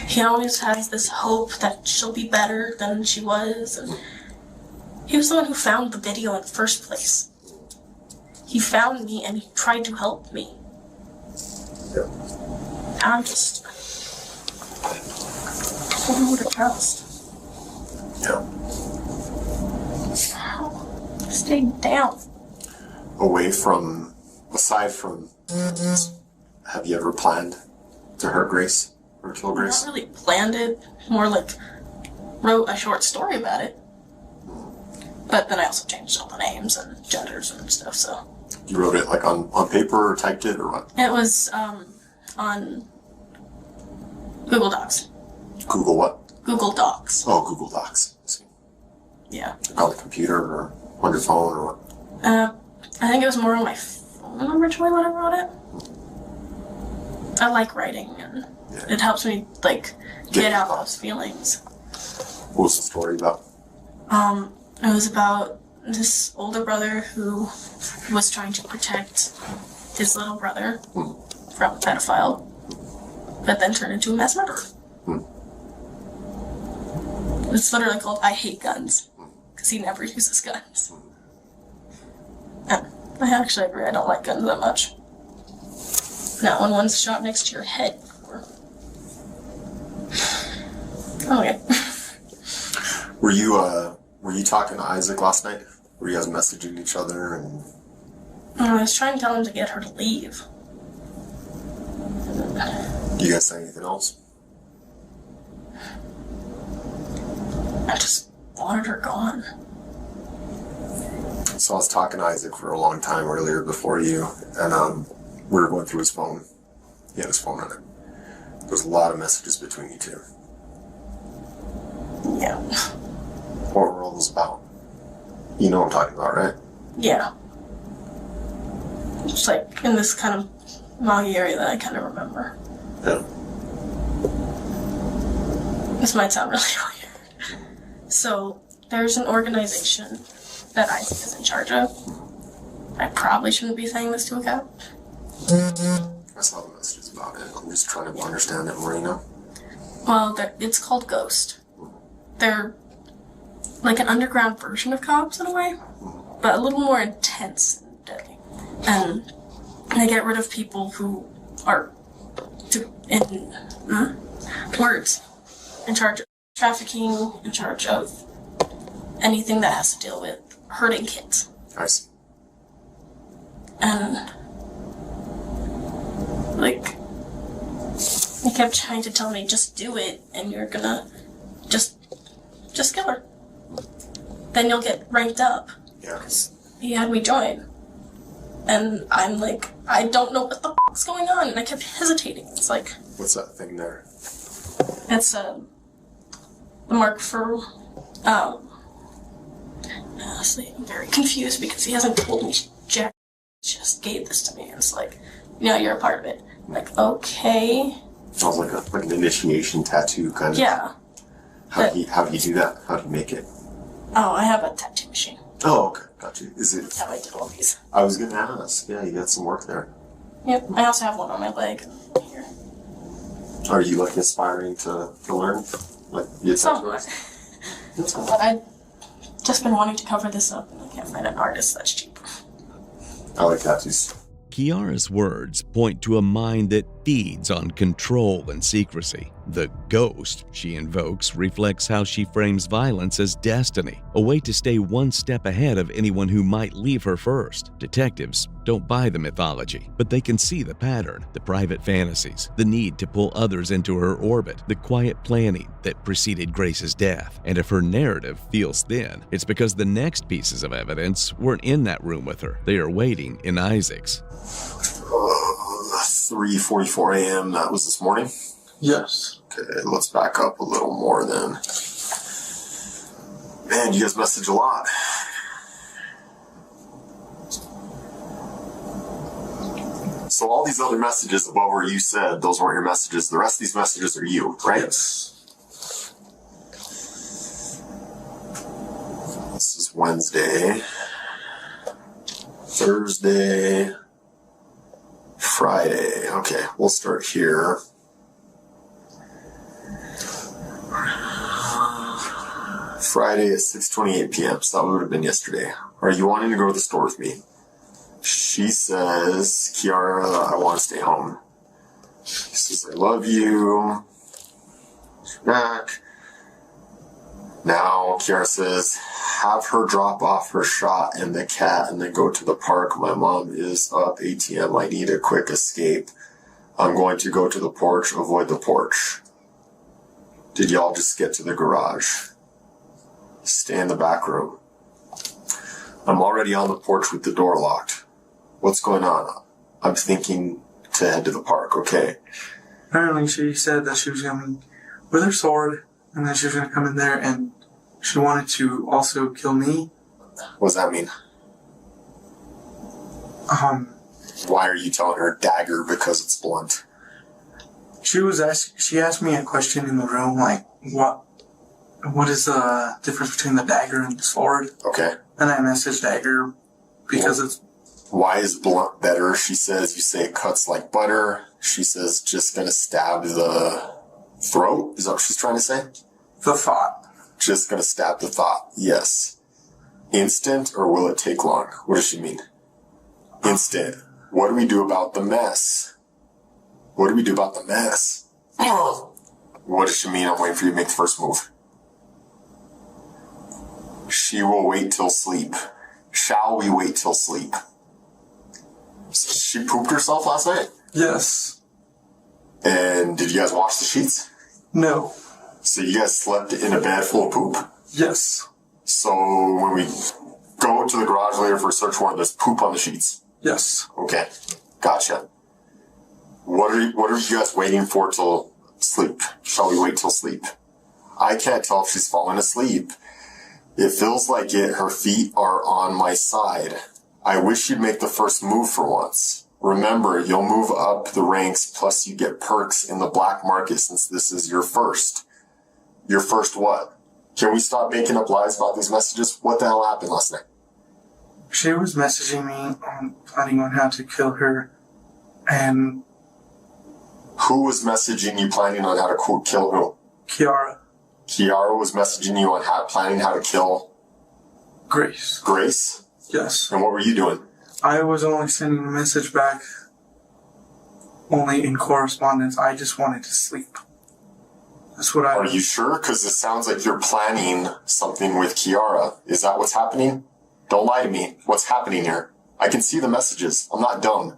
S21: He always has this hope that she'll be better than she was, and he was the one who found the video in the first place. He found me and he tried to help me.
S24: Yeah.
S21: I'm just... I don't know who to trust.
S24: Yeah.
S21: Stay down.
S24: Aside from, have you ever planned to hurt Grace or kill Grace?
S21: Not really planned it, more like wrote a short story about it. But then I also changed all the names and genders and stuff, so.
S24: You wrote it like on paper or typed it or what?
S21: It was on Google Docs.
S24: Google what?
S21: Google Docs.
S24: Oh, Google Docs. I see.
S21: Yeah.
S24: Like on the computer or on your phone or what?
S21: I think it was more on my phone originally when I wrote it. I like writing, and it helps me, like, get out those feelings.
S24: What was the story about?
S21: It was about this older brother who was trying to protect his little brother from a pedophile, but then turned into a mass murderer. It's literally called I Hate Guns, because he never uses guns. And I actually agree, I don't like guns that much. Not when one's shot next to your head. Okay.
S24: Were you talking to Isaac last night? Were you guys messaging each other and...
S21: I was trying to tell him to get her to leave.
S24: Do you guys say anything else?
S21: I just wanted her gone.
S24: So I was talking to Isaac for a long time earlier before you, and we were going through his phone. He had his phone on it. There was a lot of messages between you two.
S21: Yeah.
S24: What were all those about? You know what I'm talking about, right?
S21: Yeah. Just like in this kind of moggy area that I kind of remember.
S24: Yeah.
S21: This might sound really weird. So, there's an organization that Isaac is in charge of. I probably shouldn't be saying this to a cop.
S24: I saw the messages about it. I'm just trying to understand it more, you know?
S21: Well, it's called Ghost. They're like an underground version of cops in a way, but a little more intense and deadly. And they get rid of people who are in charge of trafficking, in charge of anything that has to deal with hurting kids.
S24: I see.
S21: And like, he kept trying to tell me, just do it, and you're gonna just kill her. Then you'll get ranked up.
S24: Yeah.
S21: He had me join. And I'm like, I don't know what the fuck's going on, and I kept hesitating. It's like...
S24: What's that thing there?
S21: It's the mark for, honestly, I'm very confused because he hasn't told me jack. He just gave this to me, and it's like, you know, you're a part of it. I'm like, okay.
S24: Sounds like an initiation tattoo kind of.
S21: Yeah.
S24: How do you do that? How do you make it?
S21: Oh, I have a tattoo machine.
S24: Oh, okay. Gotcha. Is it...
S21: That's how I did all these.
S24: I was gonna ask. Yeah, you got some work there.
S21: Yep, I also have one on my leg. Here.
S24: Are you, like, aspiring to learn? Like, you
S21: Somewhat. But I've just been wanting to cover this up, and I can't find an artist that's cheap.
S24: I like tattoos.
S25: Kiara's words point to a mind that feeds on control and secrecy. The ghost she invokes reflects how she frames violence as destiny, a way to stay one step ahead of anyone who might leave her first. Detectives don't buy the mythology, but they can see the pattern, the private fantasies, the need to pull others into her orbit, the quiet planning that preceded Grace's death. And if her narrative feels thin, it's because the next pieces of evidence weren't in that room with her. They are waiting in Isaac's.
S24: 3:44 a.m. That was this morning?
S22: Yes.
S24: Okay, let's back up a little more then. Man, you guys message a lot. So all these other messages above where you said those weren't your messages, the rest of these messages are you, right?
S22: Yes.
S24: That's Wednesday, Thursday, Friday. Okay, we'll start here. Friday at 6:28 p.m. So that would have been yesterday. Are you wanting to go to the store with me? She says, Kiara, I want to stay home. She says, I love you. She's back. Now, Kiara says, have her drop off her shot and the cat and then go to the park. My mom is up ATM. I need a quick escape. I'm going to go to the porch, avoid the porch. Did y'all just get to the garage? Stay in the back room. I'm already on the porch with the door locked. What's going on? I'm thinking to head to the park, okay.
S22: Apparently she said that she was going with her sword, and then she was going to come in there, and she wanted to also kill me.
S24: What does that mean? Why are you telling her dagger because it's blunt?
S22: She asked me a question in the room, like, what is the difference between the dagger and the sword?
S24: Okay.
S22: And I messaged dagger because it's...
S24: Why is blunt better? She says you say it cuts like butter. She says just gonna stab the throat. Is that what she's trying to say?
S22: The thought.
S24: Just gonna stab the thought. Yes. Instant or will it take long? What does she mean? Instant. What do we do about the mess? What do we do about the mess? What does she mean? I'm waiting for you to make the first move. She will wait till sleep. Shall we wait till sleep? She pooped herself last night?
S22: Yes.
S24: And did you guys wash the sheets?
S22: No.
S24: So you guys slept in a bed full of poop?
S22: Yes.
S24: So when we go to the garage later for a search warrant, there's poop on the sheets?
S22: Yes.
S24: Okay. Gotcha. What are you guys waiting for till sleep? Shall we wait till sleep? I can't tell if she's falling asleep. It feels like it. Her feet are on my side. I wish you'd make the first move for once. Remember, you'll move up the ranks, plus you get perks in the black market since this is your first. Your first what? Can we stop making up lies about these messages? What the hell happened last night?
S22: She was messaging me on planning on how to kill her, and...
S24: Who was messaging you planning on how to quote kill who?
S22: Kiara.
S24: Kiara was messaging you on planning how to kill...
S22: Grace.
S24: Grace?
S22: Yes.
S24: And what were you doing?
S22: I was only sending a message back, only in correspondence. I just wanted to sleep. That's what I...
S24: Are you sure? Because it sounds like you're planning something with Kiara. Is that what's happening? Don't lie to me. What's happening here? I can see the messages. I'm not dumb.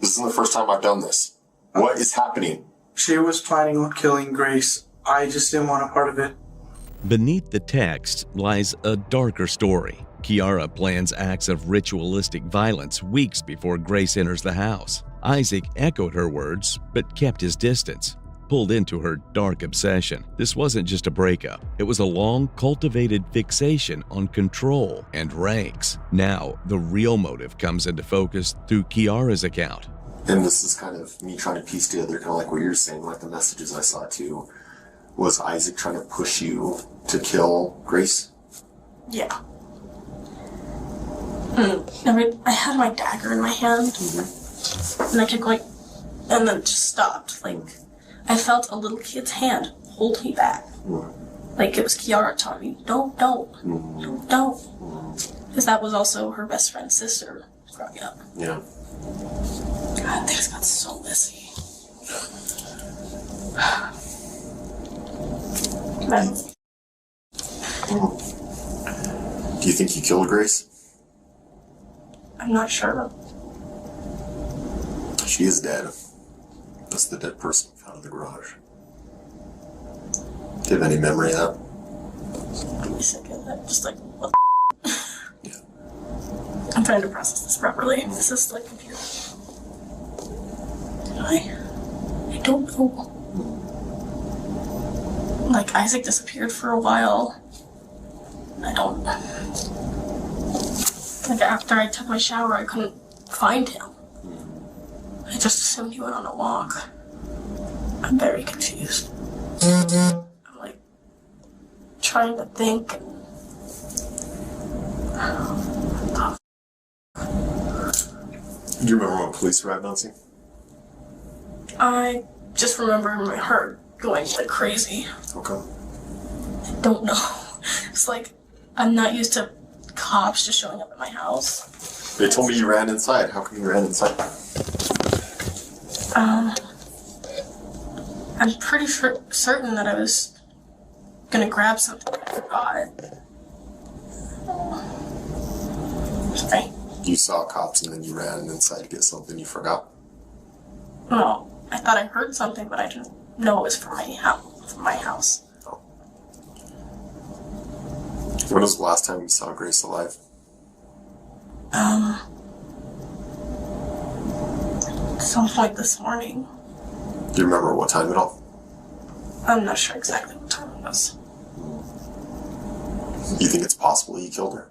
S24: This isn't the first time I've done this. What is happening?
S22: She was planning on killing Grace. I just didn't want a part of it.
S25: Beneath the text lies a darker story. Kiara plans acts of ritualistic violence weeks before Grace enters the house. Isaac echoed her words, but kept his distance, pulled into her dark obsession. This wasn't just a breakup. It was a long, cultivated fixation on control and ranks. Now, the real motive comes into focus through Kiara's account.
S24: And this is kind of me trying to piece together, kind of like what you're saying, like the messages I saw too. Was Isaac trying to push you to kill Grace?
S21: Yeah. I had my dagger in my hand, and I kept going, and then just stopped. Like, I felt a little kid's hand hold me back. Like it was Kiara telling me, don't. Because that was also her best friend's sister growing up.
S24: Yeah.
S21: God, things got so messy.
S24: Do you think you killed Grace?
S21: I'm not sure.
S24: She is dead. That's the dead person found in the garage. Do you have any memory of that?
S21: I'm sick of that. Just like, what the Yeah. I'm trying to process this properly. This is like computer. I don't know. Like, Isaac disappeared for a while. I don't... Like, after I took my shower, I couldn't find him. I just assumed he went on a walk. I'm very confused. I'm, like, trying to think.
S24: Do you remember when police arrived on scene?
S21: I just remember my heart going like crazy.
S24: Okay.
S21: I don't know. It's like, I'm not used to cops just showing up at my house.
S24: They told me you ran inside. How come you ran inside?
S21: I'm pretty certain that I was gonna grab something. I forgot. Sorry.
S24: You saw cops and then you ran inside to get something you forgot?
S21: No, I thought I heard something, but I didn't know it was from my house.
S24: Oh. When was the last time you saw Grace alive?
S21: Some point this morning.
S24: Do you remember what time at all?
S21: I'm not sure exactly what time it was.
S24: You think it's possible he killed her?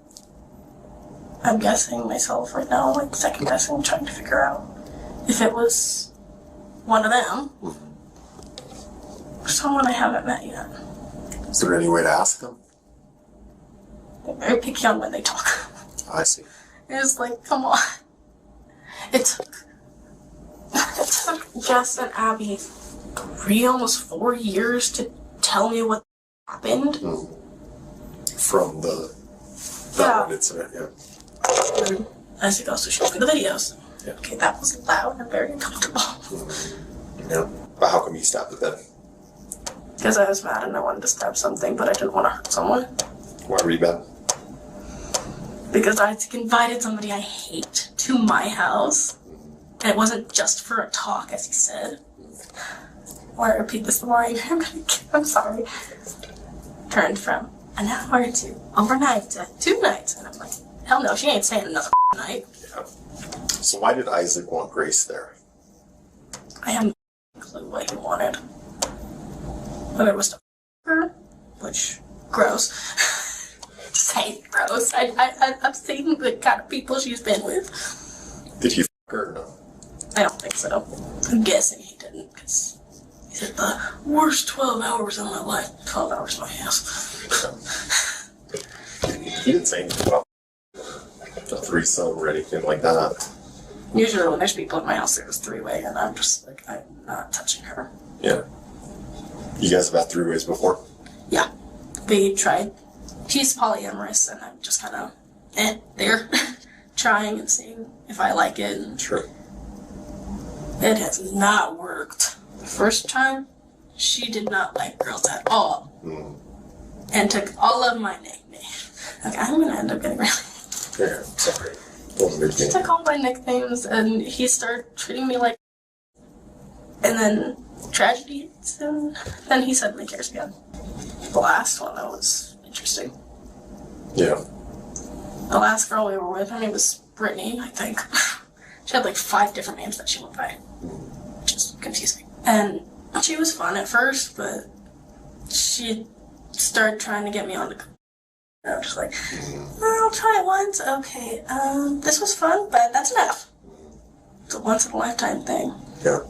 S21: I'm guessing myself right now, like second guessing, trying to figure out if it was one of them. Or someone I haven't met yet.
S24: Is there any way to ask them?
S21: They're very picky on when they talk.
S24: I see.
S21: It's like, come on. It took Jess and Abby 3, almost 4 years to tell me what happened.
S24: From that one incident, yeah.
S21: And Isaac also showed me the videos. Yeah. Okay, that was loud and very uncomfortable.
S24: Yeah. But how come you stabbed the bed?
S21: Because I was mad and I wanted to stab something, but I didn't want to hurt someone.
S24: Why were you mad?
S21: Because Isaac invited somebody I hate to my house. And it wasn't just for a talk, as he said. Why repeat this more? I'm sorry. Turned from an hour to overnight to 2 nights. And I'm like, hell no, she ain't staying another night.
S24: Yeah. So why did Isaac want Grace there?
S21: I have no clue what he wanted. Whether it was to her, which, gross. Just hate gross. I've seen the kind of people she's been with.
S24: Did he f*** her or no?
S21: I don't think so. I'm guessing he didn't, because he said the worst 12 hours of my life. 12 hours in my house.
S24: He didn't say anything about a threesome or anything like that.
S21: Usually when there's people in my house, there's 3-way, and I'm just like, I'm not touching her.
S24: Yeah. You guys have had 3-ways before?
S21: Yeah. We tried. She's polyamorous, and I'm just kind of, there. Trying and seeing if I like it. And
S24: sure.
S21: It has not worked. The first time, she did not like girls at all. And took all of my nicknames. Okay, I'm gonna end up getting really...
S24: Yeah, sorry.
S21: He took all my nicknames and he started treating me like... And then tragedy hits and then he suddenly cares again. The last one, that was interesting.
S24: Yeah.
S21: The last girl we were with, her name was Brittany, I think. She had like 5 different names that she went by. Which is confusing. And she was fun at first, but she started trying to get me on the... I was just like, I'll try it once. Okay, this was fun, but that's enough. It's a once-in-a-lifetime thing.
S24: Yeah.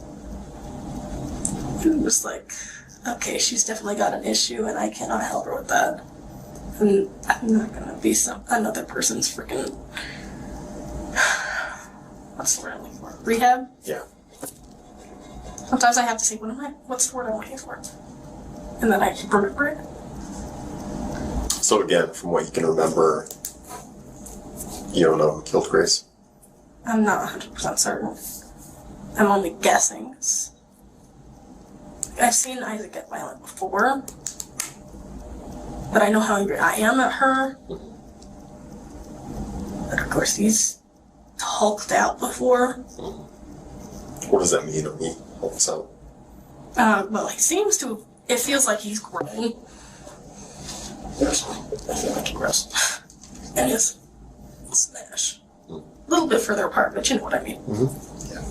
S21: And it was like, okay, she's definitely got an issue, and I cannot help her with that. And I'm not gonna be another person's freaking... What's the word I'm looking for? Rehab?
S24: Yeah.
S21: Sometimes I have to say, what's the word I'm looking for? And then I remember it.
S24: So again, from what you can remember, you don't know who killed Grace?
S21: I'm not 100% certain. I'm only guessing. I've seen Isaac get violent before, but I know how angry I am at her. But of course, he's hulked out before.
S24: What does that mean when he hulks out?
S21: Well, he seems to. It feels like he's grown. Personally, I feel like he grows. And his smash. A little bit further apart, but you know what I mean.
S24: Yeah.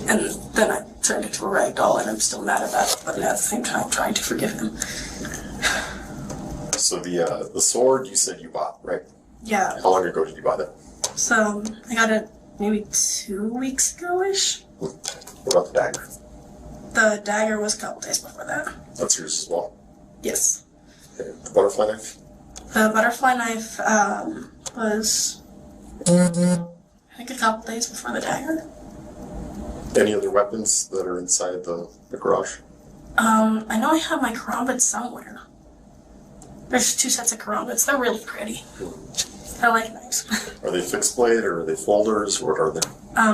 S21: And then I turned into a rag doll, and I'm still mad at that, but at the same time trying to forgive him.
S24: So the sword you said you bought, right?
S21: Yeah.
S24: How long ago did you buy that?
S21: So, I got it maybe 2 weeks ago-ish.
S24: What about the dagger?
S21: The dagger was a couple days before that.
S24: That's yours as well?
S21: Yes.
S24: Okay. The butterfly knife?
S21: The butterfly knife, was, I think, a couple days before the dagger.
S24: Any other weapons that are inside the garage?
S21: I know I have my karambits somewhere. There's 2 sets of karambits. They're really pretty. I like knives.
S24: Are they fixed blade or are they folders? What are they?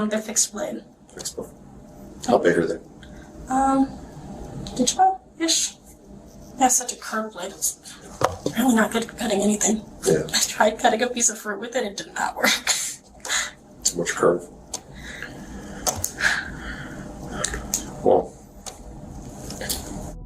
S21: They're fixed blade.
S24: Fixed blade. How big are they?
S21: Inch-ish. It has such a curved blade. It's really not good for cutting anything.
S24: Yeah.
S21: I tried cutting a piece of fruit with it. It did not work.
S24: Too much curve. Well.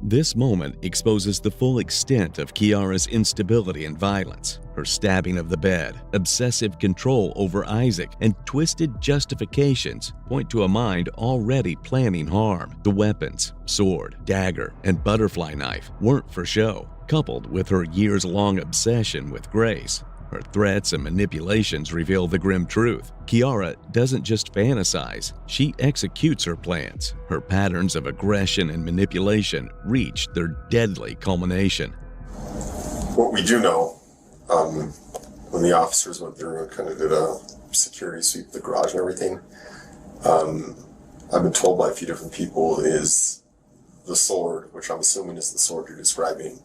S25: This moment exposes the full extent of Kiara's instability and violence. Her stabbing of the bed, obsessive control over Isaac, and twisted justifications point to a mind already planning harm. The weapons, sword, dagger, and butterfly knife weren't for show. Coupled with her years-long obsession with Grace, her threats and manipulations reveal the grim truth. Kiara doesn't just fantasize, she executes her plans. Her patterns of aggression and manipulation reach their deadly culmination.
S24: What we do know, when the officers went through and kind of did a security sweep of the garage and everything, I've been told by a few different people is the sword, which I'm assuming is the sword you're describing,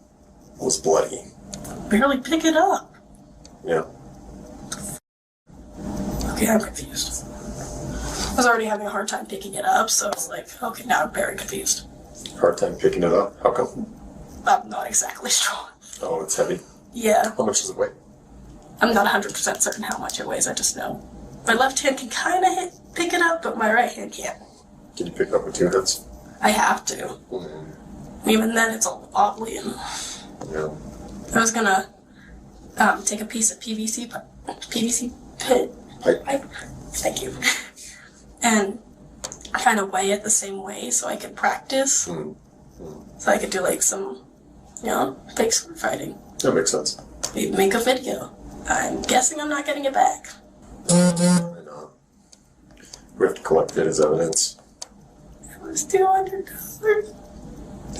S24: was bloody.
S21: Barely pick it up.
S24: Yeah.
S21: Okay, I'm confused. I was already having a hard time picking it up, so it's like, okay, now I'm very confused.
S24: Hard time picking it up? How come?
S21: I'm not exactly sure.
S24: Oh, it's heavy?
S21: Yeah.
S24: How much does it weigh?
S21: I'm not 100% certain how much it weighs, I just know. My left hand can kind of pick it up, but my right hand can't.
S24: Can you pick it up with 2 hands?
S21: I have to. Even then, it's all wobbly. And
S24: yeah.
S21: I was gonna take a piece of PVC pipe. Thank you. And kind of weigh it the same way so I could practice. So I could do like some, fake sword fighting.
S24: That makes sense.
S21: Maybe make a video. I'm guessing I'm not getting it back.
S24: I know. We have to collect it as evidence.
S21: It was $200.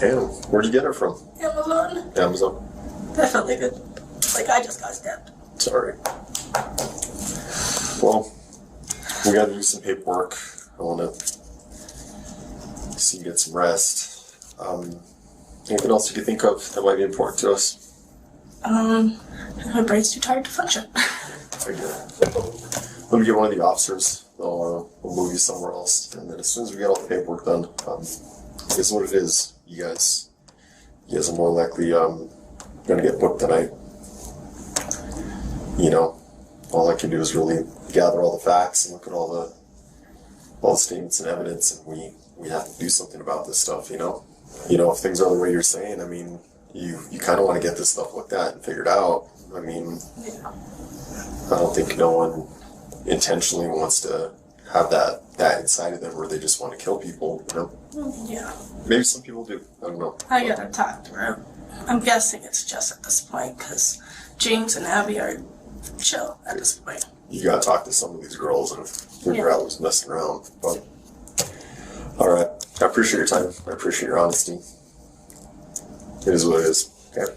S24: Damn, where'd you get it from?
S21: Amazon.
S24: Amazon.
S21: Definitely good. Like I just got stabbed.
S24: Sorry. Well, we gotta do some paperwork. I wanna see you get some rest. Anything else you can think of that might be important to us?
S21: My brain's too tired to function.
S24: I get it. Let me get one of the officers. We'll move you somewhere else. And then as soon as we get all the paperwork done, here's what it is. You guys are more likely gonna get booked tonight. All I can do is really gather all the facts and look at all the statements and evidence, and we have to do something about this stuff, if things are the way you're saying, I mean, you kind of want to get this stuff looked at and figured out. I mean, I don't think no one intentionally wants to have that inside of them where they just want to kill people,
S21: Yeah.
S24: Maybe some people do. I don't know.
S21: I gotta talk to her. I'm guessing it's just at this point, because James and Abby are chill at this point.
S24: You gotta talk to some of these girls and figure out what's messing around. But all right, I appreciate your time. I appreciate your honesty. It is what it is. Okay.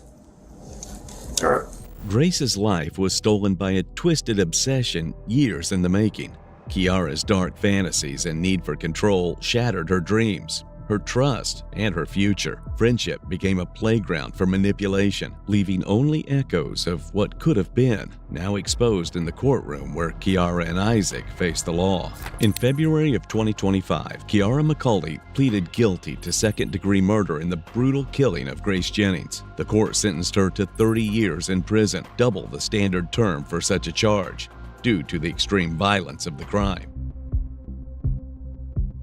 S24: All right.
S25: Grace's life was stolen by a twisted obsession years in the making. Kiara's dark fantasies and need for control shattered her dreams, her trust, and her future. Friendship became a playground for manipulation, leaving only echoes of what could have been, now exposed in the courtroom where Kiara and Isaac faced the law. In February of 2025, Kiara McCulley pleaded guilty to second-degree murder in the brutal killing of Grace Jennings. The court sentenced her to 30 years in prison, double the standard term for such a charge, due to the extreme violence of the crime.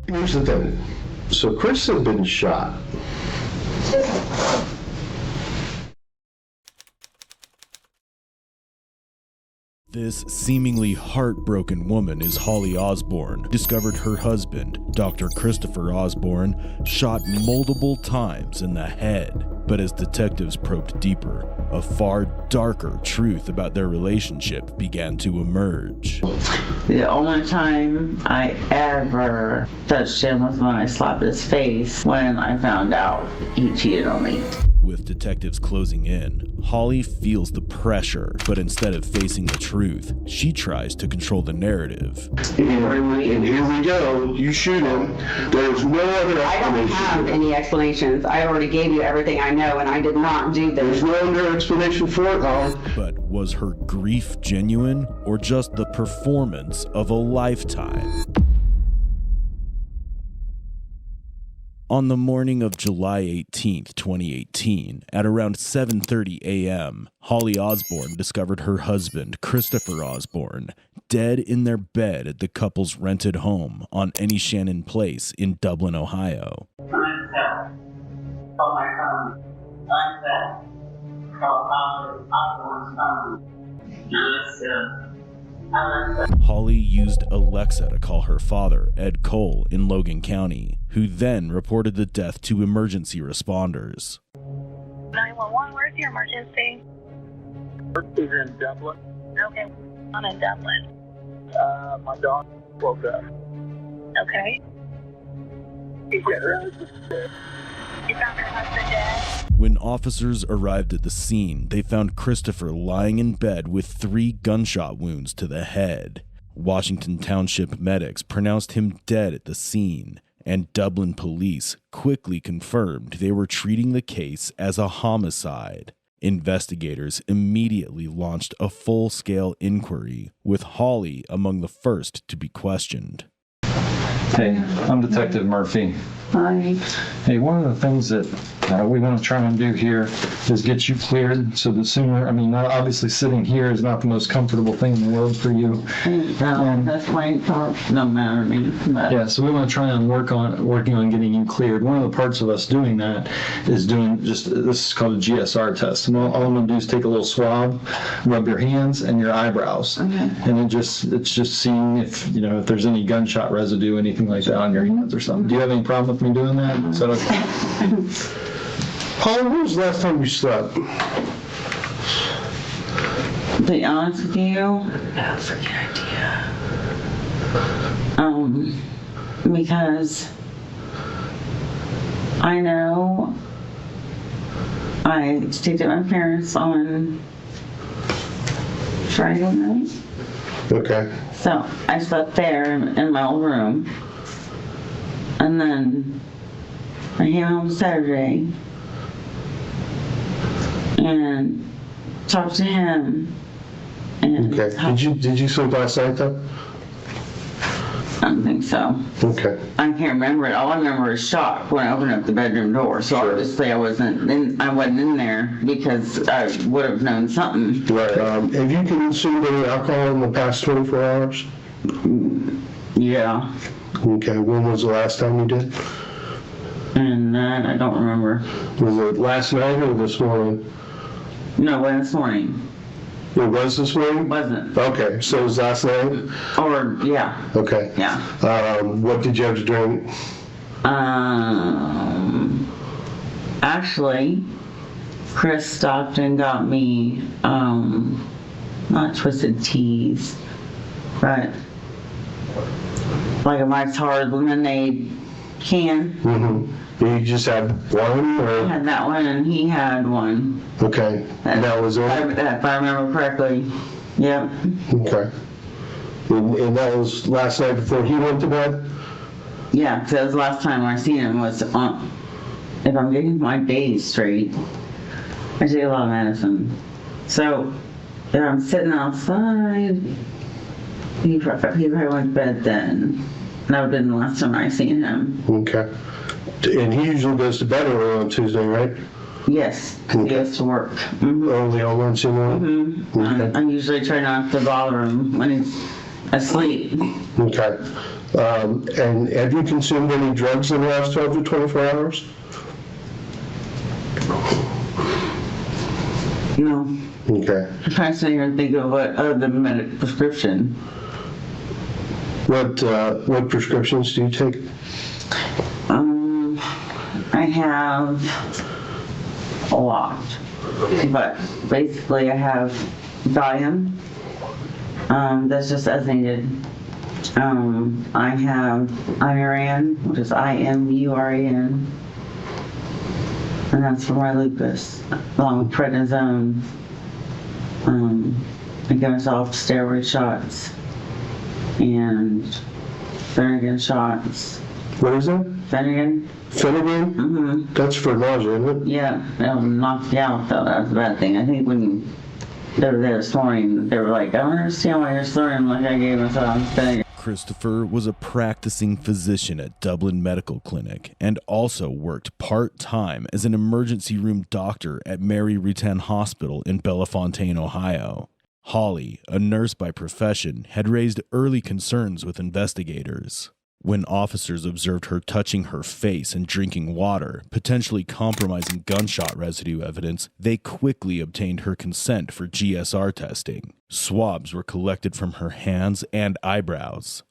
S3: Here's the thing. So Chris had been shot.
S6: This seemingly heartbroken woman is Holli Osborn. Discovered her husband, Dr. Christopher Osborn, shot multiple times in the head. But as detectives probed deeper, a far darker truth about their relationship began to emerge.
S4: The only time I ever touched him was when I slapped his face when I found out he cheated on me.
S6: With detectives closing in, Holli feels the pressure, but instead of facing the truth, she tries to control the narrative.
S3: And here we go. You shoot him. There's no other explanation.
S1: I don't have any explanations. I already gave you everything I know, and I did not do this.
S3: There's no other explanation for it, Holli.
S6: But was her grief genuine, or just the performance of a lifetime? On the morning of July 18th, 2018, at around 7:30 a.m., Holli Osborn discovered her husband, Christopher Osborn, dead in their bed at the couple's rented home on Shannon Place in Dublin, Ohio. Holli used Alexa to call her father, Ed Cole, in Logan County, who then reported the death to emergency responders.
S5: 911, where's your emergency?
S16: Is in Dublin.
S5: Okay, I'm in Dublin.
S16: My dog woke up.
S5: Okay.
S16: You found her
S5: husband dead?
S6: When officers arrived at the scene, they found Christopher lying in bed with 3 gunshot wounds to the head. Washington Township medics pronounced him dead at the scene, and Dublin police quickly confirmed they were treating the case as a homicide. Investigators immediately launched a full-scale inquiry, with Holli among the first to be questioned.
S2: Hey, I'm Detective Murphy.
S4: Hi.
S2: Hey, one of the things that we want to try and do here is get you cleared so the sooner, obviously sitting here is not the most comfortable thing in the world for you.
S4: No, that's why it don't matter to me. But.
S2: Yeah, so we want to try and working on getting you cleared. One of the parts of us doing that is doing this is called a GSR test. And all I'm going to do is take a little swab, rub your hands and your eyebrows.
S4: Okay.
S2: And it's just seeing if there's any gunshot residue, anything like that on your hands or something. Do you have any problem with me doing that? Is that okay?
S3: Holli, when was the last time you slept?
S4: To be honest with you, no freaking idea. Because I know I stayed at my parents' on Friday night.
S3: Okay.
S4: So I slept there in my old room. And then I came home Saturday and talked to him. And
S3: okay. Did you sleep last night though?
S4: I don't think so.
S3: Okay.
S4: I can't remember it. All I remember is shock when I opened up the bedroom door. So obviously I wasn't in there because I would have known something.
S3: Right. Have you consumed any alcohol in the past 24 hours?
S4: Yeah.
S3: Okay. When was the last time you did?
S4: And I don't remember.
S3: Was it last night or this morning?
S4: No, this morning.
S3: It was this morning?
S4: Wasn't.
S3: Okay, so it was last night?
S4: Or, yeah.
S3: Okay.
S4: Yeah.
S3: What did you have to drink?
S4: Actually, Chris stopped and got me, not twisted teas, but like a Mike's Hard Lemonade can.
S3: Mm-hmm. You just had one? Or?
S4: I had that one and he had one.
S3: Okay. And that was it?
S4: If I remember correctly. Yep.
S3: Okay. And that was last night before he went to bed?
S4: Yeah, because that was the last time I seen him was on, if I'm getting my days straight, I take a lot of medicine. So, if I'm sitting outside, he probably went to bed then. That would have been the last time I seen him.
S3: Okay. And he usually goes to bed early on Tuesday, right?
S4: Yes, he goes to work. Mm-hmm.
S3: Early on Wednesday morning?
S4: Mm-hmm. Okay. I usually try not to bother him when he's asleep.
S3: Okay. And have you consumed any drugs in the last 12 to 24 hours?
S4: No.
S3: Okay.
S4: I'm trying to sit here and think of what other than prescription.
S3: What prescriptions do you take?
S4: I have a lot, but basically I have Valium. That's just as needed. I have Imuran, which is IMURAN. And that's for my lupus, along with prednisone. I give myself steroid shots and Finnegan shots.
S3: What is that?
S4: Finnegan.
S3: Finnegan?
S4: Mm-hmm.
S3: That's for nausea, isn't it?
S4: Yeah, that'll knock you out though. That's a bad thing. I think when they were there this morning, they were like, I don't understand why you're slurring like I gave myself Finnegan.
S6: Christopher was a practicing physician at Dublin Medical Clinic and also worked part-time as an emergency room doctor at Mary Retan Hospital in Bellefontaine, Ohio. Holli, a nurse by profession, had raised early concerns with investigators. When officers observed her touching her face and drinking water, potentially compromising gunshot residue evidence, they quickly obtained her consent for GSR testing. Swabs were collected from her hands and eyebrows.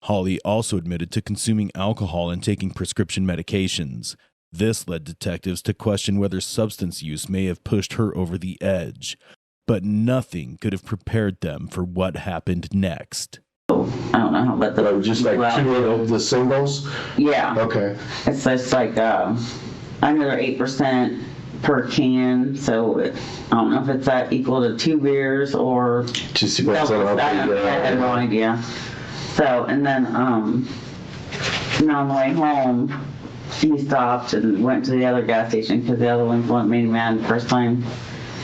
S6: Holli also admitted to consuming alcohol and taking prescription medications. This led detectives to question whether substance use may have pushed her over the edge, but nothing could have prepared them for what happened next.
S4: I don't know how, but
S3: just like two of the singles?
S4: Yeah.
S3: Okay.
S4: It's just like another 8% per can, so I don't know if it's that equal to 2 beers or
S3: just depends on
S4: I have no idea. So, and then on the way home, he stopped and went to the other gas station because the other ones made him mad the first time.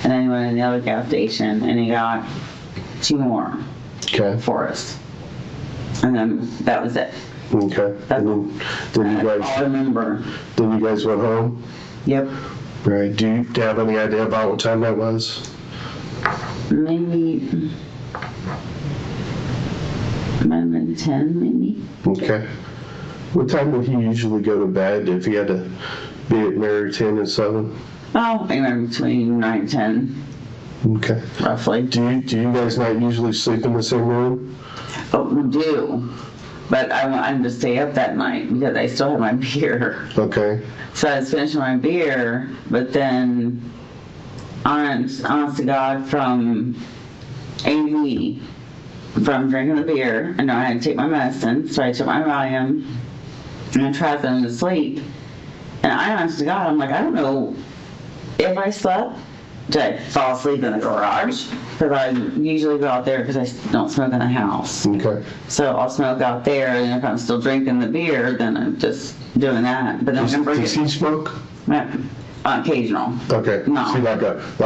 S4: And then he went in the other gas station and he got 2 more for us. And then that was it.
S3: Okay.
S4: That's
S3: then you guys,
S4: all I remember.
S3: Then you guys went home?
S4: Yep.
S3: Right. Do you have any idea about what time that was?
S4: Maybe, it might have been 10, maybe.
S3: Okay. What time would he usually go to bed if he had to be at Mary 10 and 7?
S4: Oh, anywhere between 9 and 10.
S3: Okay.
S4: Roughly.
S3: Do you guys not usually sleep in the same room?
S4: Oh, we do. But I wanted to stay up that night because I still had my beer.
S3: Okay.
S4: So I was finishing my beer, but then, honest to God, from AV, from drinking the beer, I know I had to take my medicine, so I took my Valium, and I tried them to sleep. And honest to God, I'm like, I don't know if I slept. Did I fall asleep in the garage? Because I usually go out there because I don't smoke in the house.
S3: Okay.
S4: So I'll smoke out there, and if I'm still drinking the beer, then I'm just doing that. But then
S3: Does he smoke?
S4: Occasional.
S3: Okay.
S4: No.
S3: Is he like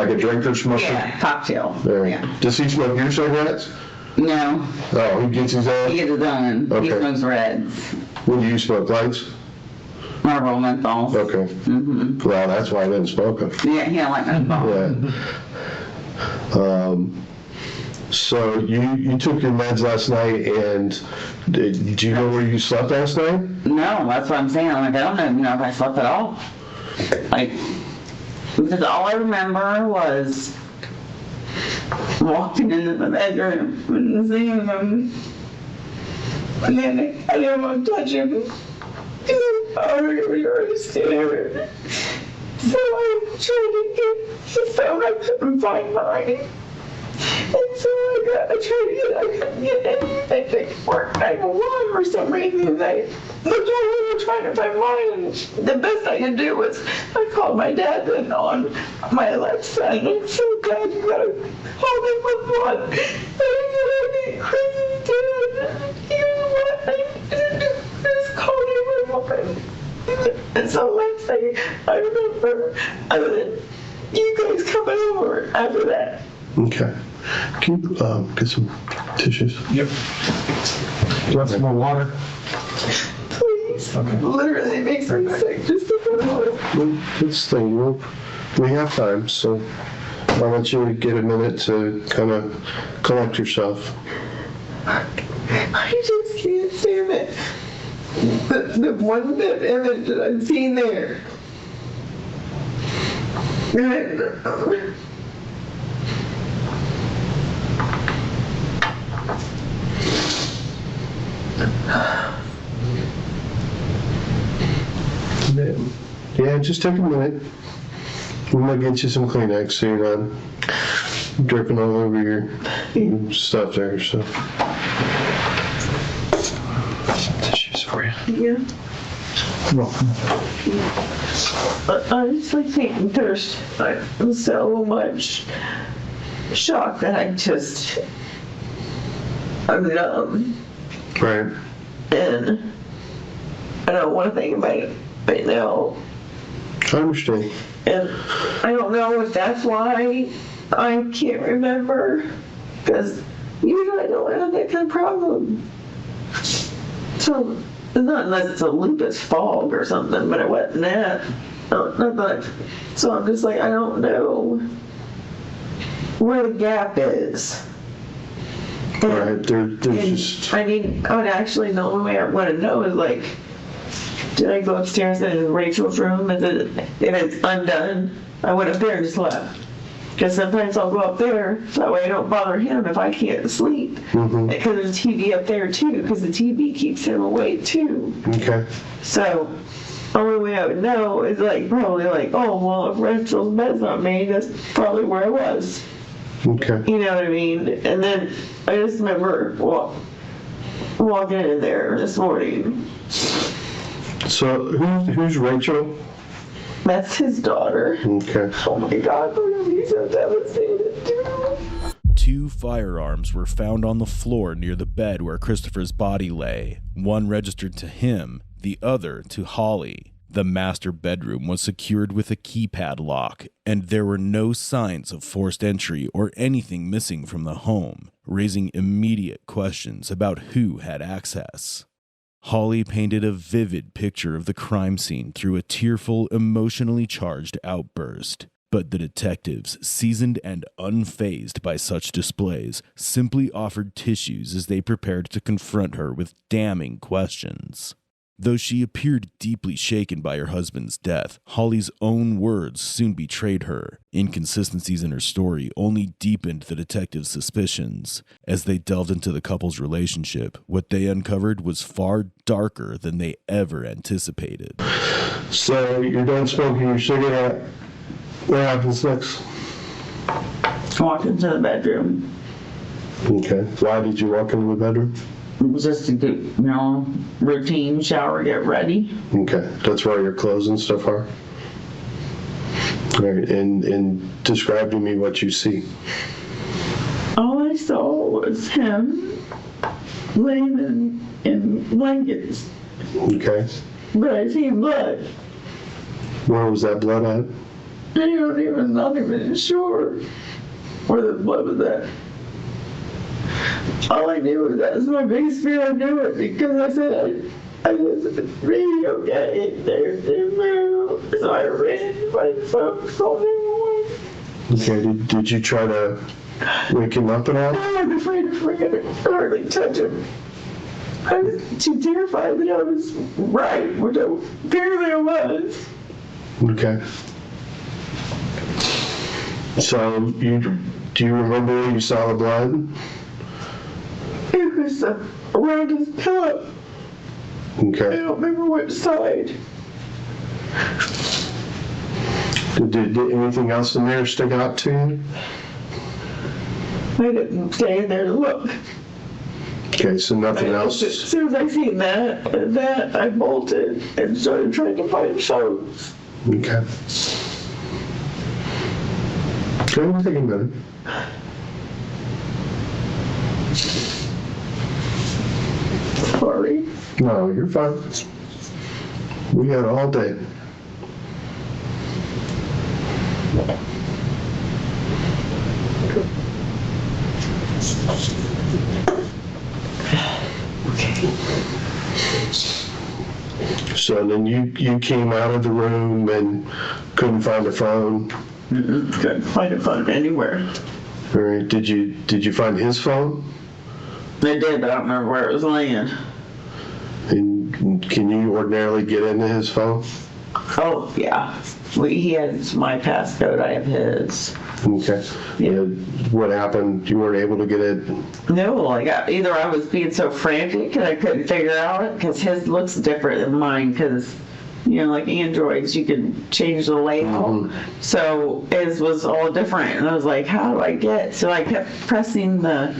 S3: a drinker smoker?
S4: Yeah, cocktail.
S3: Right.
S4: Yeah.
S3: Does he smoke your cigarettes?
S4: No.
S3: Oh, he gets his own?
S4: He gets his own.
S3: Okay.
S4: He smokes reds.
S3: What do you smoke, lights?
S4: Marlboro menthol.
S3: Okay.
S4: Mm-hmm.
S3: Well, that's why I didn't smoke them.
S4: Yeah, he don't like menthol.
S3: Yeah. So you took your meds last night, and did you know where you slept last night?
S4: No, that's what I'm saying. I'm like, I don't even know if I slept at all. Like, because all I remember was walking into the bedroom and seeing him. And then I didn't want to touch him. We were sitting there. So I tried to get his phone. I couldn't find mine. And so I couldn't get anything to work 911 for some reason. I looked all over trying to find mine, and the best I could do was I called my dad then on my left side. I'm so glad you got to hold him with one. And Chris is dead. You know what? I just called him. And so last thing I remember, other than you guys coming over after that.
S3: Okay. Can you get some tissues?
S2: Yep. Do you want some more water?
S14: Please. Okay. Literally, it makes me sick just to put it.
S3: This thing, we have time, so I want you to get a minute to kind of collect yourself.
S14: I just can't stand it. The one image that I've seen there.
S3: Yeah, just take a minute. We might get you some Kleenex so you're not dripping all over your stuff there. So. Some tissues for you.
S14: Yeah.
S7: I just like thinking there's so much shock that I'm numb.
S3: Right.
S7: And I don't want to think about it right now.
S3: I understand.
S7: And I don't know if that's why I can't remember, because usually I don't have that kind of problem. So, not unless it's a lupus fog or something, but it wasn't that. Not that. So I'm just like, I don't know where the gap is.
S3: Right, there's just...
S7: I would actually, the only way I want to know is like, did I go upstairs in Rachel's room and it's undone? I went up there and just left. Because sometimes I'll go up there, so that way I don't bother him if I can't sleep.
S3: Mm-hmm.
S7: Because there's a TV up there too, because the TV keeps him awake too.
S3: Okay.
S7: So, the only way I would know is like, probably like, oh, well, if Rachel's bed's not made, that's probably where I was.
S3: Okay.
S7: You know what I mean? And then I just remember walking in there this morning.
S3: So who's Rachel?
S7: That's his daughter.
S3: Okay.
S7: Oh my God, he's so devastated too.
S6: 2 firearms were found on the floor near the bed where Christopher's body lay. One registered to him, the other to Holli. The master bedroom was secured with a keypad lock, and there were no signs of forced entry or anything missing from the home, raising immediate questions about who had access. Holli painted a vivid picture of the crime scene through a tearful, emotionally charged outburst. But the detectives, seasoned and unfazed by such displays, simply offered tissues as they prepared to confront her with damning questions. Though she appeared deeply shaken by her husband's death, Holli's own words soon betrayed her. Inconsistencies in her story only deepened the detectives' suspicions. As they delved into the couple's relationship, what they uncovered was far darker than they ever anticipated.
S3: So you're done smoking your cigarette. What happens next?
S7: Walked into the bedroom.
S3: Okay. Why did you walk into the bedroom?
S7: Just to do, routine, shower, get ready.
S3: Okay. That's where your clothes and stuff are? All right. And describe to me what you see.
S7: All I saw was him laying in blankets.
S3: Okay.
S7: But I seen blood.
S3: Where was that blood at?
S7: I'm not even sure where the blood was at. All I knew was that was my biggest fear. I knew it because I said I was really okay. There's no. So I ran to my phone, called everyone.
S3: Okay. Did you try to wake him up at all?
S7: I was afraid to forget hardly touch him. I was too terrified that I was right, which apparently I was.
S3: Okay. So do you remember when you saw the blood?
S7: It was around his pillow.
S3: Okay.
S7: I don't remember which side.
S3: Did anything else in there stick out to you?
S7: I didn't stay in there to look.
S3: Okay, so nothing else?
S7: As soon as I seen that I bolted and started trying to find shows.
S3: Okay. Okay, we'll take a minute.
S7: Sorry.
S3: No, you're fine. We got all day.
S7: Okay.
S3: So then you came out of the room and couldn't find a phone?
S7: Couldn't find a phone anywhere.
S3: All right. Did you find his phone?
S7: I did, but I don't remember where it was laying.
S3: And can you ordinarily get into his phone?
S7: Oh, yeah. He has my passcode, I have his.
S3: Okay.
S7: Yeah.
S3: What happened? You weren't able to get it?
S7: No, either I was being so frantic and I couldn't figure out it, because his looks different than mine, because, like Androids, you can change the label. Mm-hmm. So his was all different, and I was like, how do I get? So I kept pressing the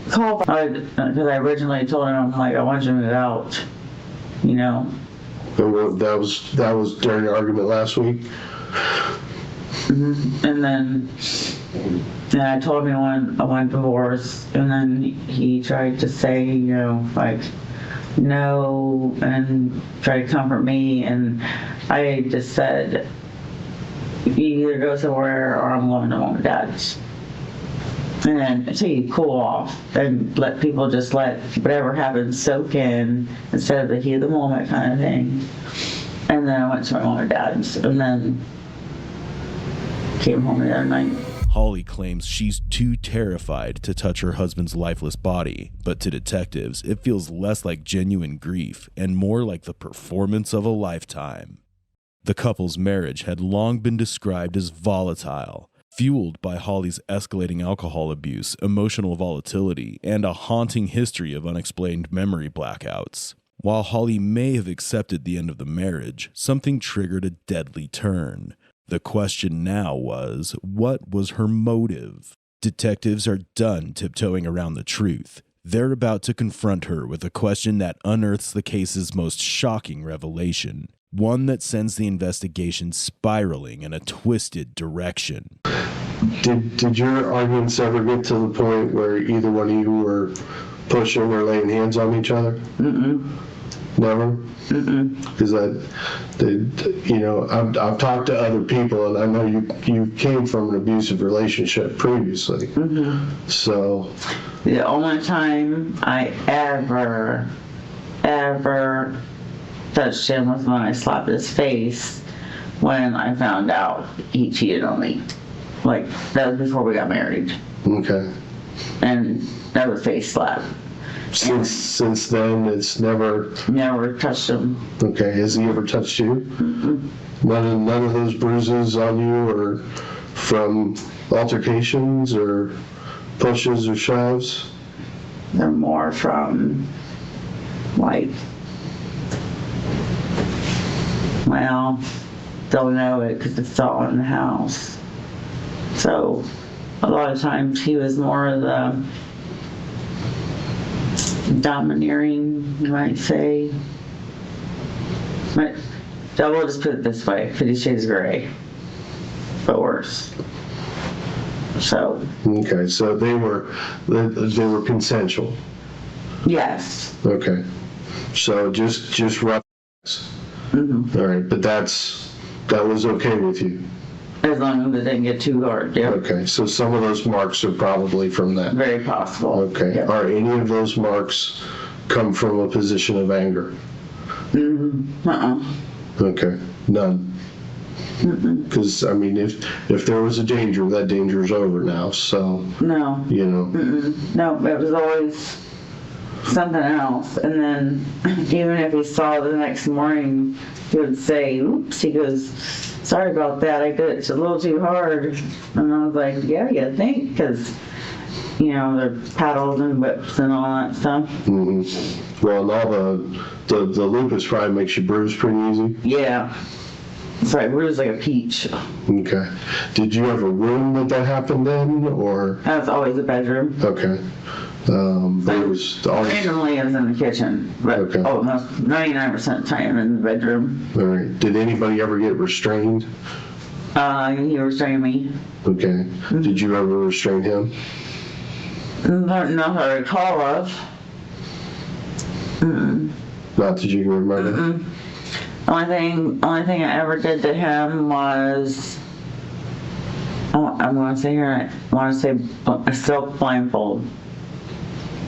S7: call, because I originally told him, I want you to move out.
S4: you know.
S3: And that was during the argument last week?
S4: And then I told him I want divorce, and then he tried to say, you know, like, no, and try to comfort me, and I just said, you either go somewhere or I'm going to mom and dad's. And then until you cool off and let people just let whatever happens soak in instead of the heat of the moment kind of thing. And then I went to my mom and dad's, and then came home the other night.
S6: Holli claims she's too terrified to touch her husband's lifeless body, but to detectives, it feels less like genuine grief and more like the performance of a lifetime. The couple's marriage had long been described as volatile, fueled by Holli's escalating alcohol abuse, emotional volatility, and a haunting history of unexplained memory blackouts. While Holli may have accepted the end of the marriage, something triggered a deadly turn. The question now was, what was her motive? Detectives are done tiptoeing around the truth. They're about to confront her with a question that unearths the case's most shocking revelation, one that sends the investigation spiraling in a twisted direction.
S3: Did your arguments ever get to the point where either one of you were pushing or laying hands on each other? Never? Because I've talked to other people, and I know you came from an abusive relationship previously. So
S4: the only time I ever touched him was when I slapped his face when I found out he cheated on me. Like, that was before we got married.
S3: Okay.
S4: And that was face slap.
S3: Since then, it's never
S4: touched him.
S3: Okay. Has he ever touched you? None of those bruises on you are from altercations or pushes or shoves?
S4: They're more from, like, well, don't know it because it's all in the house. So a lot of times he was more of the domineering, you might say. But I will just put it this way, 50 Shades of Grey, but worse. So.
S3: Okay, so they were consensual.
S4: Yes.
S3: Okay, so just rough. All right, but that was okay with you.
S4: As long as it didn't get too hard, yeah.
S3: Okay, so some of those marks are probably from that.
S4: Very possible.
S3: Okay,
S4: yeah.
S3: Are any of those marks come from a position of anger? Okay, none. Because, I mean, if there was a danger, that danger's over now, so.
S4: No.
S3: You know.
S4: No, it was always something else. And then even if he saw it the next morning, he would say, oops, he goes, sorry about that, I did it a little too hard. And I was like, yeah, you think, because, you know, they're paddles and whips and all that stuff.
S3: Well, and all the lupus probably makes you bruise pretty easy.
S4: Yeah. It's like bruised like a peach.
S3: Okay. Did you have a room that happened in, or?
S4: That was always a bedroom.
S3: Okay. It was always...
S4: Randomly, I was in the kitchen, but
S3: okay.
S4: Almost 99% of the time in the bedroom.
S3: All right. Did anybody ever get restrained?
S4: He restrained me.
S3: Okay. Did you ever restrain him?
S4: Not that I recall of.
S3: Not that you can remember?
S4: Only thing I ever did to him was, I'm going to say here, I want to say a silk blindfold.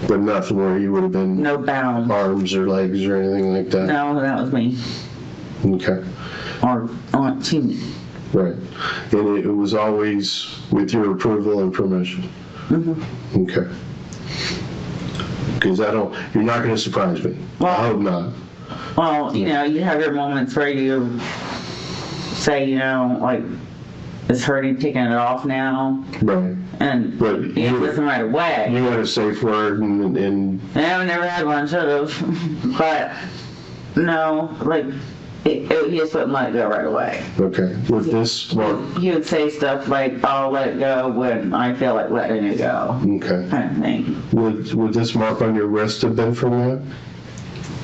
S3: But nothing where you would have been...
S4: No bound.
S3: Arms or legs or anything like that?
S4: No, that was me.
S3: Okay.
S4: Or to me.
S3: Right. And it was always with your approval and permission? Okay. Because you're not going to surprise me. Well, I hope not.
S4: Well, you know, you have your moments where you say, you know, like, it's hurting, taking it off now.
S3: Right.
S4: And you listen right away.
S3: You had a safe word and
S4: Yeah, I never had one, should have. But, no, like, he just wouldn't let it go right away.
S3: Okay. With this mark?
S4: He would say stuff like, I'll let it go when I feel like letting it go.
S3: Okay.
S4: Kind of thing.
S3: Would this mark on your wrist have been from that?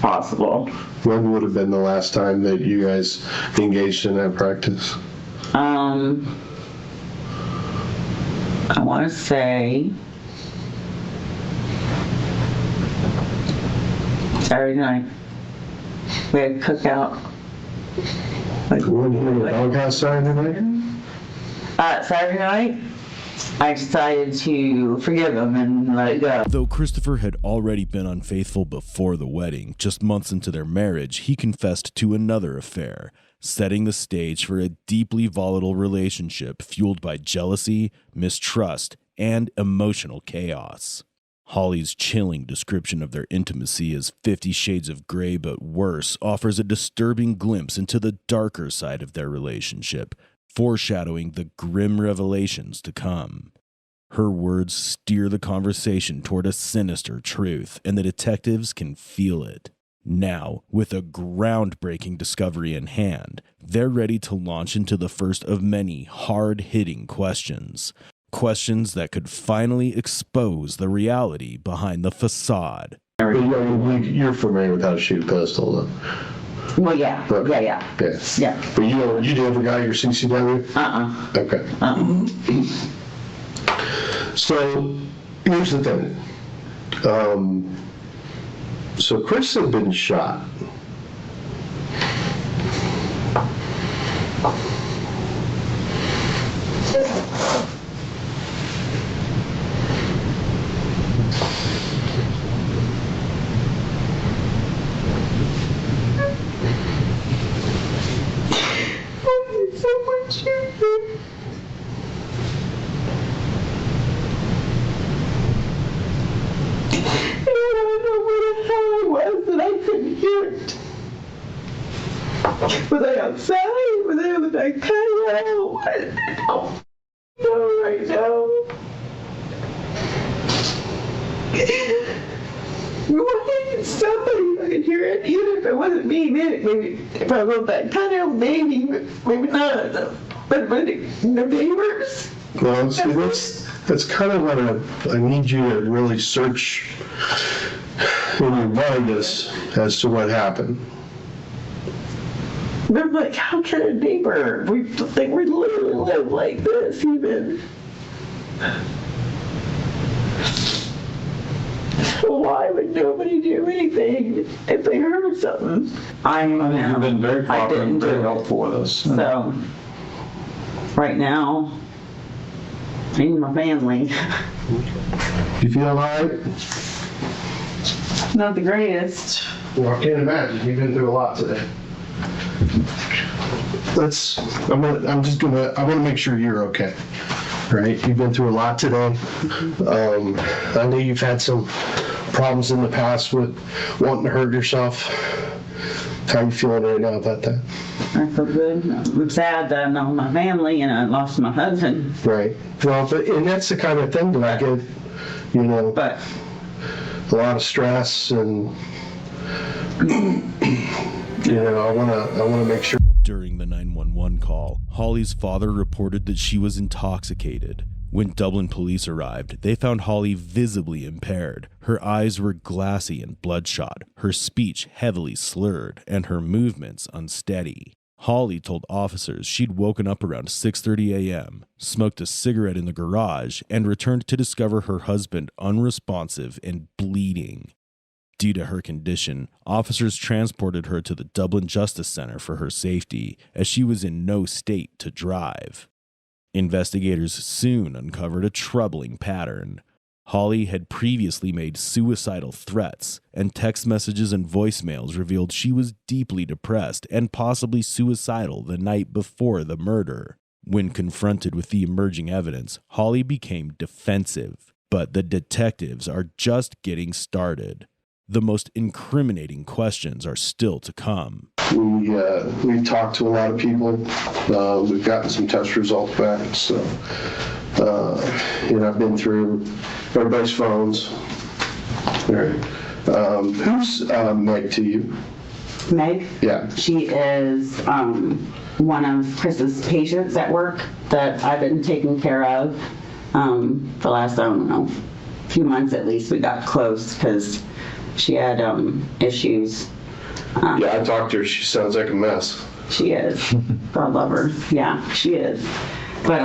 S4: possible.
S3: When would have been the last time that you guys engaged in that practice?
S4: I want to say Saturday night. We had cookout.
S3: Doghouse Saturday night?
S4: Saturday night, I decided to forgive him and let it go.
S6: Though Christopher had already been unfaithful before the wedding, just months into their marriage, he confessed to another affair, setting the stage for a deeply volatile relationship fueled by jealousy, mistrust, and emotional chaos. Holli's chilling description of their intimacy as 50 Shades of Grey but worse offers a disturbing glimpse into the darker side of their relationship, foreshadowing the grim revelations to come. Her words steer the conversation toward a sinister truth, and the detectives can feel it. Now, with a groundbreaking discovery in hand, they're ready to launch into the first of many hard-hitting questions. Questions that could finally expose the reality behind the facade.
S3: You're familiar with how to shoot a pistol, though?
S4: Well, yeah.
S3: Okay.
S4: Yeah.
S3: But you never got your CCW? Okay. So, here's the thing. So Chris had been shot.
S7: So much I don't know where the hell I was that I couldn't hear it. Was I outside? Was I on the back patio? I don't know right now. Why somebody I could hear it? Even if it wasn't me, maybe if I was on that patio, maybe not. But the neighbors.
S3: Well, see, that's kind of what I need you to really search in your mind as to what happened.
S7: They're like, how can a neighbor? We literally live like this, even. Why would nobody do anything if they heard something?
S2: You've been very cooperative and very helpful with us.
S4: So, right now, I need my family.
S3: You feel all right?
S4: Not the greatest.
S3: Well, I can't imagine. You've been through a lot today. I want to make sure you're okay. Right? You've been through a lot today. I know you've had some problems in the past with wanting to hurt yourself. How are you feeling right now about that?
S4: I feel good. I'm sad that I'm not with my family and I lost my husband.
S3: Right. Well, and that's the kind of thing that I get,
S4: but
S3: a lot of stress and, I want to make sure.
S6: During the 911 call, Holli's father reported that she was intoxicated. When Dublin police arrived, they found Holli visibly impaired. Her eyes were glassy and bloodshot, her speech heavily slurred, and her movements unsteady. Holli told officers she'd woken up around 6:30 a.m., smoked a cigarette in the garage, and returned to discover her husband unresponsive and bleeding. Due to her condition, officers transported her to the Dublin Justice Center for her safety, as she was in no state to drive. Investigators soon uncovered a troubling pattern. Holli had previously made suicidal threats, and text messages and voicemails revealed she was deeply depressed and possibly suicidal the night before the murder. When confronted with the emerging evidence, Holli became defensive, but the detectives are just getting started. The most incriminating questions are still to come.
S3: We've talked to a lot of people. We've gotten some test results back. So, I've been through everybody's phones. All right. Who's Meg to you?
S1: Meg?
S3: Yeah.
S1: She is one of Chris's patients at work that I've been taking care of for the last, few months at least. We got close because She had issues.
S3: Yeah, I talked to her. She sounds like a mess.
S1: She is. God love her. Yeah, she is. But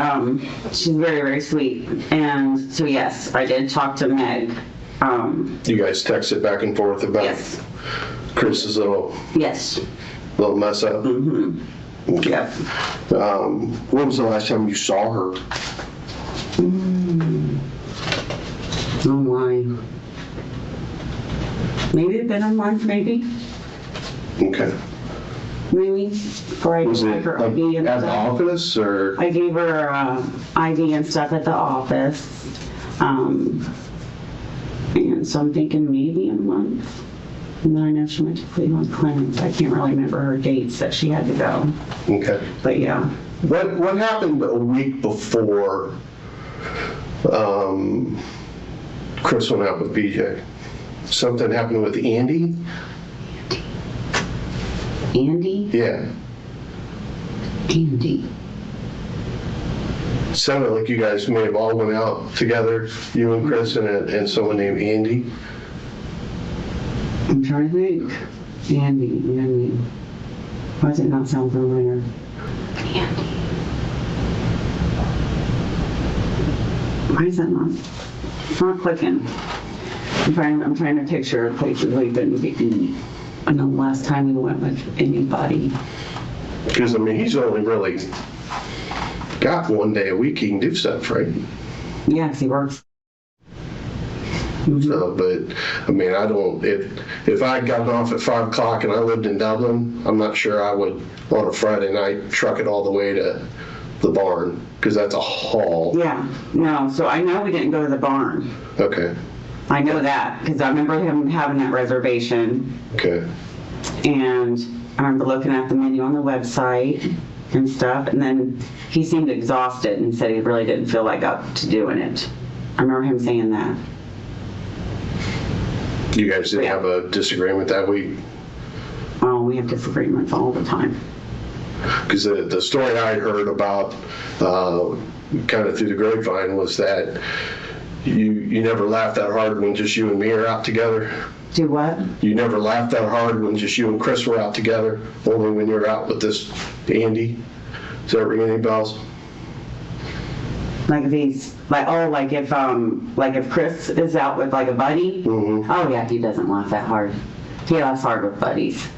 S1: she's very, very sweet. And so yes, I did talk to Meg.
S3: You guys texted back and forth about Chris's little mess up.
S1: Mm-hmm.
S3: Yep. When was the last time you saw her?
S1: Oh my. Maybe it's been a month, maybe.
S3: Okay.
S1: Maybe. Before I
S3: Was
S1: gave
S3: it
S1: her
S3: like
S1: ID and
S3: at the
S1: stuff.
S3: office or?
S1: I gave her ID and stuff at the office. And so I'm thinking maybe a month. And then I know she went to Cleveland Clinic. I can't really remember her dates that she had to go.
S3: Okay.
S1: But yeah.
S3: What happened a week before Chris went out with BJ? Something happened with Andy?
S1: Andy?
S3: Yeah.
S1: Andy.
S3: Sounded like you guys may have all went out together, you and Chris and someone named Andy.
S1: I'm trying to think. Andy. Why does it not sound familiar? Andy. Why is that not? It's not clicking. I'm trying to picture places we've been eating. I know the last time we went with anybody.
S3: Because, I mean, he's only really got one day a week he can do stuff, right?
S1: Yes, he works.
S3: So, but, I mean, I don't, if I had gotten off at 5 o'clock and I lived in Dublin, I'm not sure I would, on a Friday night, truck it all the way to the barn, because that's a haul.
S1: Yeah, no, so I know we didn't go to the barn.
S3: Okay.
S1: I know that, because I remember him having that reservation.
S3: Okay.
S1: And I remember looking at the menu on the website and stuff, and then he seemed exhausted and said he really didn't feel like up to doing it. I remember him saying that.
S3: You guys didn't have a disagreement that week?
S1: Oh, we have disagreements all the time.
S3: Because the story I heard about, kind of through the grapevine, was that you never laughed that hard when just you and me are out together.
S1: Do what?
S3: You never laughed that hard when just you and Chris were out together, only when you're out with this Andy. Does that ring any bells?
S1: Like these, like if Chris is out with like a buddy, oh yeah, he doesn't laugh that hard. He laughs hard with buddies.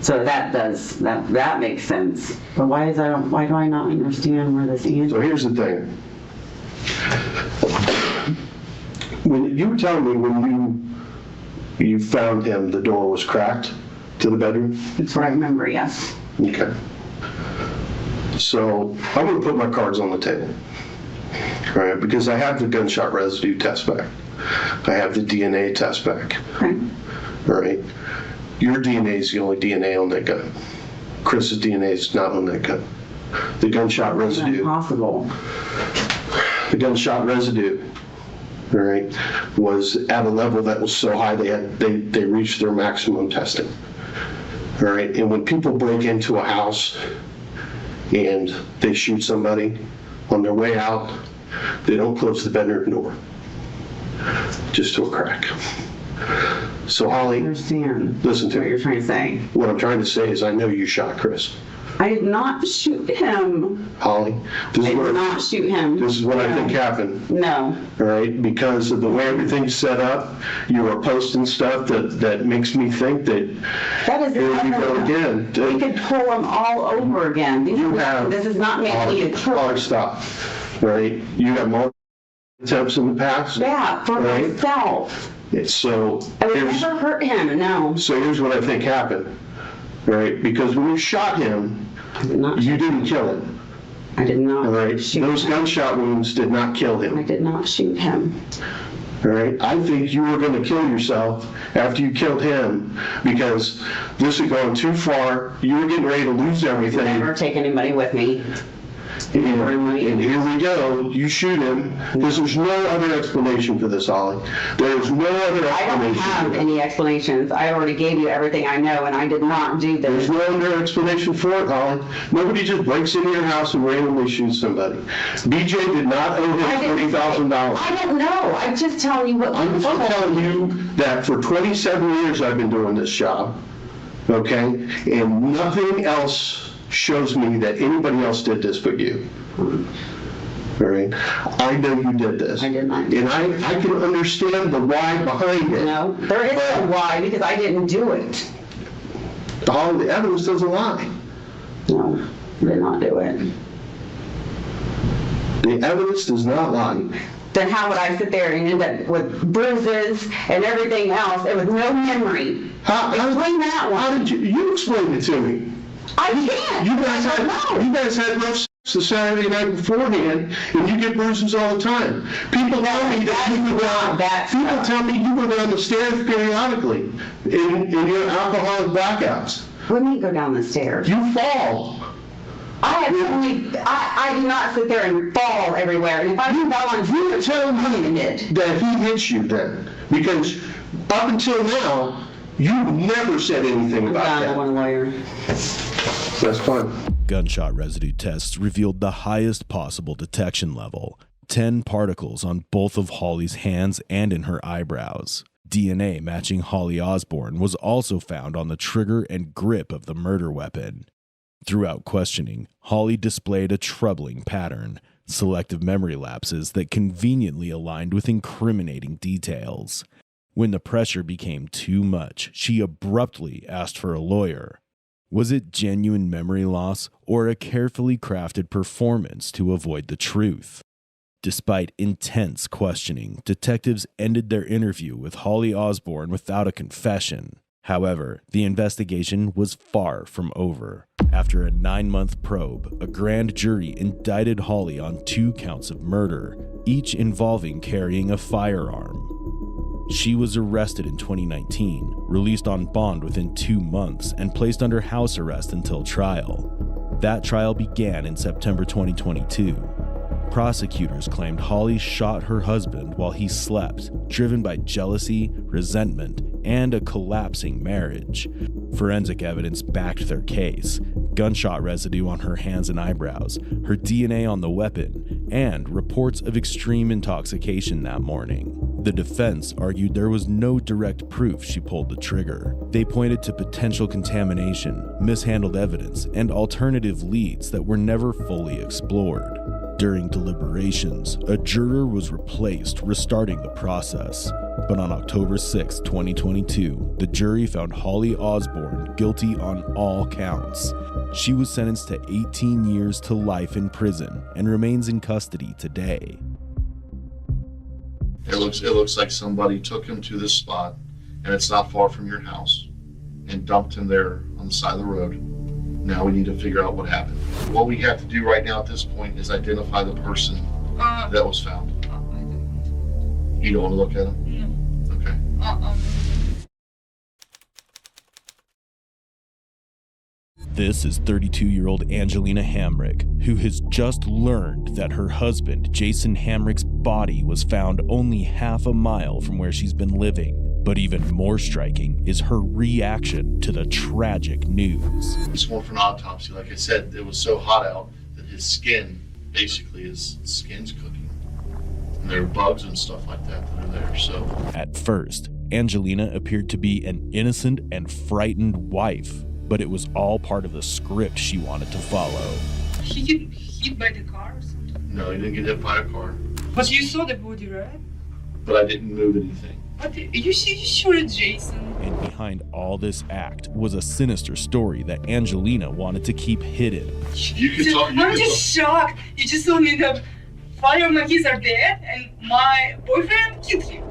S1: So that makes sense. But why do I not understand where this Andy?
S3: So here's the thing. When you were telling me when you found him, the door was cracked to the bedroom?
S1: That's what I remember, yes.
S3: Okay. So I'm going to put my cards on the table. All right, because I have the gunshot residue test back. I have the DNA test back.
S1: Okay.
S3: All right. Your DNA is the only DNA on that gun. Chris's DNA is not on that gun. The gunshot residue.
S1: Impossible.
S3: The gunshot residue, all right, was at a level that was so high they reached their maximum testing. All right, and when people break into a house and they shoot somebody on their way out, they don't close the bedroom door, just to a crack. So Holli,
S1: understand.
S3: Listen to
S1: what you're trying to say.
S3: What I'm trying to say is I know you shot Chris.
S1: I did not shoot him.
S3: Holli,
S1: I did not shoot him.
S3: This is what I think happened.
S1: No.
S3: All right, because of the way everything's set up, you are posting stuff that makes me think that here we go again.
S1: We could pull them all over again. This is not making a
S3: Holli, stop. All right, you have multiple attempts in the past.
S1: Yeah, for myself.
S3: So
S1: I would never hurt him, no.
S3: So here's what I think happened. All right, because when you shot him, you didn't kill him.
S1: I did not.
S3: All right, those gunshot wounds did not kill him.
S1: I did not shoot him.
S3: All right, I think you were going to kill yourself after you killed him because this had gone too far. You were getting ready to lose everything.
S1: Never take anybody with me.
S3: And here we go, you shoot him, because there's no other explanation for this, Holly. There's no other
S1: I don't
S3: explanation.
S1: have any explanations. I already gave you everything I know, and I did not do
S3: There's
S1: this.
S3: no other explanation for it, Holly. Nobody just breaks into your house and randomly shoots somebody. BJ did not owe him $40,000.
S1: I don't know. I'm just telling you what
S3: I'm
S1: people
S3: just
S1: told
S3: telling
S1: me.
S3: you that for 27 years I've been doing this job, okay? And nothing else shows me that anybody else did this but you. All right? I know you did this.
S1: I did not.
S3: And I can understand the why behind it.
S1: No, there is no why, because I didn't do it.
S3: All the evidence doesn't lie.
S1: No, I did not do it.
S3: The evidence does not lie.
S1: Then how would I sit there and end up with bruises and everything else? It was no memory. Explain that one.
S3: How did you explain it to me?
S1: I can't.
S3: You guys had rough sex the Saturday night beforehand, and you get bruises all the time. People tell me that you go down the stairs periodically in your alcoholic blackouts.
S1: What do you mean go down the stairs?
S3: You fall.
S1: I do not sit there and fall everywhere. And if I fell on you,
S3: tell me that he hits you then, because up until now, you never said anything about that.
S1: One lawyer.
S3: That's fine.
S6: Gunshot residue tests revealed the highest possible detection level, 10 particles on both of Holli's hands and in her eyebrows. DNA matching Holli Osborn was also found on the trigger and grip of the murder weapon. Throughout questioning, Holli displayed a troubling pattern, selective memory lapses that conveniently aligned with incriminating details. When the pressure became too much, she abruptly asked for a lawyer. Was it genuine memory loss or a carefully crafted performance to avoid the truth? Despite intense questioning, detectives ended their interview with Holli Osborn without a confession. However, the investigation was far from over. After a 9-month probe, a grand jury indicted Holli on 2 counts of murder, each involving carrying a firearm. She was arrested in 2019, released on bond within 2 months, and placed under house arrest until trial. That trial began in September 2022. Prosecutors claimed Holli shot her husband while he slept, driven by jealousy, resentment, and a collapsing marriage. Forensic evidence backed their case: gunshot residue on her hands and eyebrows, her DNA on the weapon, and reports of extreme intoxication that morning. The defense argued there was no direct proof she pulled the trigger. They pointed to potential contamination, mishandled evidence, and alternative leads that were never fully explored. During deliberations, a juror was replaced, restarting the process. But on October 6, 2022, the jury found Holli Osborn guilty on all counts. She was sentenced to 18 years to life in prison and remains in custody today.
S8: It looks like somebody took him to this spot, and it's not far from your house, and dumped him there on the side of the road. Now we need to figure out what happened. What we have to do right now at this point is identify the person that was found. You don't want to look at him? No. Okay.
S6: This is 32-year-old Angelina Hamrick, who has just learned that her husband, Jason Hamrick's body was found only half a mile from where she's been living. But even more striking is her reaction to the tragic news.
S8: He's going for an autopsy. Like I said, it was so hot out that his skin, basically his skin's cooking. And there are bugs and stuff like that are there, so.
S6: At first, Angelina appeared to be an innocent and frightened wife, but it was all part of the script she wanted to follow.
S9: He get hit by the car or something?
S8: No, he didn't get hit by a car.
S9: But you saw the body, right?
S8: But I didn't move anything.
S9: But you sure it's Jason?
S6: And behind all this act was a sinister story that Angelina wanted to keep hidden.
S9: I'm just shocked. You just told me that 5 of my kids are dead and my boyfriend killed him.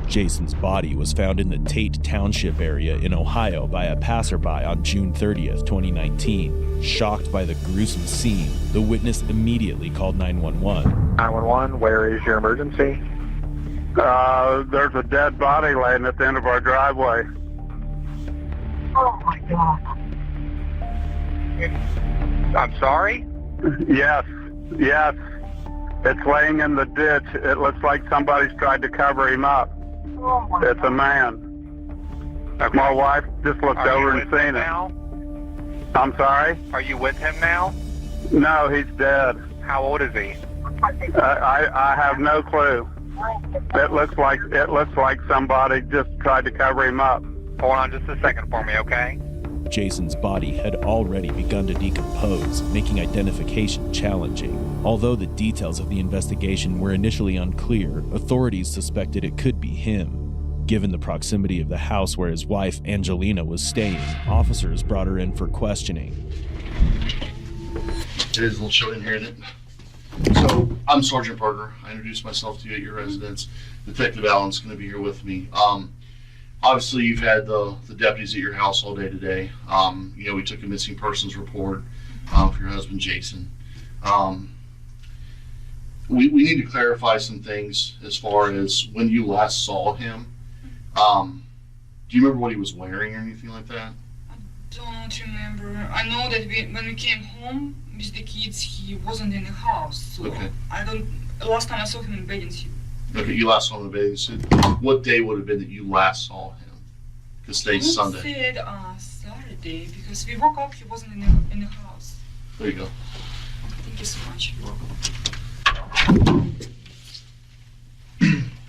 S6: Jason's body was found in the Tate Township area in Ohio by a passerby on June 30th, 2019. Shocked by the gruesome scene, the witness immediately called 911.
S10: 911, where is your emergency?
S11: There's a dead body laying at the end of our driveway.
S9: Oh my God.
S11: I'm sorry? Yes. It's laying in the ditch. It looks like somebody's tried to cover him up. It's a man. My wife just looked over and seen it. I'm sorry?
S10: Are you with him now?
S11: No, he's dead.
S10: How old is he?
S11: I have no clue. It looks like somebody just tried to cover him up.
S10: Hold on just a second for me, okay?
S6: Jason's body had already begun to decompose, making identification challenging. Although the details of the investigation were initially unclear, authorities suspected it could be him. Given the proximity of the house where his wife, Angelina, was staying, officers brought her in for questioning.
S8: It is a little chilly in here, isn't it? So, I'm Sergeant Parker. I introduced myself to you at your residence. Detective Allen's going to be here with me. Obviously, you've had the deputies at your house all day today. We took a missing persons report for your husband, Jason. We need to clarify some things as far as when you last saw him. Do you remember what he was wearing or anything like that?
S9: Don't remember. I know that when we came home with the kids, he wasn't in the house. So
S8: okay.
S9: Last time I saw him in bathing suit.
S8: Okay, you last saw him in the bathing suit. What day would have been that you last saw him? Because today's Sunday.
S9: I said Saturday because we woke up. He wasn't in the house.
S8: There you go.
S9: Thank you so much.
S8: You're welcome.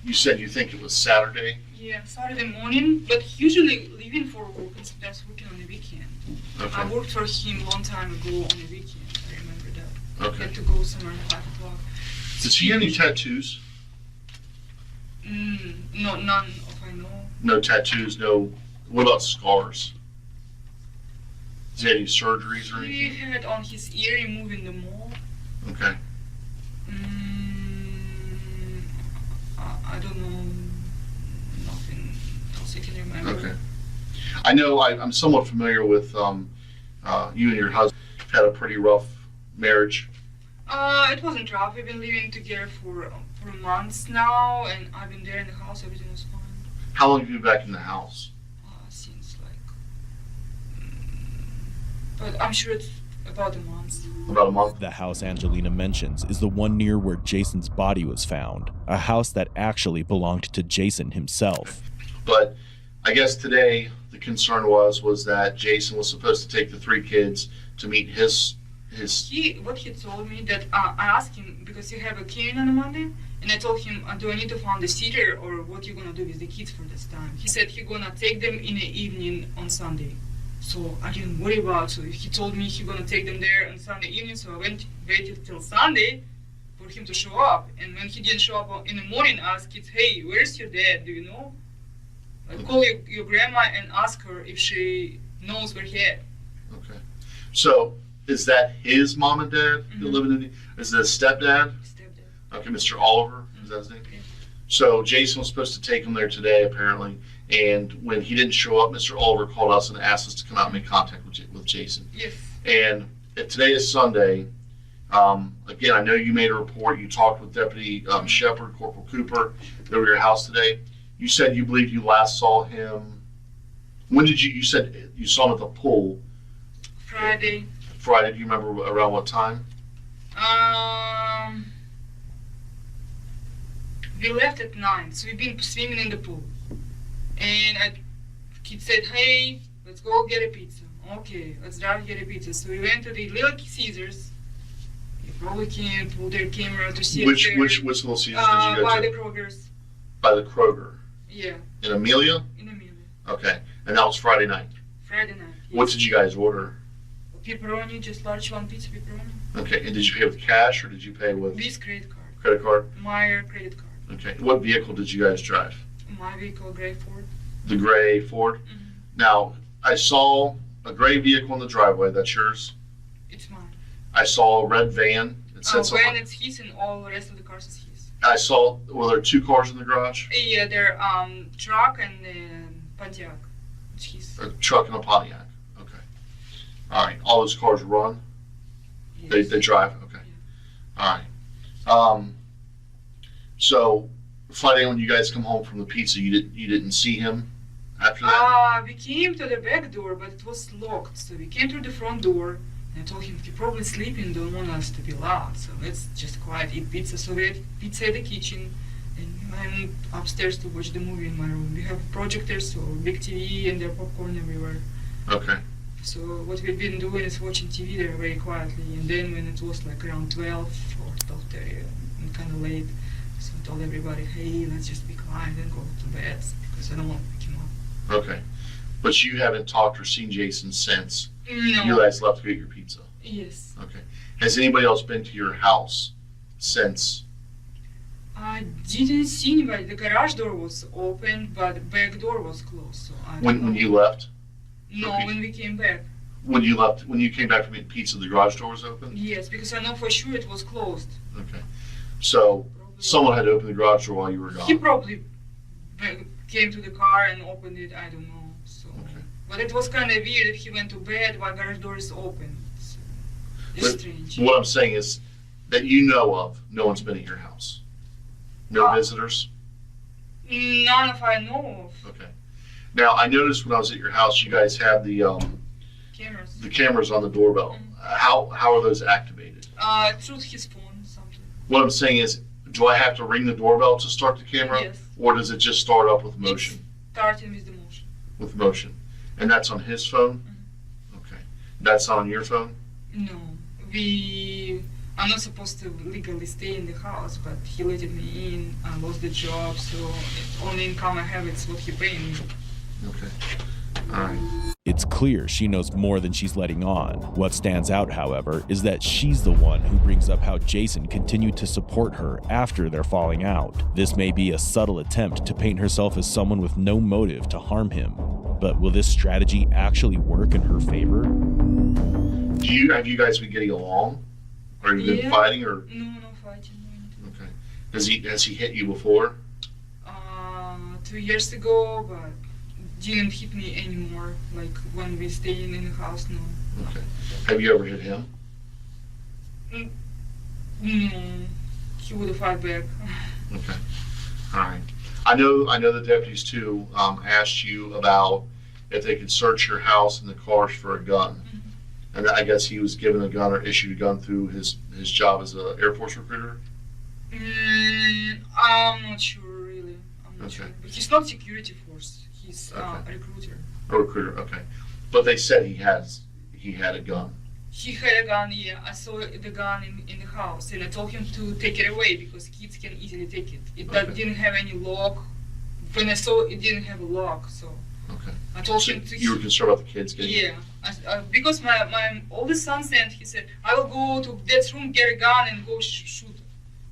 S8: You said you think it was Saturday?
S9: Yeah, Saturday morning, but usually leaving for work and sometimes working on the weekend.
S8: Okay.
S9: I worked for him a long time ago on the weekend. I remember that.
S8: Okay.
S9: I had to go somewhere at 5 o'clock.
S8: Does he have any tattoos?
S9: No, none of I know.
S8: No tattoos, no. What about scars? Has he had any surgeries or anything?
S9: He had on his ear removing the mole.
S8: Okay.
S9: I don't know. Nothing else I can remember.
S8: Okay. I know I'm somewhat familiar with you and your husband had a pretty rough marriage.
S9: It wasn't rough. We've been living together for months now, and I've been there in the house. Everything was fine.
S8: How long have you been back in the house?
S9: Since but I'm sure it's about a month.
S8: About a month?
S6: The house Angelina mentions is the one near where Jason's body was found, a house that actually belonged to Jason himself.
S8: But I guess today the concern was that Jason was supposed to take the 3 kids to meet his.
S9: What he told me that I asked him because you have a clearing on a Monday, and I told him, do I need to find a sitter or what you gonna do with the kids for this time? He said he gonna take them in the evening on Sunday. So I didn't worry about it. So he told me he gonna take them there on Sunday evening, so I waited till Sunday for him to show up. And when he didn't show up in the morning, I asked kids, hey, where's your dad? Do you know? Like, call your grandma and ask her if she knows where he at.
S8: Okay. So is that his mom and dad that live in is that stepdad? Stepdad. Okay, Mr. Oliver, is that his name? Yeah. So Jason was supposed to take him there today, apparently. And when he didn't show up, Mr. Oliver called us and asked us to come out and make contact with Jason.
S9: Yes.
S8: And if today is Sunday, again, I know you made a report. You talked with Deputy Shepard, Corporal Cooper. They were at your house today. You said you believe you last saw him. When did you said you saw him at the pool?
S9: Friday.
S8: Friday. Do you remember around what time?
S9: We left at 9, so we've been swimming in the pool. And kid said, hey, let's go get a pizza. Okay, let's drive and get a pizza. So we went to the Little Caesars. You probably can pull their camera to see
S8: which Little Caesars did you go
S9: by
S8: to?
S9: the Kroger's.
S8: By the Kroger?
S9: Yeah.
S8: In Amelia?
S9: In Amelia.
S8: Okay, and that was Friday night?
S9: Friday night, yes.
S8: What did you guys order?
S9: Pepperoni, just large one pizza pepperoni.
S8: Okay, and did you pay with cash or did you pay with?
S9: This credit card.
S8: Credit card?
S9: My credit card.
S8: Okay, what vehicle did you guys drive?
S9: My vehicle, gray Ford.
S8: The gray Ford? Mm-hmm. Now, I saw a gray vehicle in the driveway. That's yours?
S9: It's mine.
S8: I saw a red van. It said something.
S9: Van, it's his, and all the rest of the cars is his.
S8: I saw, were there 2 cars in the garage?
S9: Yeah, they're truck and Pontiac. It's his.
S8: A truck and a Pontiac. Okay. All right. All those cars run? Yes. They drive? Okay. Yeah. All right. So Friday when you guys come home from the pizza, you didn't see him after that?
S9: We came to the back door, but it was locked. So we came through the front door, And I told him, you're probably sleeping, don't want us to be loud, so let's just quiet, eat pizza. So we had pizza in the kitchen, and I'm upstairs to watch the movie in my room. We have a projector, so big TV, and there popcorn everywhere.
S8: Okay.
S9: So what we've been doing is watching TV there very quietly, and then when it was like around 12 or 12:30, and kind of late, so I told everybody, hey, let's just be quiet and go to bed, because I don't want to wake him up.
S8: Okay. But you haven't talked or seen Jason since
S9: No.
S8: you guys left to get your pizza?
S9: Yes.
S8: Okay. Has anybody else been to your house since?
S9: I didn't see anybody. The garage door was open, but the back door was closed. So I don't know.
S8: When you left?
S9: No, when we came back.
S8: When you came back from eating pizza, the garage door was open?
S9: Yes, because I know for sure it was closed.
S8: Okay. So someone had to open the garage door while you were gone?
S9: He probably came to the car and opened it. I don't know. So, but it was kind of weird that he went to bed while garage door is open. It's strange.
S8: What I'm saying is that you know of, no one's been at your house. No visitors?
S9: None of I know of.
S8: Okay. Now I noticed when I was at your house, you guys have the
S9: Cameras.
S8: the cameras on the doorbell. How are those activated?
S9: Through his phone, something.
S8: What I'm saying is, do I have to ring the doorbell to start the camera?
S9: Yes.
S8: Or does it just start up with motion?
S9: Starting with the motion.
S8: With motion. And that's on his phone? Okay. That's not on your phone?
S9: No. I'm not supposed to legally stay in the house, but he let me in. I lost the job, so the only income I have is what he paid me.
S8: Okay. All right.
S6: It's clear she knows more than she's letting on. What stands out, however, is that she's the one who brings up how Jason continued to support her after their falling out. This may be a subtle attempt to paint herself as someone with no motive to harm him. But will this strategy actually work in her favor?
S8: Have you guys been getting along? Or you been fighting or?
S9: No fighting.
S8: Okay. Has he hit you before?
S9: 2 years ago, but didn't hit me anymore. Like when we staying in the house, no.
S8: Okay. Have you ever hit him?
S9: No. He would have fight back.
S8: Okay. All right. I know the deputies too asked you about if they could search your house and the cars for a gun. And I guess he was given a gun or issued a gun through his job as an Air Force recruiter?
S9: I'm not sure, really. I'm not sure. But he's not security force. He's a recruiter.
S8: A recruiter, okay. But they said he had a gun.
S9: He had a gun, yeah. I saw the gun in the house, and I told him to take it away because kids can easily take it. It didn't have any lock. When I saw it, didn't have a lock, so I told him to...
S8: You were concerned about the kids getting it?
S9: Yeah. Because my oldest son said, he said, I will go to Dad's room, get a gun, and go shoot.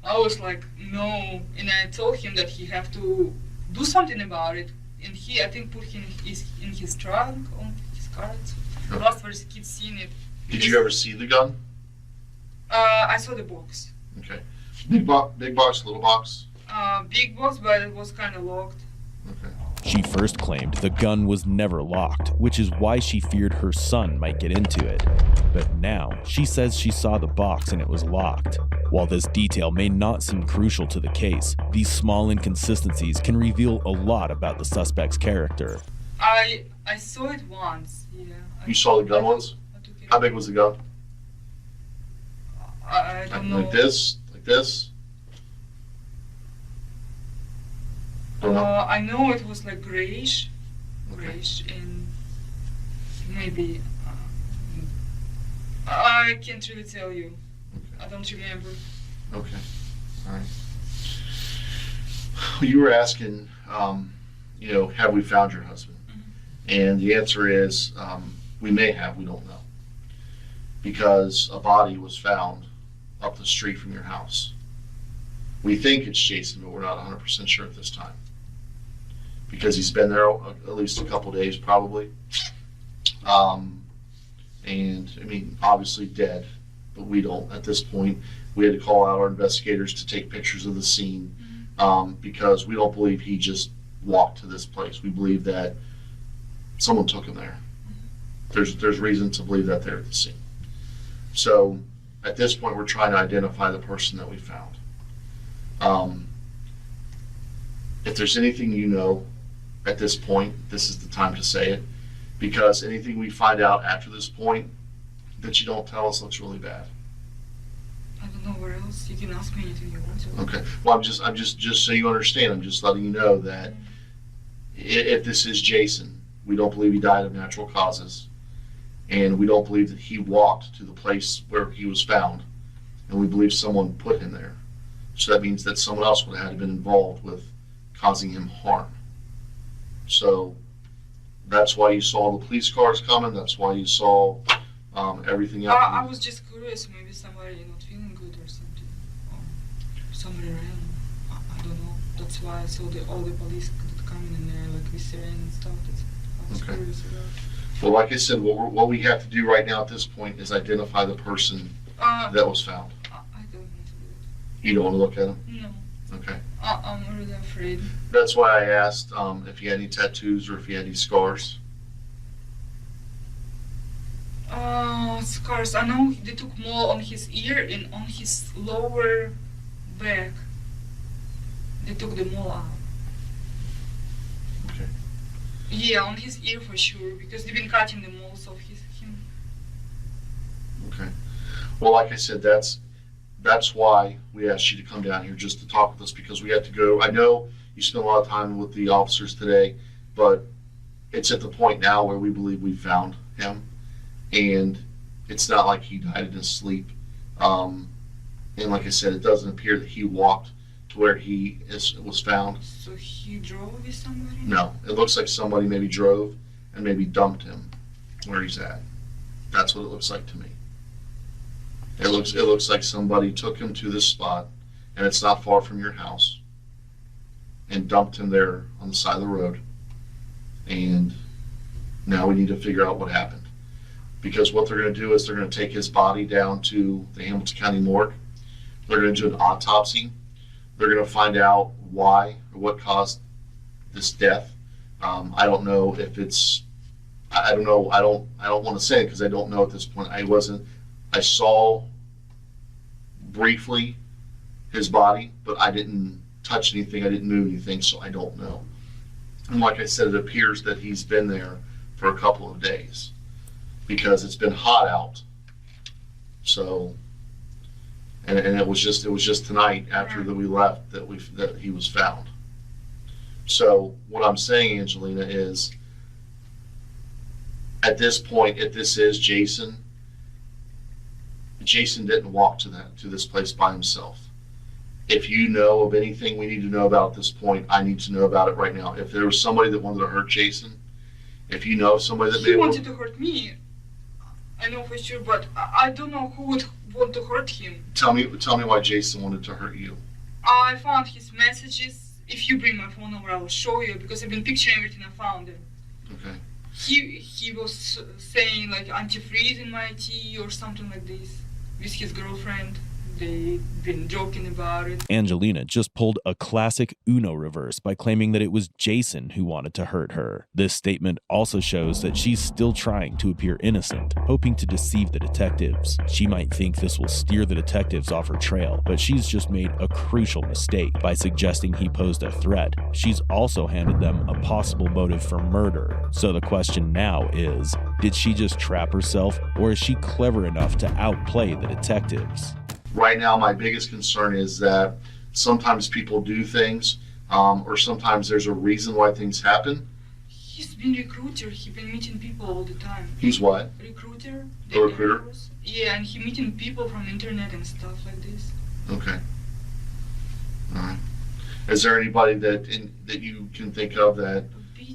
S9: I was like, no. And I told him that he have to do something about it. And he, I think, put him in his trunk, on his car. So last first kids seen it.
S8: Did you ever see the gun?
S9: I saw the box.
S8: Okay. Big box, little box?
S9: Big box, but it was kind of locked.
S8: Okay.
S6: She first claimed the gun was never locked, which is why she feared her son might get into it. But now, she says she saw the box and it was locked. While this detail may not seem crucial to the case, these small inconsistencies can reveal a lot about the suspect's character.
S9: I saw it once, yeah.
S8: You saw the gun once? How big was the gun?
S9: I don't know.
S8: Like this? Like this?
S9: I know it was like grayish, and maybe I can't really tell you. I don't remember.
S8: Okay, all right. You were asking, have we found your husband? And the answer is, we may have, we don't know. Because a body was found up the street from your house. We think it's Jason, but we're not 100% sure at this time. Because he's been there at least a couple days, probably. And, I mean, obviously dead, but we don't, at this point. We had to call out our investigators to take pictures of the scene because we don't believe he just walked to this place. We believe that someone took him there. There's reason to believe that they're at the scene. So, at this point, we're trying to identify the person that we found. If there's anything you know at this point, this is the time to say it, because anything we find out after this point that you don't tell us looks really bad?
S9: I don't know where else. You can ask me anything you want to.
S8: Okay. Well, I'm just so you understand, I'm just letting you know that if this is Jason, we don't believe he died of natural causes, and we don't believe that he walked to the place where he was found, and we believe someone put him there. So that means that someone else would have had to been involved with causing him harm. So that's why you saw the police cars coming. That's why you saw everything else.
S9: I was just curious. Maybe somebody not feeling good or something. Or somebody ran. I don't know. That's why I saw all the police coming in there, like with siren and stuff. I was curious about.
S8: Well, like I said, what we have to do right now at this point is identify the person that was found.
S9: I don't want to do it.
S8: You don't want to look at him?
S9: No.
S8: Okay.
S9: I'm really afraid.
S8: That's why I asked if he had any tattoos or if he had any scars.
S9: Scars. I know they took mole on his ear and on his lower back. They took the mole out.
S8: Okay.
S9: Yeah, on his ear for sure, because they've been cutting the moles off him.
S8: Okay. Well, like I said, that's why we asked you to come down here, just to talk with us, because we have to go. I know you spent a lot of time with the officers today, but it's at the point now where we believe we found him, and it's not like he died in his sleep. And like I said, it doesn't appear that he walked to where he was found.
S9: So he drove with somebody?
S8: No, it looks like somebody maybe drove and maybe dumped him where he's at. That's what it looks like to me. It looks like somebody took him to this spot, and it's not far from your house, and dumped him there on the side of the road. And now we need to figure out what happened. Because what they're going to do is they're going to take his body down to the Hamilton County morgue. They're going to do an autopsy. They're going to find out why or what caused this death. I don't know if it's, I don't know. I don't want to say it because I don't know at this point. I saw briefly his body, but I didn't touch anything. I didn't move anything, so I don't know. And like I said, it appears that he's been there for a couple of days because it's been hot out. So, and it was just tonight after that we left that he was found. So what I'm saying, Angelina, is at this point, if this is Jason didn't walk to this place by himself. If you know of anything we need to know about at this point, I need to know about it right now. If there was somebody that wanted to hurt Jason, if you know of somebody that
S9: he wanted to hurt me, I know for sure, but I don't know who would want to hurt him.
S8: Tell me why Jason wanted to hurt you.
S9: I found his messages. If you bring my phone number, I will show you because I've been picturing everything I found there.
S8: Okay.
S9: He was saying like antifreeze in my tea or something like this with his girlfriend. They've been joking about it.
S6: Angelina just pulled a classic Uno reverse by claiming that it was Jason who wanted to hurt her. This statement also shows that she's still trying to appear innocent, hoping to deceive the detectives. She might think this will steer the detectives off her trail, but she's just made a crucial mistake by suggesting he posed a threat. She's also handed them a possible motive for murder. So the question now is, did she just trap herself, or is she clever enough to outplay the detectives?
S8: Right now, my biggest concern is that sometimes people do things, or sometimes there's a reason why things happen.
S9: He's been recruiter. He's been meeting people all the time.
S8: He's what?
S9: Recruiter.
S8: A recruiter?
S9: Yeah, and he meeting people from the internet and stuff like this.
S8: Okay. All right. Is there anybody that you can think of that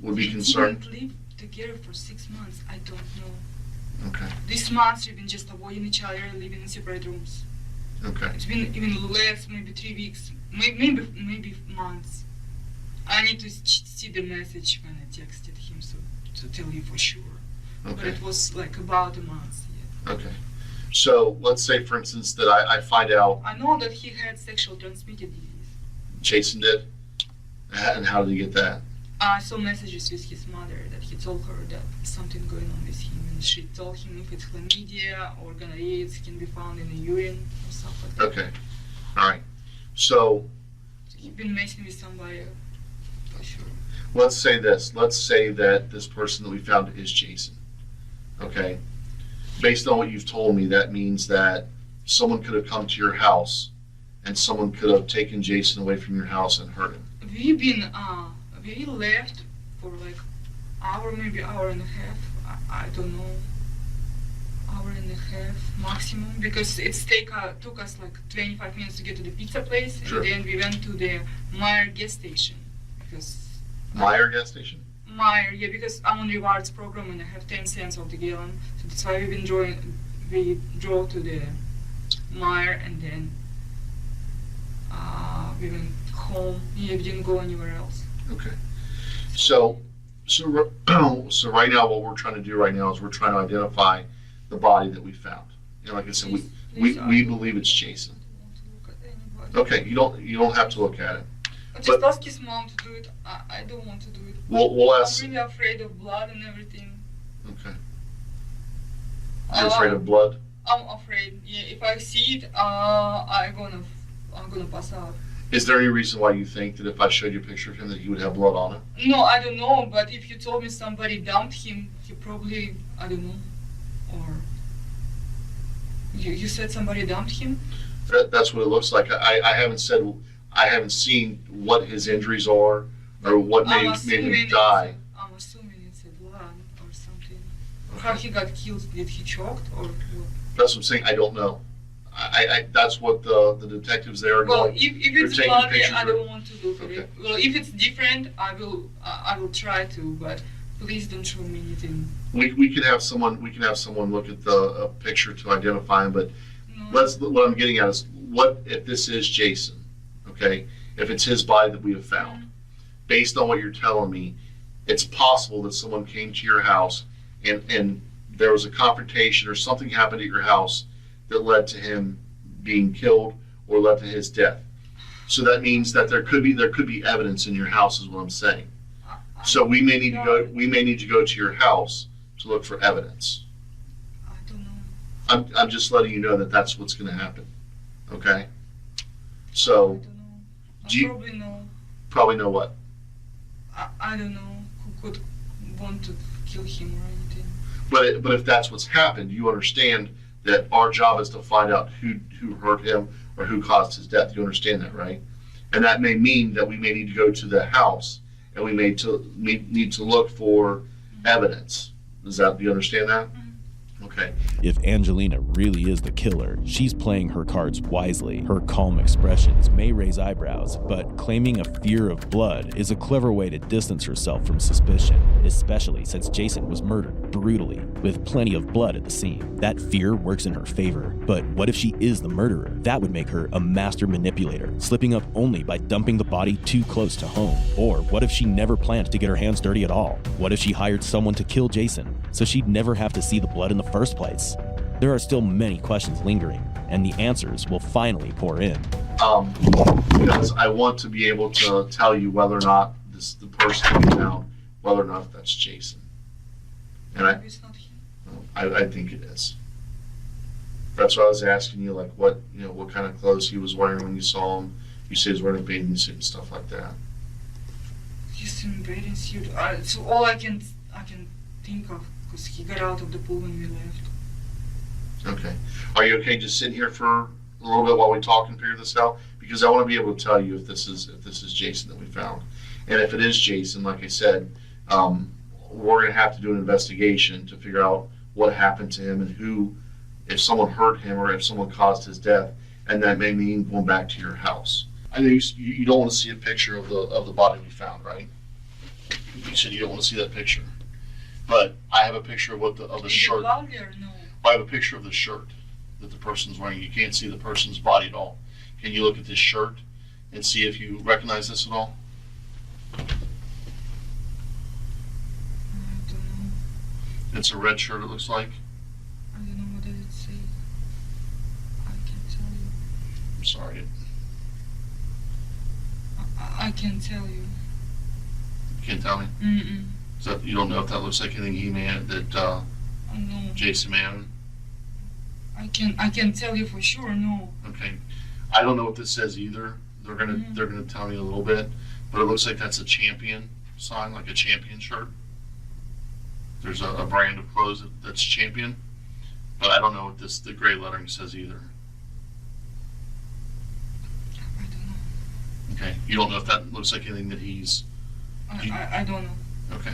S8: would be concerned?
S9: We didn't live together for 6 months. I don't know.
S8: Okay.
S9: These months we've been just avoiding each other, living in separate rooms.
S8: Okay.
S9: It's been even less, maybe 3 weeks, maybe months. I need to see the message when I texted him to tell you for sure.
S8: Okay.
S9: But it was like about a month. Yeah.
S8: Okay. So let's say, for instance, that I find out.
S9: I know that he had sexual transmitted disease.
S8: Jason did? And how did he get that?
S9: I saw messages with his mother that he told her that something going on with him, and she told him if it's chlamydia or gonorrhea, it can be found in the urine or stuff like that.
S8: Okay. All right. So
S9: he's been messing with somebody for sure.
S8: Let's say this. Let's say that this person that we found is Jason. Okay. Based on what you've told me, that means that someone could have come to your house and someone could have taken Jason away from your house and hurt him.
S9: We left for like hour, maybe hour and a half. I don't know. Hour and a half maximum, because it took us like 25 minutes to get to the pizza place,
S8: Sure.
S9: and then we went to the Meyer gas station.
S8: Meyer gas station?
S9: Meyer, yeah, because I'm on rewards program and I have 10 cents of the gallon, so that's why we drove to the Meyer, and then we went home. Yeah, we didn't go anywhere else.
S8: Okay. So right now, what we're trying to do right now is we're trying to identify the body that we found. You know, like I said, we believe it's Jason. Okay, you don't have to look at it.
S9: Just ask his mom to do it. I don't want to do it.
S8: We'll ask.
S9: I'm really afraid of blood and everything.
S8: Okay. You're afraid of blood?
S9: I'm afraid. Yeah, if I see it, I'm gonna pass out.
S8: Is there any reason why you think that if I showed you a picture of him that he would have blood on him?
S9: No, I don't know. But if you told me somebody dumped him, he probably, I don't know. Or you said somebody dumped him?
S8: That's what it looks like. I haven't seen what his injuries are or what made him die.
S9: I'm assuming it's a blood or something. Okay. How he got killed? Did he choked or what?
S8: That's what I'm saying. I don't know. That's what the detectives there are
S9: well,
S8: going.
S9: If it's bloody, I don't want to look at it. Well, if it's different, I will try to, but please don't show me anything.
S8: We can have someone look at the picture to identify him, but what I'm getting at is, what if this is Jason? Okay, if it's his body that we have found, based on what you're telling me, it's possible that someone came to your house and there was a confrontation or something happened at your house that led to him being killed or led to his death. So that means that there could be evidence in your house, is what I'm saying. So we may need to go to your house to look for evidence.
S9: I don't know.
S8: I'm just letting you know that that's what's going to happen. Okay. So.
S9: I probably know.
S8: Probably know what?
S9: I don't know who could want to kill him or anything.
S8: But if that's what's happened, you understand that our job is to find out who hurt him or who caused his death. You understand that, right? And that may mean that we may need to go to the house and we may need to look for evidence. Do you understand that? Okay.
S6: If Angelina really is the killer, she's playing her cards wisely. Her calm expressions may raise eyebrows, but claiming a fear of blood is a clever way to distance herself from suspicion, especially since Jason was murdered brutally, with plenty of blood at the scene. That fear works in her favor. But what if she is the murderer? That would make her a master manipulator, slipping up only by dumping the body too close to home. Or what if she never planned to get her hands dirty at all? What if she hired someone to kill Jason, so she'd never have to see the blood in the first place? There are still many questions lingering, and the answers will finally pour in.
S8: Because I want to be able to tell you whether or not the person we found, whether or not that's Jason. And I think it is. That's why I was asking you, like, what kind of clothes he was wearing when you saw him. You said he was wearing a bathing suit and stuff like that.
S9: He's in a bathing suit. So all I can think of, because he got out of the pool when we left.
S8: Okay. Are you okay just sitting here for a little bit while we talk and figure this out? Because I want to be able to tell you if this is Jason that we found. And if it is Jason, like I said, we're going to have to do an investigation to figure out what happened to him and if someone hurt him or if someone caused his death. And that may mean going back to your house. I know you don't want to see a picture of the body we found, right? You said you don't want to see that picture. But I have a picture of the shirt. I have a picture of the shirt that the person's wearing. You can't see the person's body at all. Can you look at this shirt and see if you recognize this at all?
S9: I don't know.
S8: It's a red shirt, it looks like.
S9: I don't know, what does it say? I can't tell you.
S8: I'm sorry.
S9: I can't tell you.
S8: You can't tell me?
S9: Mm-mm.
S8: So you don't know if that looks like anything he may that
S9: no.
S8: Jason may have?
S9: I can tell you for sure, no.
S8: Okay. I don't know what this says either. They're gonna tell me a little bit, but it looks like that's a champion sign, like a champion shirt. There's a brand of clothes that's champion. But I don't know what the gray lettering says either.
S9: I don't know.
S8: Okay, you don't know if that looks like anything that he's...
S9: I don't know.
S8: Okay.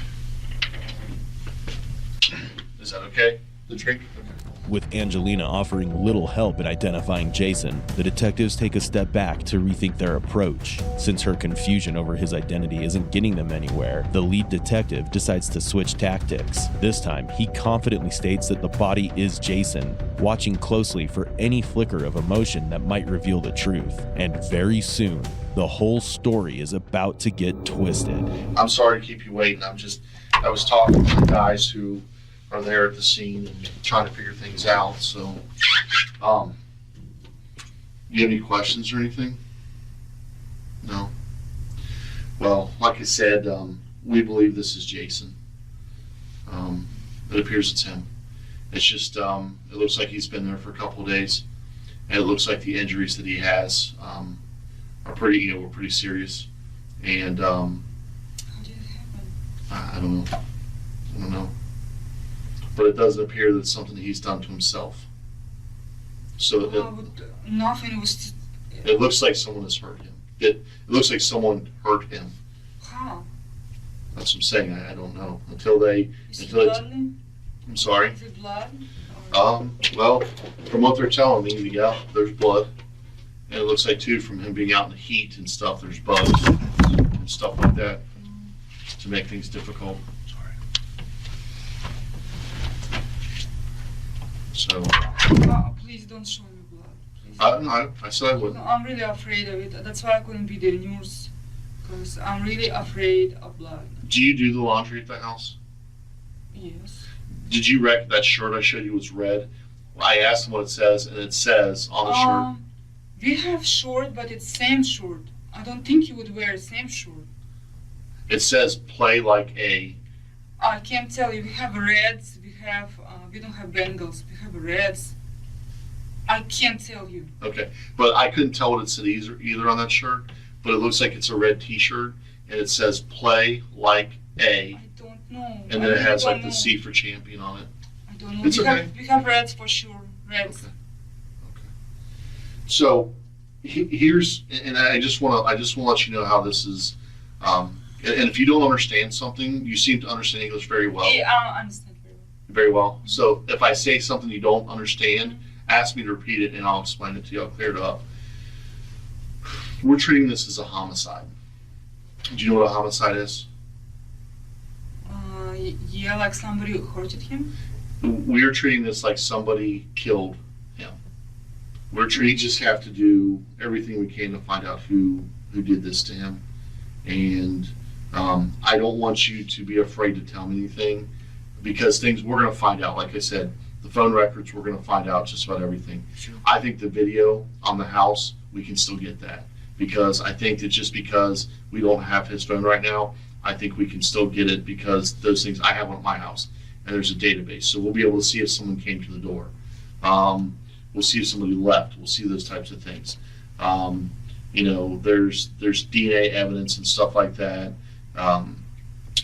S8: Is that okay? The drink? Okay.
S6: With Angelina offering little help in identifying Jason, the detectives take a step back to rethink their approach. Since her confusion over his identity isn't getting them anywhere, the lead detective decides to switch tactics. This time, he confidently states that the body is Jason, watching closely for any flicker of emotion that might reveal the truth. And very soon, the whole story is about to get twisted.
S8: I'm sorry to keep you waiting. I was talking to the guys who are there at the scene and trying to figure things out. So, you have any questions or anything? No? Well, like I said, we believe this is Jason. It appears it's him. It's just, it looks like he's been there for a couple of days, and it looks like the injuries that he has are pretty serious. And
S9: How did it happen?
S8: I don't know. But it doesn't appear that it's something that he's done to himself. So
S9: Nothing was...
S8: it looks like someone has hurt him. It looks like someone hurt him.
S9: How?
S8: That's what I'm saying. I don't know. Is it blood? I'm sorry?
S9: Is it blood?
S8: Well, from what they're telling me, yeah, there's blood. And it looks like, too, from him being out in the heat and stuff, there's bugs and stuff like that to make things difficult. So.
S9: Please don't show me blood.
S8: No, I said I wouldn't.
S9: I'm really afraid of it. That's why I couldn't be the news. Because I'm really afraid of blood.
S8: Do you do the laundry at the house?
S9: Yes.
S8: Did you wreck that shirt I showed you was red? I asked him what it says, and it says on the shirt.
S9: We have short, but it's same short. I don't think you would wear same short.
S8: It says play like a.
S9: I can't tell you. We have reds. We don't have Bengals. We have reds. I can't tell you.
S8: Okay, but I couldn't tell what it said either on that shirt. But it looks like it's a red T-shirt, and it says "Play like a."
S9: I don't know.
S8: And then it has like the C for champion on it.
S9: I don't know.
S8: It's okay.
S9: We have reds for sure. Reds.
S8: Okay. So here's, and I just want to let you know how this is. And if you don't understand something, you seem to understand English very well.
S9: Yeah, I understand.
S8: Very well. So if I say something you don't understand, ask me to repeat it and I'll explain it to you. I'll clear it up. We're treating this as a homicide. Do you know what a homicide is?
S9: Yeah, like somebody hurted him.
S8: We're treating this like somebody killed him. We just have to do everything we can to find out who did this to him. And I don't want you to be afraid to tell me anything. Because we're going to find out, like I said, the phone records, we're going to find out just about everything. Sure. I think the video on the house, we can still get that. Because I think that just because we don't have his phone right now, I think we can still get it because those things, I have one at my house, and there's a database. So we'll be able to see if someone came to the door. We'll see if somebody left. We'll see those types of things. There's DNA evidence and stuff like that.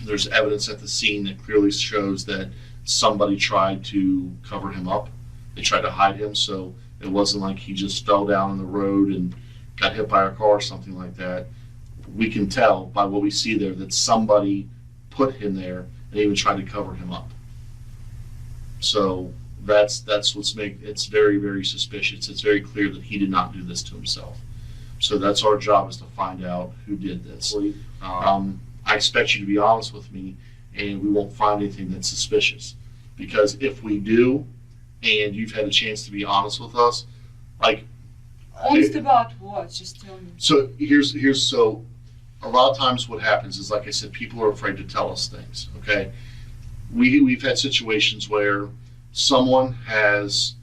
S8: There's evidence at the scene that clearly shows that somebody tried to cover him up. They tried to hide him, so it wasn't like he just fell down in the road and got hit by a car or something like that. We can tell by what we see there that somebody put him there and even tried to cover him up. So that's what's it's very, very suspicious. It's very clear that he did not do this to himself. So that's our job, is to find out who did this. I expect you to be honest with me, and we won't find anything that's suspicious. Because if we do, and you've had a chance to be honest with us, like...
S9: Honest about what? Just tell me.
S8: So so a lot of times what happens is, like I said, people are afraid to tell us things, okay? We've had situations where someone has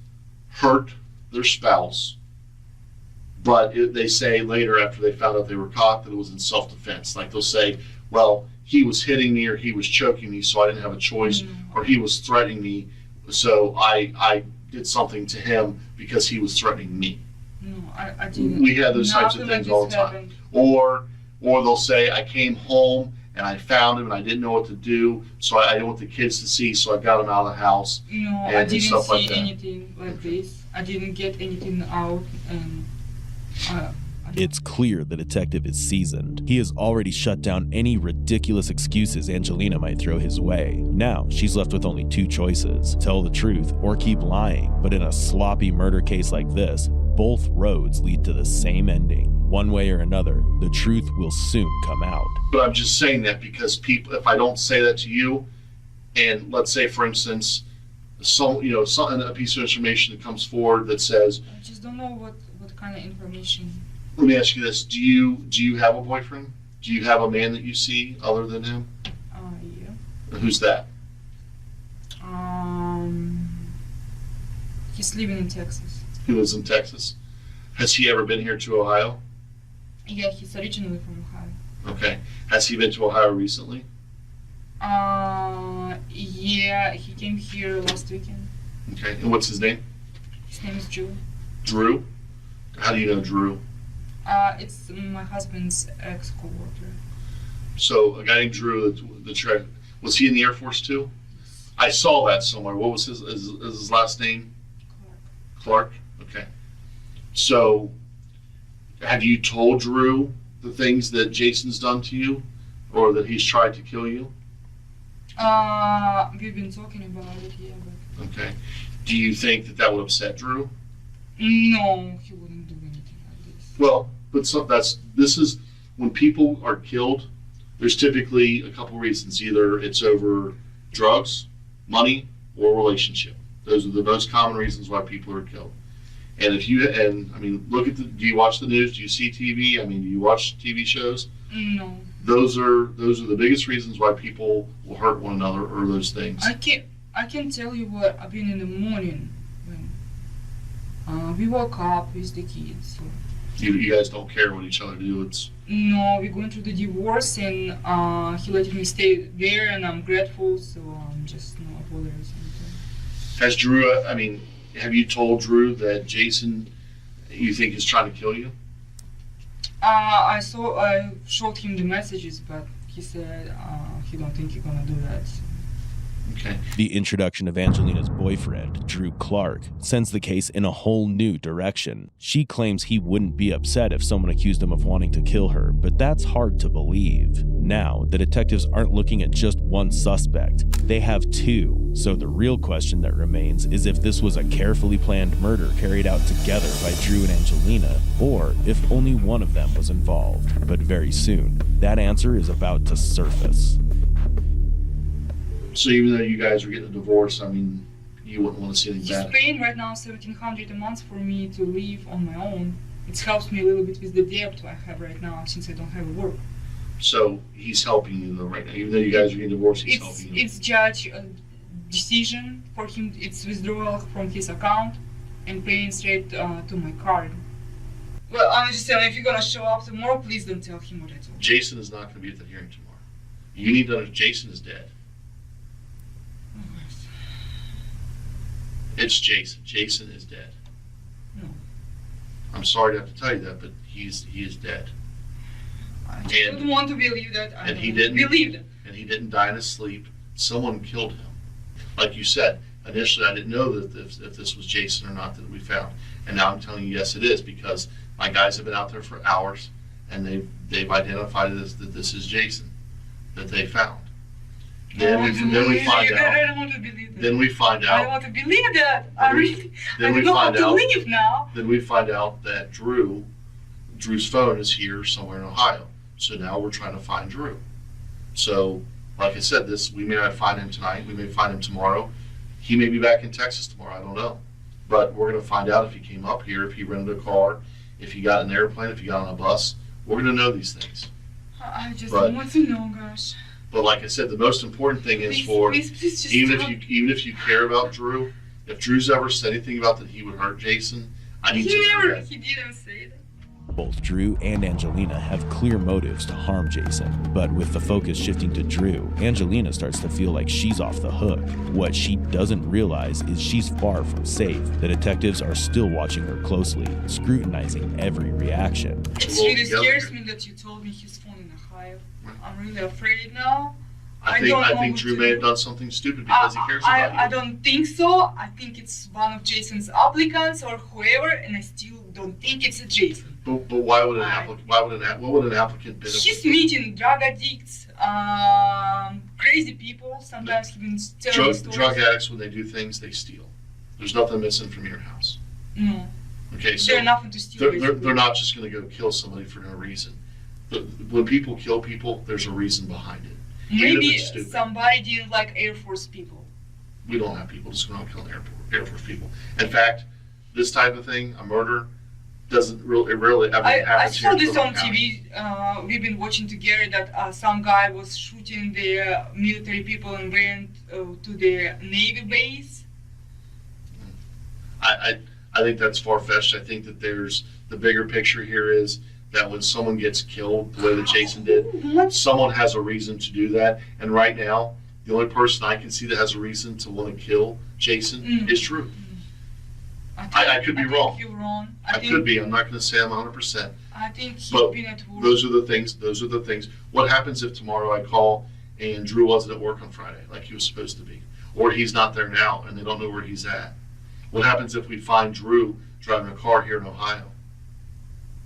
S8: hurt their spouse, but they say later, after they found out they were caught, that it was in self-defense. Like they'll say, well, he was hitting me, or he was choking me, so I didn't have a choice, or he was threatening me, so I did something to him because he was threatening me.
S9: No, I didn't.
S8: We have those types of things all the time. Or they'll say, I came home and I found him, and I didn't know what to do, so I didn't want the kids to see, so I got him out of the house.
S9: No, I didn't see anything like this. I didn't get anything out, and
S6: It's clear the detective is seasoned. He has already shut down any ridiculous excuses Angelina might throw his way. Now, she's left with only two choices: tell the truth or keep lying. But in a sloppy murder case like this, both roads lead to the same ending. One way or another, the truth will soon come out.
S8: But I'm just saying that because people, if I don't say that to you, and let's say, for instance, a piece of information that comes forward that says,
S9: I just don't know what kind of information.
S8: let me ask you this: Do you have a boyfriend? Do you have a man that you see other than him?
S9: Yeah.
S8: And who's that?
S9: He's living in Texas.
S8: He lives in Texas. Has he ever been here to Ohio?
S9: Yeah, he's originally from Ohio.
S8: Okay. Has he been to Ohio recently?
S9: Yeah, he came here last weekend.
S8: Okay. And what's his name?
S9: His name is Drew.
S8: Drew? How do you know Drew?
S9: It's my husband's ex-co-worker.
S8: So a guy named Drew, was he in the Air Force too? I saw that somewhere. What was his last name? Clark. Okay. So have you told Drew the things that Jason's done to you, or that he's tried to kill you?
S9: We've been talking about it, yeah. But...
S8: Okay. Do you think that would upset Drew?
S9: No, he wouldn't do anything like this.
S8: Well, but this is when people are killed. There's typically a couple reasons. Either it's over drugs, money, or relationship. Those are the most common reasons why people are killed. And do you watch the news? Do you see TV? Do you watch TV shows?
S9: No.
S8: Those are the biggest reasons why people will hurt one another, or those things.
S9: I can tell you what happened in the morning when we woke up with the kids. So.
S8: You guys don't care what each other do.
S9: No, we're going through the divorce, and he let me stay there, and I'm grateful. So I'm just not bothered or something.
S8: Has Drew? Have you told Drew that Jason, you think, is trying to kill you?
S9: I showed him the messages, but he said he don't think he's gonna do that. So.
S8: Okay.
S6: The introduction of Angelina's boyfriend, Drew Clark, sends the case in a whole new direction. She claims he wouldn't be upset if someone accused him of wanting to kill her, but that's hard to believe. Now, the detectives aren't looking at just one suspect. They have two. So the real question that remains is if this was a carefully planned murder carried out together by Drew and Angelina, or if only one of them was involved. But very soon, that answer is about to surface.
S8: So even though you guys are getting a divorce, you wouldn't want to see anything bad.
S9: He's paying right now $1,700 a month for me to live on my own. It helps me a little bit with the debt I have right now since I don't have work.
S8: So he's helping you though right now, even though you guys are getting divorced. He's helping you.
S9: It's judge decision for him. It's withdrawal from his account and paying straight to my card. Well, I'm just telling you, if you're gonna show up tomorrow, please don't tell him what I told you.
S8: Jason is not going to be at the hearing tomorrow. You need to know Jason is dead. It's Jason. Jason is dead.
S9: No.
S8: I'm sorry to have to tell you that, but he is dead.
S9: I don't want to believe that.
S8: He didn't
S9: believe it.
S8: And he didn't die in his sleep. Someone killed him. Like you said, initially I didn't know that if this was Jason or not that we found. And now I'm telling you, yes, it is, because my guys have been out there for hours, and they've identified that this is Jason that they found. Then we find out.
S9: I don't want to believe that.
S8: Then we find out.
S9: I don't want to believe that. I don't want to leave now.
S8: Then we find out that Drew's phone is here somewhere in Ohio. So now we're trying to find Drew. So, like I said, we may not find him tonight. We may find him tomorrow. He may be back in Texas tomorrow. I don't know. But we're going to find out if he came up here, if he rented a car, if he got an airplane, if he got on a bus. We're going to know these things.
S9: I just don't want to know, gosh.
S8: But like I said, the most important thing is
S9: please
S8: even if you care about Drew, if Drew's ever said anything about that he would hurt Jason, I need to know that.
S9: He didn't say that.
S6: Both Drew and Angelina have clear motives to harm Jason, but with the focus shifting to Drew, Angelina starts to feel like she's off the hook. What she doesn't realize is she's far from safe. The detectives are still watching her closely, scrutinizing every reaction.
S9: It really scares me that you told me his phone in a Ohio. I'm really afraid now.
S8: I think Drew may have done something stupid because he cares about you.
S9: I don't think so. I think it's one of Jason's applicants or whoever, and I still don't think it's a Jason.
S8: But why would an applicant? What would an applicant be?
S9: He's meeting drug addicts, crazy people. Sometimes even telling stories.
S8: Drug addicts, when they do things, they steal. There's nothing missing from your house.
S9: No.
S8: Okay, so
S9: there's nothing to steal.
S8: They're not just going to go kill somebody for no reason. When people kill people, there's a reason behind it.
S9: Maybe somebody didn't like Air Force people.
S8: We don't have people just going to kill Air Force people. In fact, this type of thing, a murder, doesn't really ever happen.
S9: I saw this on TV. We've been watching together that some guy was shooting the military people and went to the Navy base.
S8: I think that's far-fetched. I think that there's the bigger picture here is that when someone gets killed the way that Jason did, someone has a reason to do that. And right now, the only person I can see that has a reason to want to kill Jason is Drew. I could be wrong.
S9: You're wrong.
S8: I could be. I'm not going to say I'm 100%.
S9: I think he's
S8: But
S9: been at work.
S8: those are the things. What happens if tomorrow I call and Drew wasn't at work on Friday like he was supposed to be? Or he's not there now and they don't know where he's at? What happens if we find Drew driving a car here in Ohio?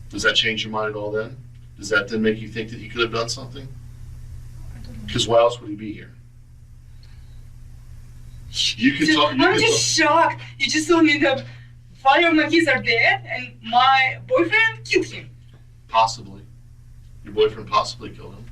S8: Does that change your mind at all then? Does that then make you think that he could have done something? Because why else would he be here? You can talk.
S9: I'm just shocked. You just told me that 5 of my kids are dead and my boyfriend killed him.
S8: Possibly. Your boyfriend possibly killed him.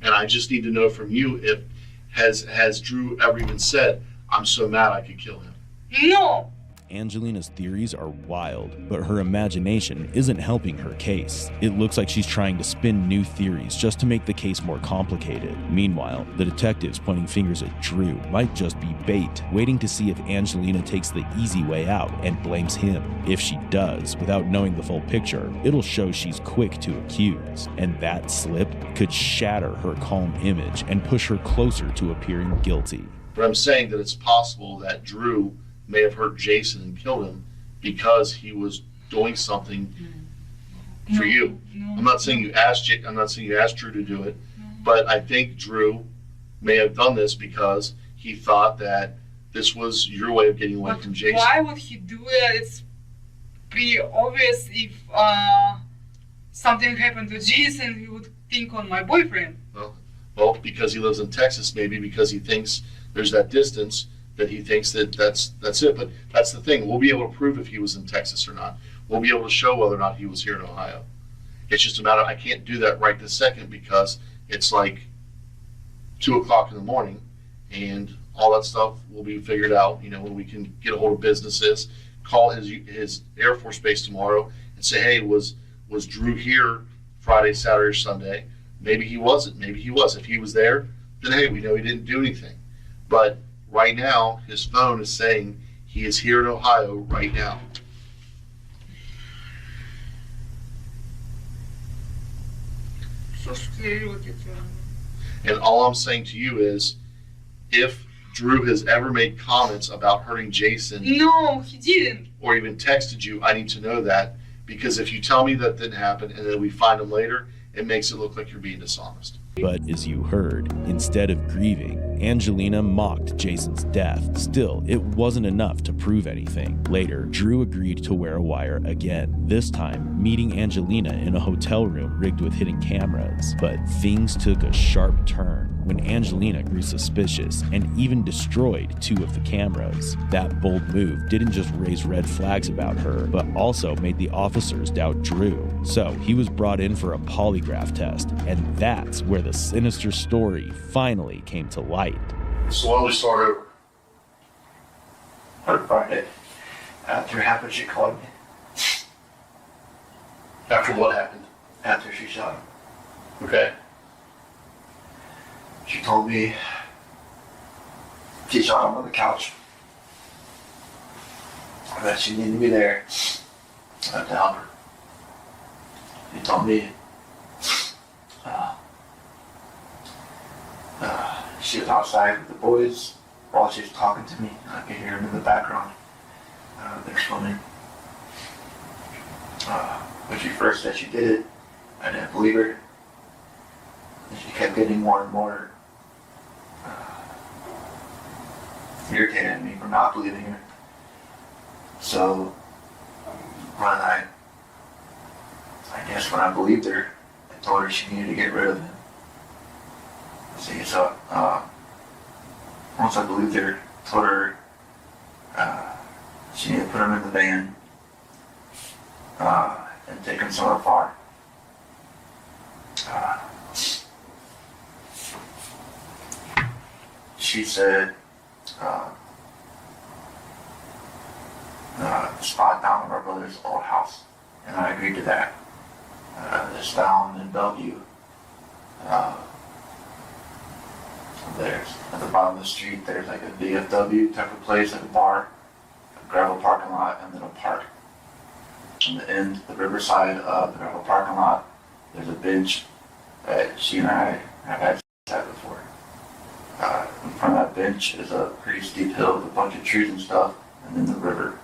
S8: And I just need to know from you if has Drew ever even said, I'm so mad I could kill him?
S9: No.
S6: Angelina's theories are wild, but her imagination isn't helping her case. It looks like she's trying to spin new theories just to make the case more complicated. Meanwhile, the detectives pointing fingers at Drew might just be bait, waiting to see if Angelina takes the easy way out and blames him. If she does, without knowing the full picture, it'll show she's quick to accuse, and that slip could shatter her calm image and push her closer to appearing guilty.
S8: But I'm saying that it's possible that Drew may have hurt Jason and killed him because he was doing something for you. I'm not saying you asked Drew to do it, but I think Drew may have done this because he thought that this was your way of getting away from Jason.
S9: Why would he do it? It's pretty obvious. If something happened to Jason, he would think on my boyfriend.
S8: Well, because he lives in Texas, maybe because he thinks there's that distance that he thinks that's it. But that's the thing. We'll be able to prove if he was in Texas or not. We'll be able to show whether or not he was here in Ohio. It's just a matter of, I can't do that right this second because it's like 2 o'clock in the morning and all that stuff will be figured out, when we can get a hold of businesses, call his Air Force base tomorrow and say, hey, was Drew here Friday, Saturday, or Sunday? Maybe he wasn't. Maybe he was. If he was there, then hey, we know he didn't do anything. But right now, his phone is saying he is here in Ohio right now.
S9: So scary what you're telling me.
S8: And all I'm saying to you is, if Drew has ever made comments about hurting Jason,
S9: no, he didn't,
S8: or even texted you, I need to know that, because if you tell me that didn't happen and then we find him later, it makes it look like you're being dishonest.
S6: But as you heard, instead of grieving, Angelina mocked Jason's death. Still, it wasn't enough to prove anything. Later, Drew agreed to wear a wire again, this time meeting Angelina in a hotel room rigged with hidden cameras. But things took a sharp turn when Angelina grew suspicious and even destroyed 2 of the cameras. That bold move didn't just raise red flags about her, but also made the officers doubt Drew. So he was brought in for a polygraph test, and that's where the sinister story finally came to light.
S8: So why don't we start over?
S12: On Friday, after it happened, she called me.
S8: After what happened?
S12: After she shot him.
S8: Okay.
S12: She told me she shot him on the couch. That she needed me there to help her. She told me she was outside with the boys while she was talking to me. I could hear them in the background. They're swimming. When she first said she did it, I didn't believe her. And she kept getting more and more irritated at me for not believing her. So I guess when I believed her, I told her she needed to get rid of him. See, so once I believed her, told her she needed to put him in the van and take him somewhere far. She said the spot down at our brother's old house, and I agreed to that. It's down in Bellevue. There's at the bottom of the street. There's like a VFW type of place, like a bar, a gravel parking lot, and then a park. On the end, the riverside of the gravel parking lot, there's a bench that she and I have had sex at before. In front of that bench is a pretty steep hill with a bunch of trees and stuff, and then the river.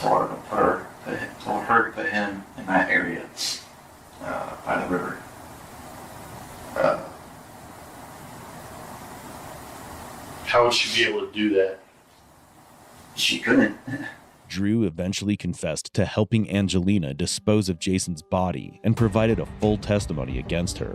S12: Told her to put him in that area by the river.
S3: How would she be able to do that?
S12: She couldn't.
S6: Drew eventually confessed to helping Angelina dispose of Jason's body and provided a full testimony against her.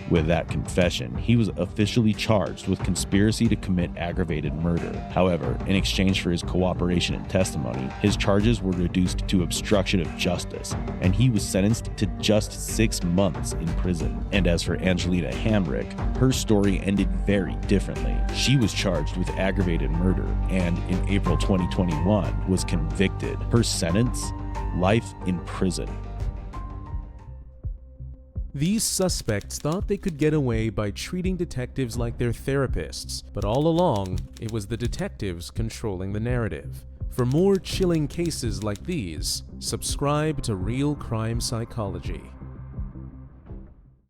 S6: With that confession, he was officially charged with conspiracy to commit aggravated murder. However, in exchange for his cooperation and testimony, his charges were reduced to obstruction of justice, and he was sentenced to just 6 months in prison. And as for Angelina Hamrick, her story ended very differently. She was charged with aggravated murder and in April 2021 was convicted. Her sentence? Life in prison.
S13: These suspects thought they could get away by treating detectives like their therapists, but all along, it was the detectives controlling the narrative. For more chilling cases like these, subscribe to Real Crime Psychology.